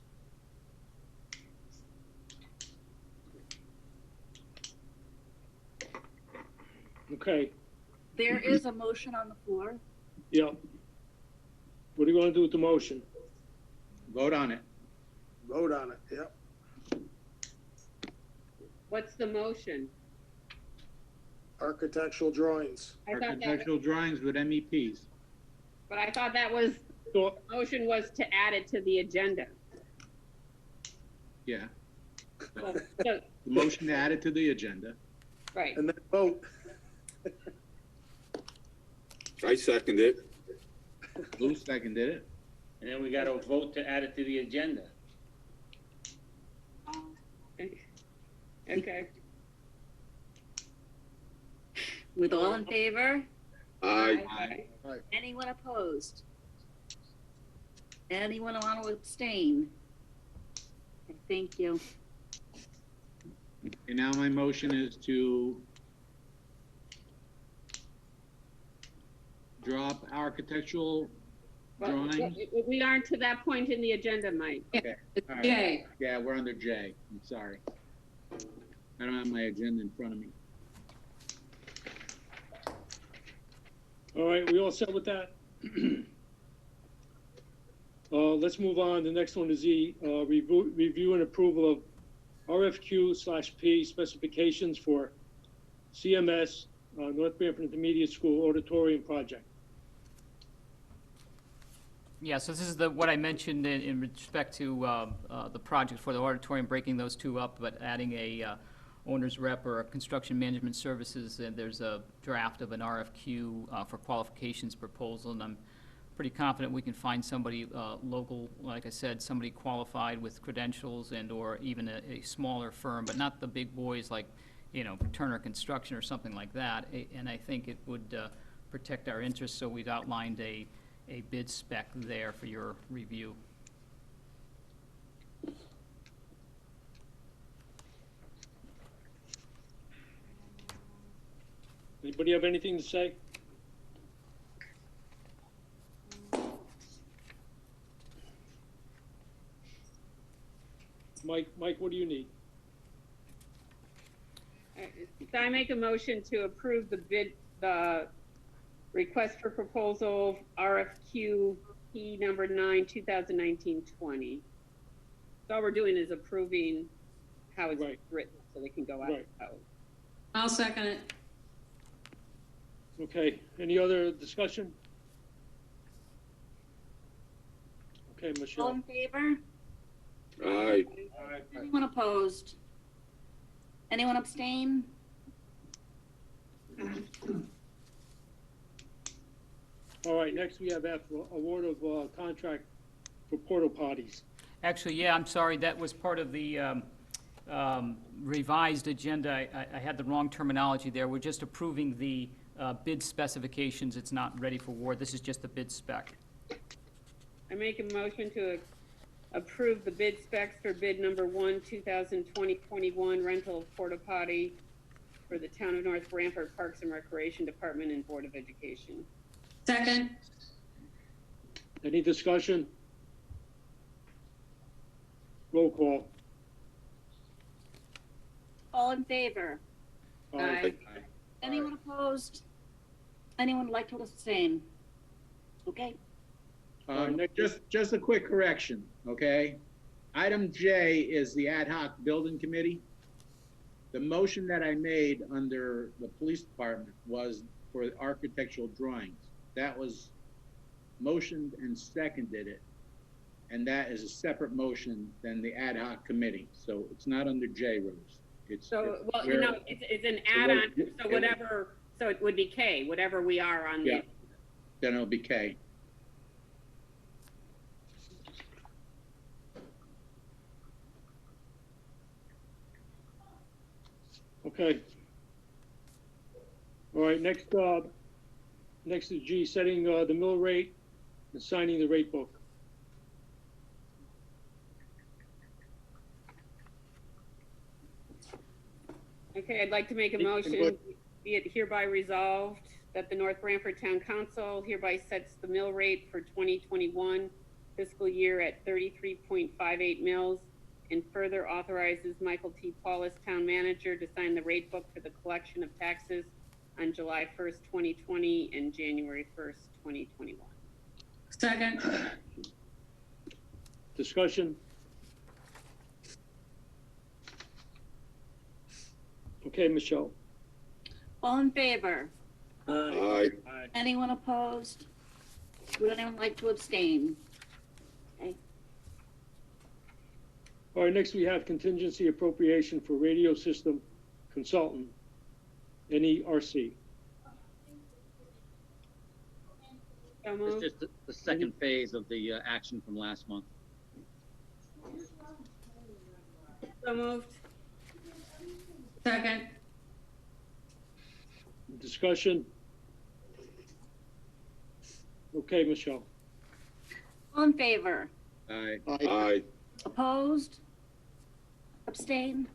Okay, There is a motion on the floor. yeah. What do you want to do with the motion? Vote on it. Vote on it, yep. What's the motion? Architectural drawings. I thought that, Architectural drawings with MEPs. but I thought that was, So, motion was to add it to the agenda. Yeah. So, The motion to add it to the agenda. right. And then vote. I second it. Lou seconded it. And then we got to vote to add it to the agenda. Okay. With all in favor? Aye. Anyone opposed? Anyone want to abstain? Okay, thank you. And now my motion is to drop architectural Well, drawings. we aren't to that point in the agenda, Mike. Okay. All right. Jay. Yeah, we're under J. I'm sorry. I don't have my agenda in front of me. all right, we all set with that? Let's move on. The next one is the review and approval of RFQ/P specifications for CMS, North Branford Intermediate School Auditorium Project. Yeah, so this is what I mentioned in respect to the project for the auditorium, breaking those two up, but adding a owner's rep or a construction management services, and there's a draft of an RFQ for qualifications proposal, and I'm pretty confident we can find somebody local, like I said, somebody qualified with credentials and or even a smaller firm, but not the big boys like, Turner Construction or something like that. And I think it would protect our interests, so we've outlined a bid spec there for your review. Anybody have anything to say? Mike, what do you need? So I make a motion to approve the request for proposal RFQ P number 9, 2019-20. So all we're doing is approving how it's written so they can go out. I'll second it. Okay, any other discussion? Okay, All Michelle. in favor? Aye. Anyone opposed? Anyone abstain? All right, next we have F, award of contract for porta potties. Actually, yeah, I'm sorry, that was part of the revised agenda. I had the wrong terminology there. We're just approving the bid specifications. It's not ready for award. This is just the bid spec. I make a motion to approve the bid specs for bid number 1, 2020-21 rental of porta potty for the town of North Branford Parks and Recreation Department and Board of Education. Second. Any discussion? Roll call. All in favor? Aye. Anyone opposed? Anyone would like to abstain? Okay. Just a quick correction, okay? Item J is the ad hoc building committee. The motion that I made under the police department was for architectural drawings. That was motioned and seconded it. And that is a separate motion than the ad hoc committee. So it's not under J, Rose. It's an add-on, so whatever, so it would be K, whatever we are on the. Then it'll be K. Okay. All right, next is G, setting the mill rate and signing the rate book. Okay, I'd like to make a motion, be it hereby resolved that the North Branford Town Council hereby sets the mill rate for 2021 fiscal year at 33.58 mills and further authorizes Michael T. Paulus, Town Manager, to sign the rate book for the collection of taxes on July 1st, 2020 and January 1st, 2021. Second. Discussion? Okay, Michelle. All in favor? Aye. Anyone opposed? Would anyone like to abstain? Okay. All right, next we have contingency appropriation for radio system consultant, NERC. It's just the second phase of the action from last month. So moved. Second. Discussion? Okay, Michelle. All in favor? Aye. Aye. Opposed? Abstain?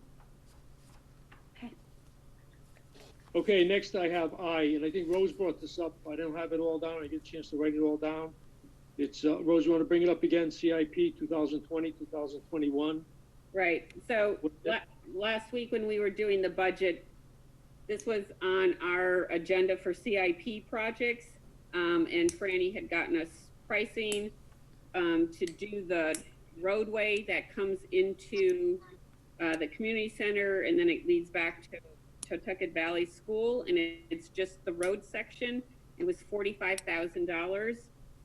Okay, next I have I, and I think Rose brought this up. I don't have it all down. I get a chance to write it all down. It's, Rose, you want to bring it up again? CIP 2020, 2021. Right, so last week when we were doing the budget, this was on our agenda for CIP projects, and Franny had gotten us pricing to do the roadway that comes into the community center, and then it leads back to Totucket Valley School, and it's just the road section. It was $45,000,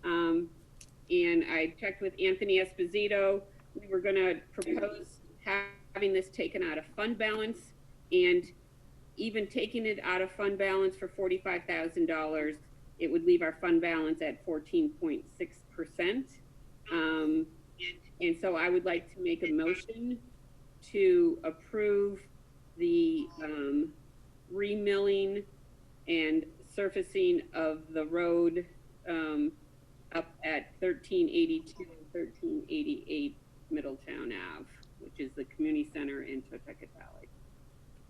and I checked with Anthony Esposito. We were going to propose having this taken out of fund balance, and even taking it out of fund balance for $45,000, it would leave our fund balance at 14.6%. And so I would like to make a motion to approve the remilling and surfacing of the road up at 1382 and 1388 Middletown Ave, which is the community center in Totucket Valley.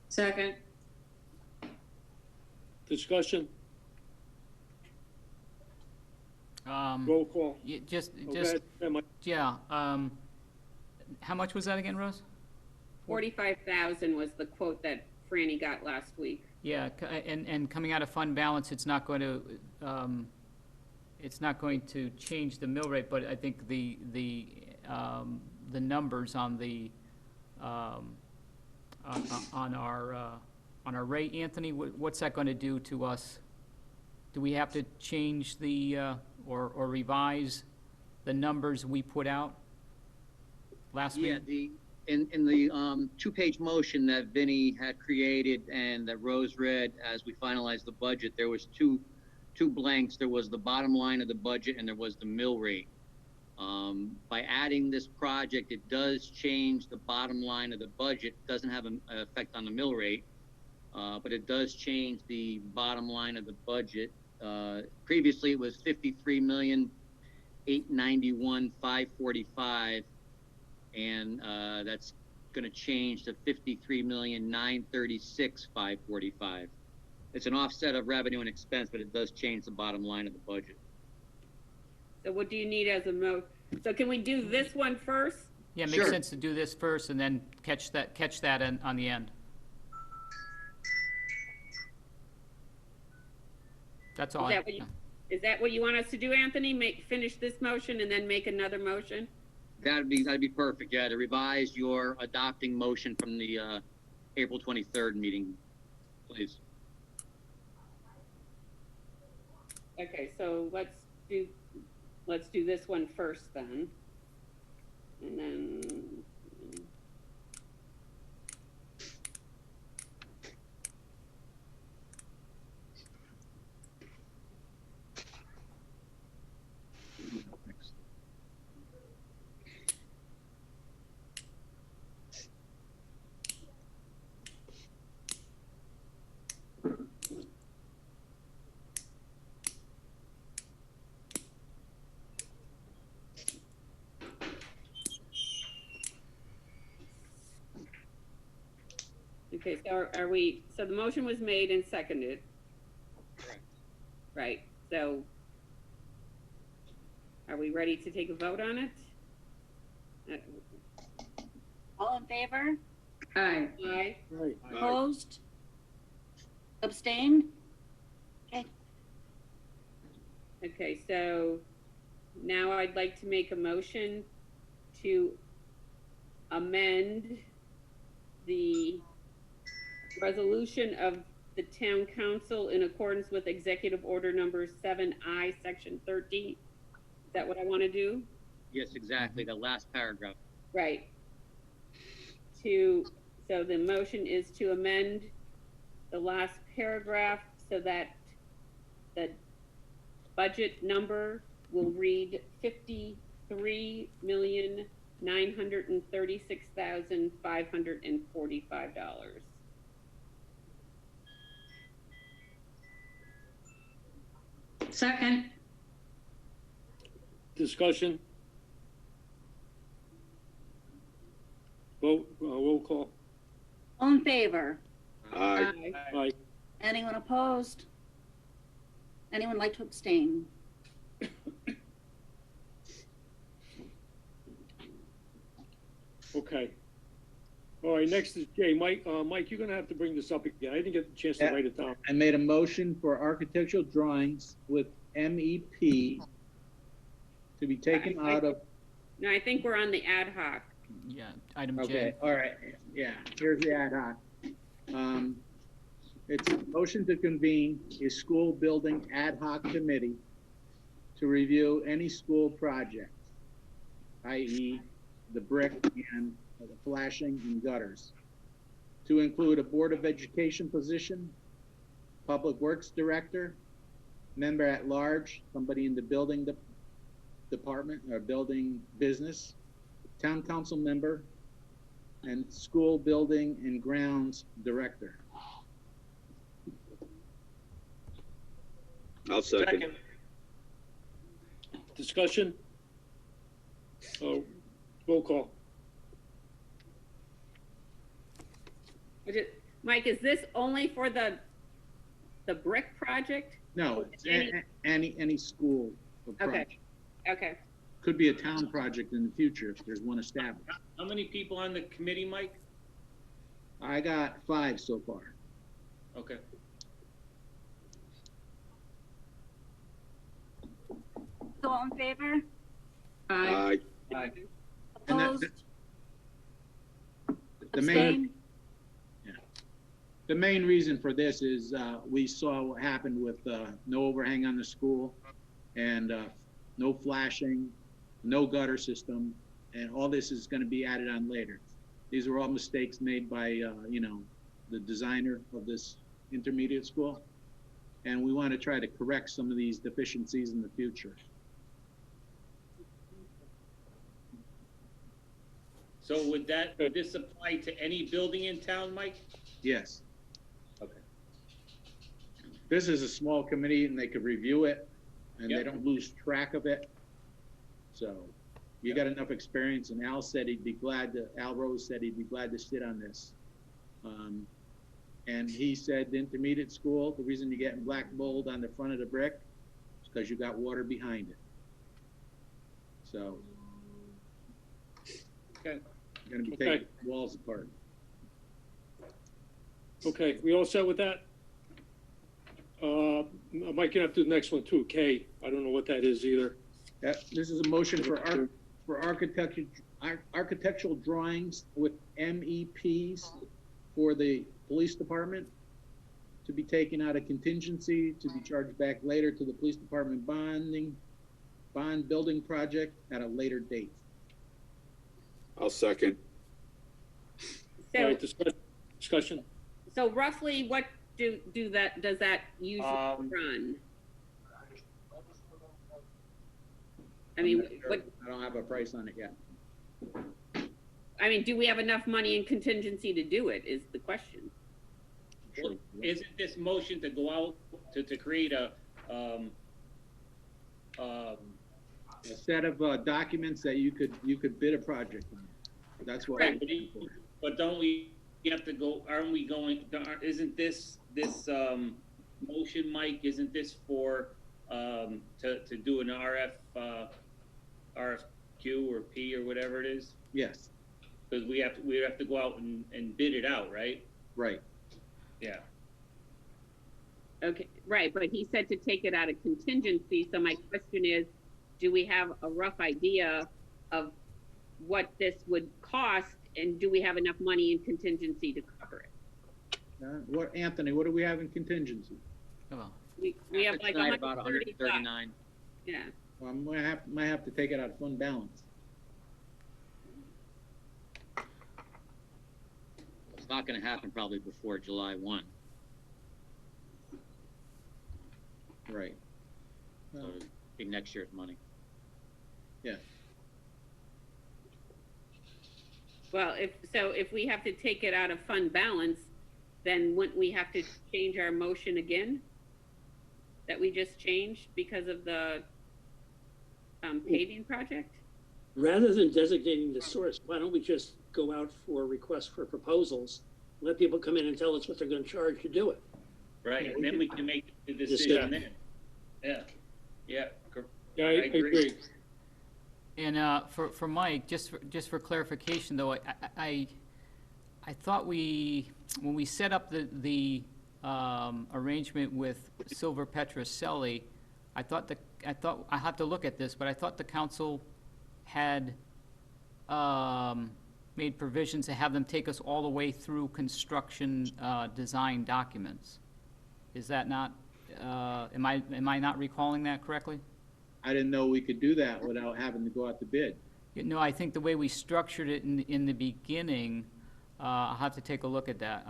Second. Discussion, Um, roll call. just, Okay, Mike. yeah, how much was that again, Rose? 45,000 was the quote that Franny got last week. Yeah, and coming out of fund balance, it's not going to change the mill rate, but I think the numbers on the, on our rate, Anthony, what's that going to do to us? Do we have to change the, or revise the numbers we put out last week? Yeah, in the two-page motion that Vinny had created and that Rose read as we finalized the budget, there was two blanks. There was the bottom line of the budget and there was the mill rate. By adding this project, it does change the bottom line of the budget. It doesn't have an effect on the mill rate, but it does change the bottom line of the budget. Previously, it was $53,891,545. And that's going to change to $53,936,545. It's an offset of revenue and expense, but it does change the bottom line of the budget. So what do you need as a so can we do this one first? Yeah, it makes sense to do this first and then catch that on the end. That's all. Is that what you want us to do, Anthony? Finish this motion and then make another motion? That'd be perfect. Yeah, to revise your adopting motion from the April 23rd meeting, please. Okay, so let's do this one first then, and then. Okay, so so the motion was made and seconded. Correct. Right, so are we ready to take a vote on it? All in favor? Aye. Aye. Right. Opposed? Abstained? Okay. Okay, so now I'd like to make a motion to amend the resolution of the town council in accordance with executive order number 7I, section 13. Is that what I want to do? Yes, exactly. The last paragraph. Right. So the motion is to amend the last paragraph so that the budget number will read $53,936,545. Second. Discussion. Vote, roll call. All in favor? Aye. Aye. Anyone opposed? Anyone like to abstain? Okay. All right, next is Jay. Mike, you're gonna have to bring this up again. I didn't get a chance to write it down. I made a motion for architectural drawings with MEP to be taken out of. No, I think we're on the ad hoc. Yeah, item J. Okay, all right, yeah, here's the ad hoc. It's a motion to convene a school building ad hoc committee to review any school project, i.e. the brick and the flashing and gutters, to include a Board of Education position, Public Works Director, member at large, somebody in the building department or building business, town council member, and School Building and Grounds Director. I'll second. Discussion? Roll call. Mike, is this only for the brick project? No, it's any school or project. Okay. Could be a town project in the future if there's one established. How many people on the committee, Mike? I got 5 so far. Okay. So all in favor? Aye. And Opposed? the main, Abstain? the main reason for this is we saw what happened with no overhang on the school and no flashing, no gutter system, and all this is going to be added on later. These are all mistakes made by, the designer of this intermediate school, and we want to try to correct some of these deficiencies in the future. So would this apply to any building in town, Mike? Yes. Okay. This is a small committee and they could review it and they Yep. don't lose track of it. So you got enough experience, and Al Rose said he'd be glad to sit on this. And he said the intermediate school, the reason you're getting black mold on the front of the brick is because you got water behind it. So Okay. you're gonna be Okay. taking walls apart. Okay, we all set with that? Mike, you have to do the next one too, K. I don't know what that is either. This is a motion for architectural drawings with MEPs for the police department to be taken out of contingency, to be charged back later to the police department bond building project at a later date. I'll second. All So, right, discussion? so roughly what does that usually run? I mean, what, I don't have a price on it yet. I mean, do we have enough money in contingency to do it, is the question. Well, isn't this motion to go out to create a set of documents that you could bid a project on. That's what. right, but don't we have to go, aren't we going, isn't this motion, Mike, isn't this for to do an RFQ or P or whatever it is? Yes. Because we have to go out and bid it out, right? Right. Yeah. Okay, right, but he said to take it out of contingency, so my question is, do we have a rough idea of what this would cost, and do we have enough money in contingency to cover it? Anthony, what do we have in contingency? We have like Tonight, about 135. 139. Yeah, Well, I might have to take it out of fund balance. It's not gonna happen probably before July 1. Right. So it'll be next year's money. Yeah. well, if we have to take it out of fund balance, then wouldn't we have to change our motion again? That we just changed because of the paving project? Rather than designating the source, why don't we just go out for requests for proposals? Let people come in and tell us what they're gonna charge to do it. Right, and then we can make the Just decision then. Yeah, yeah. Yeah, I agree. And for Mike, just for clarification though, I thought when we set up the arrangement with Silver Petroselli, I have to look at this, but I thought the council had made provisions to have them take us all the way through construction design documents. Is that not? Am I not recalling that correctly? I didn't know we could do that without having to go out to bid. No, I think the way we structured it in the beginning, I'll have to take a look at that.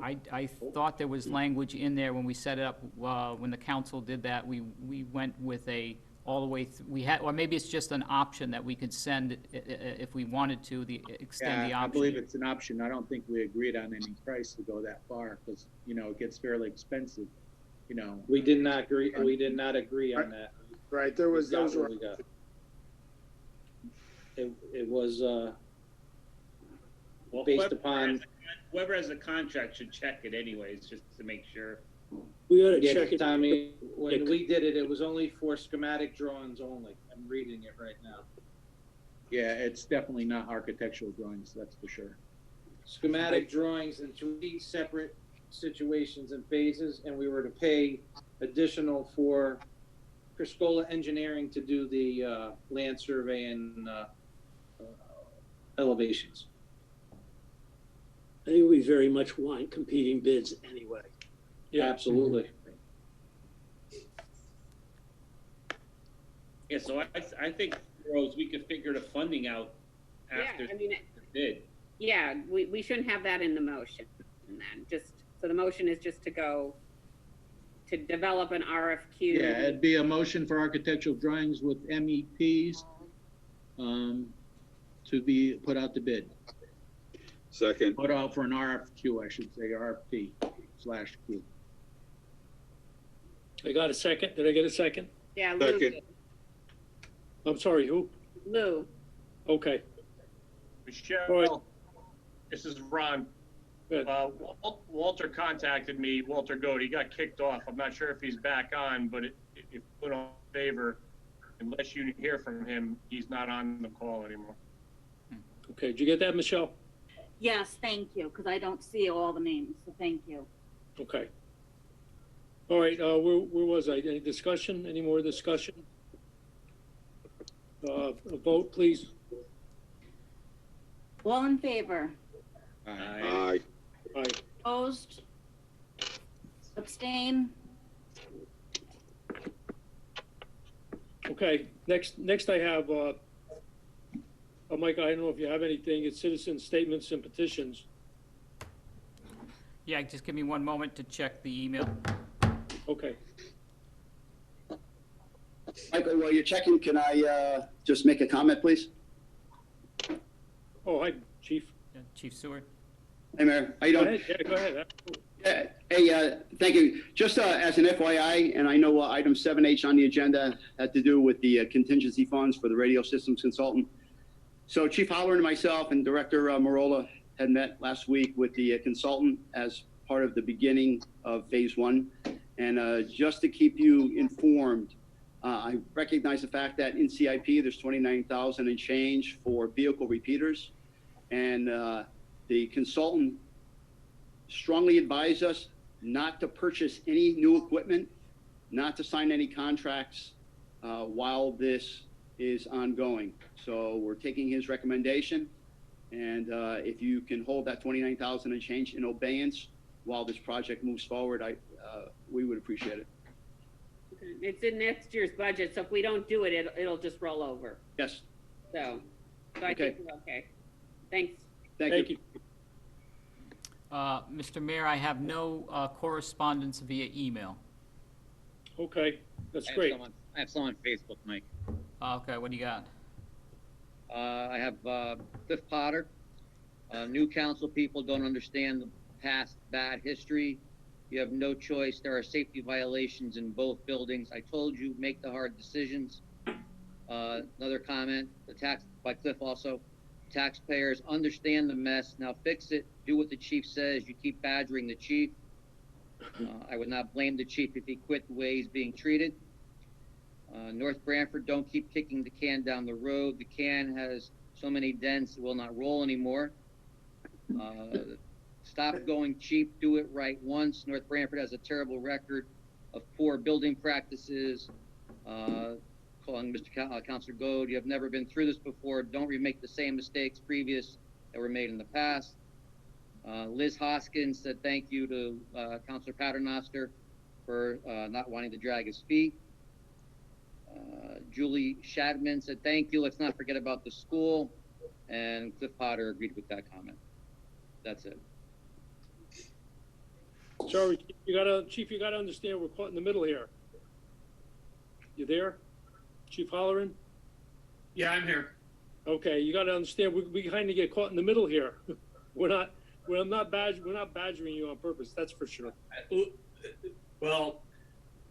I thought there was language in there when we set it up, when the council did that, we went with a all the way, we had, or maybe it's just an option that we could send if we wanted to, extend the Yeah, I option. believe it's an option. I don't think we agreed on any price to go that far, because, you know, it gets fairly expensive, you know. We did not agree on that. Right, there was, We got those what were, we got. It was, Well, based upon, whoever has a contract should check it anyways, just to make sure. We ought to yeah, check it. Tommy, when we did it, it was only for schematic drawings only. I'm reading it right now. Yeah, it's definitely not architectural drawings, that's for sure. Schematic drawings in 3 separate situations and phases, and we were to pay additional for Criscola Engineering to do the land survey and elevations. I think we very much want competing bids anyway. Yeah, absolutely. Yeah, so I think, Rose, we could figure the funding out after Yeah, I mean, the bid. yeah, we shouldn't have that in the motion. And then just, so the motion is just to go to develop an RFQ. Yeah, it'd be a motion for architectural drawings with MEPs to be put out to bid. Second. Put out for an RFQ, I should say, RFP/Q. I got a second. Did I get a second? Yeah, Lou. Second. I'm sorry, who? Lou. Okay. Michelle, All right. this is Ron. Good. Walter contacted me, Walter Goat. He got kicked off. I'm not sure if he's back on, but if put on favor, unless you hear from him, he's not on the call anymore. Okay, did you get that, Michelle? Yes, thank you, because I don't see all the names, so thank you. Okay. All right, where was I? Any discussion? Any more discussion? A vote, please. All in favor? Aye. Aye. Opposed? Abstain? Okay, next I have, Mike, I don't know if you have anything, it's citizen statements and petitions. Yeah, just give me one moment to check the email. Okay. Michael, while you're checking, can I just make a comment, please? Oh, hi, Chief. Yeah, Chief Seward. Hey, Mayor, how you Go doing? ahead, yeah, go ahead. Hey, thank you. Just as an FYI, and I know item 7H on the agenda had to do with the contingency funds for the radio systems consultant. So Chief Holler and myself and Director Marola had met last week with the consultant as part of the beginning of phase 1. And just to keep you informed, I recognize the fact that in CIP, there's 29,000 and change for vehicle repeaters. And the consultant strongly advised us not to purchase any new equipment, not to sign any contracts while this is ongoing. So we're taking his recommendation. And if you can hold that 29,000 and change in abeyance while this project moves forward, we would appreciate it. It's in next year's budget, so if we don't do it, it'll just roll over. Yes. So I think we're okay. Thanks. Thank you. Mr. Mayor, I have no correspondence via email. Okay, that's great. I have some on Facebook, Mike. Okay, what do you got? I have Cliff Potter. New council people don't understand the past bad history. You have no choice. There are safety violations in both buildings. I told you, make the hard decisions. Another comment, the tax by Cliff also. Taxpayers understand the mess. Now fix it. Do what the chief says. You keep badgering the chief. I would not blame the chief if he quit the way he's being treated. North Branford, don't keep kicking the can down the road. The can has so many dents it will not roll anymore. Stop going cheap. Do it right once. North Branford has a terrible record of poor building practices. Calling Mr. Councilor Goad, you have never been through this before. Don't remake the same mistakes previous that were made in the past. Liz Hoskins said thank you to Councilor Paternoster for not wanting to drag his feet. Julie Shadman said thank you. Let's not forget about the school. And Cliff Potter agreed with that comment. That's it. Sorry, Chief, you gotta understand we're caught in the middle here. You there? Chief Halloran? Yeah, I'm here. Okay, you gotta understand, we kind of get caught in the middle here. We're not badgering you on purpose, that's for sure. Well,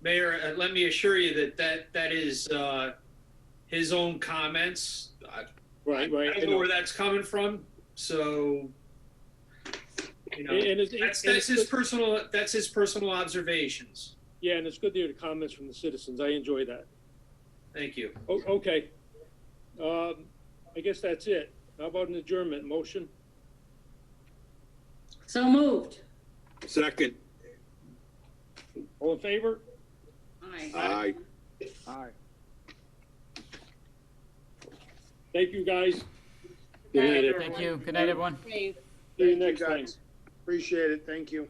Mayor, let me assure you that is his own comments. Right. I know where that's coming from, so you know, that's his personal observations. Yeah, and it's good to hear the comments from the citizens. I enjoy that. Thank you. Okay. I guess that's it. How about an adjournment motion? So moved. Second. All in favor? Aye. Aye. Thank you, guys. Thank you. Good night, everyone. See you next time. Appreciate it. Thank you.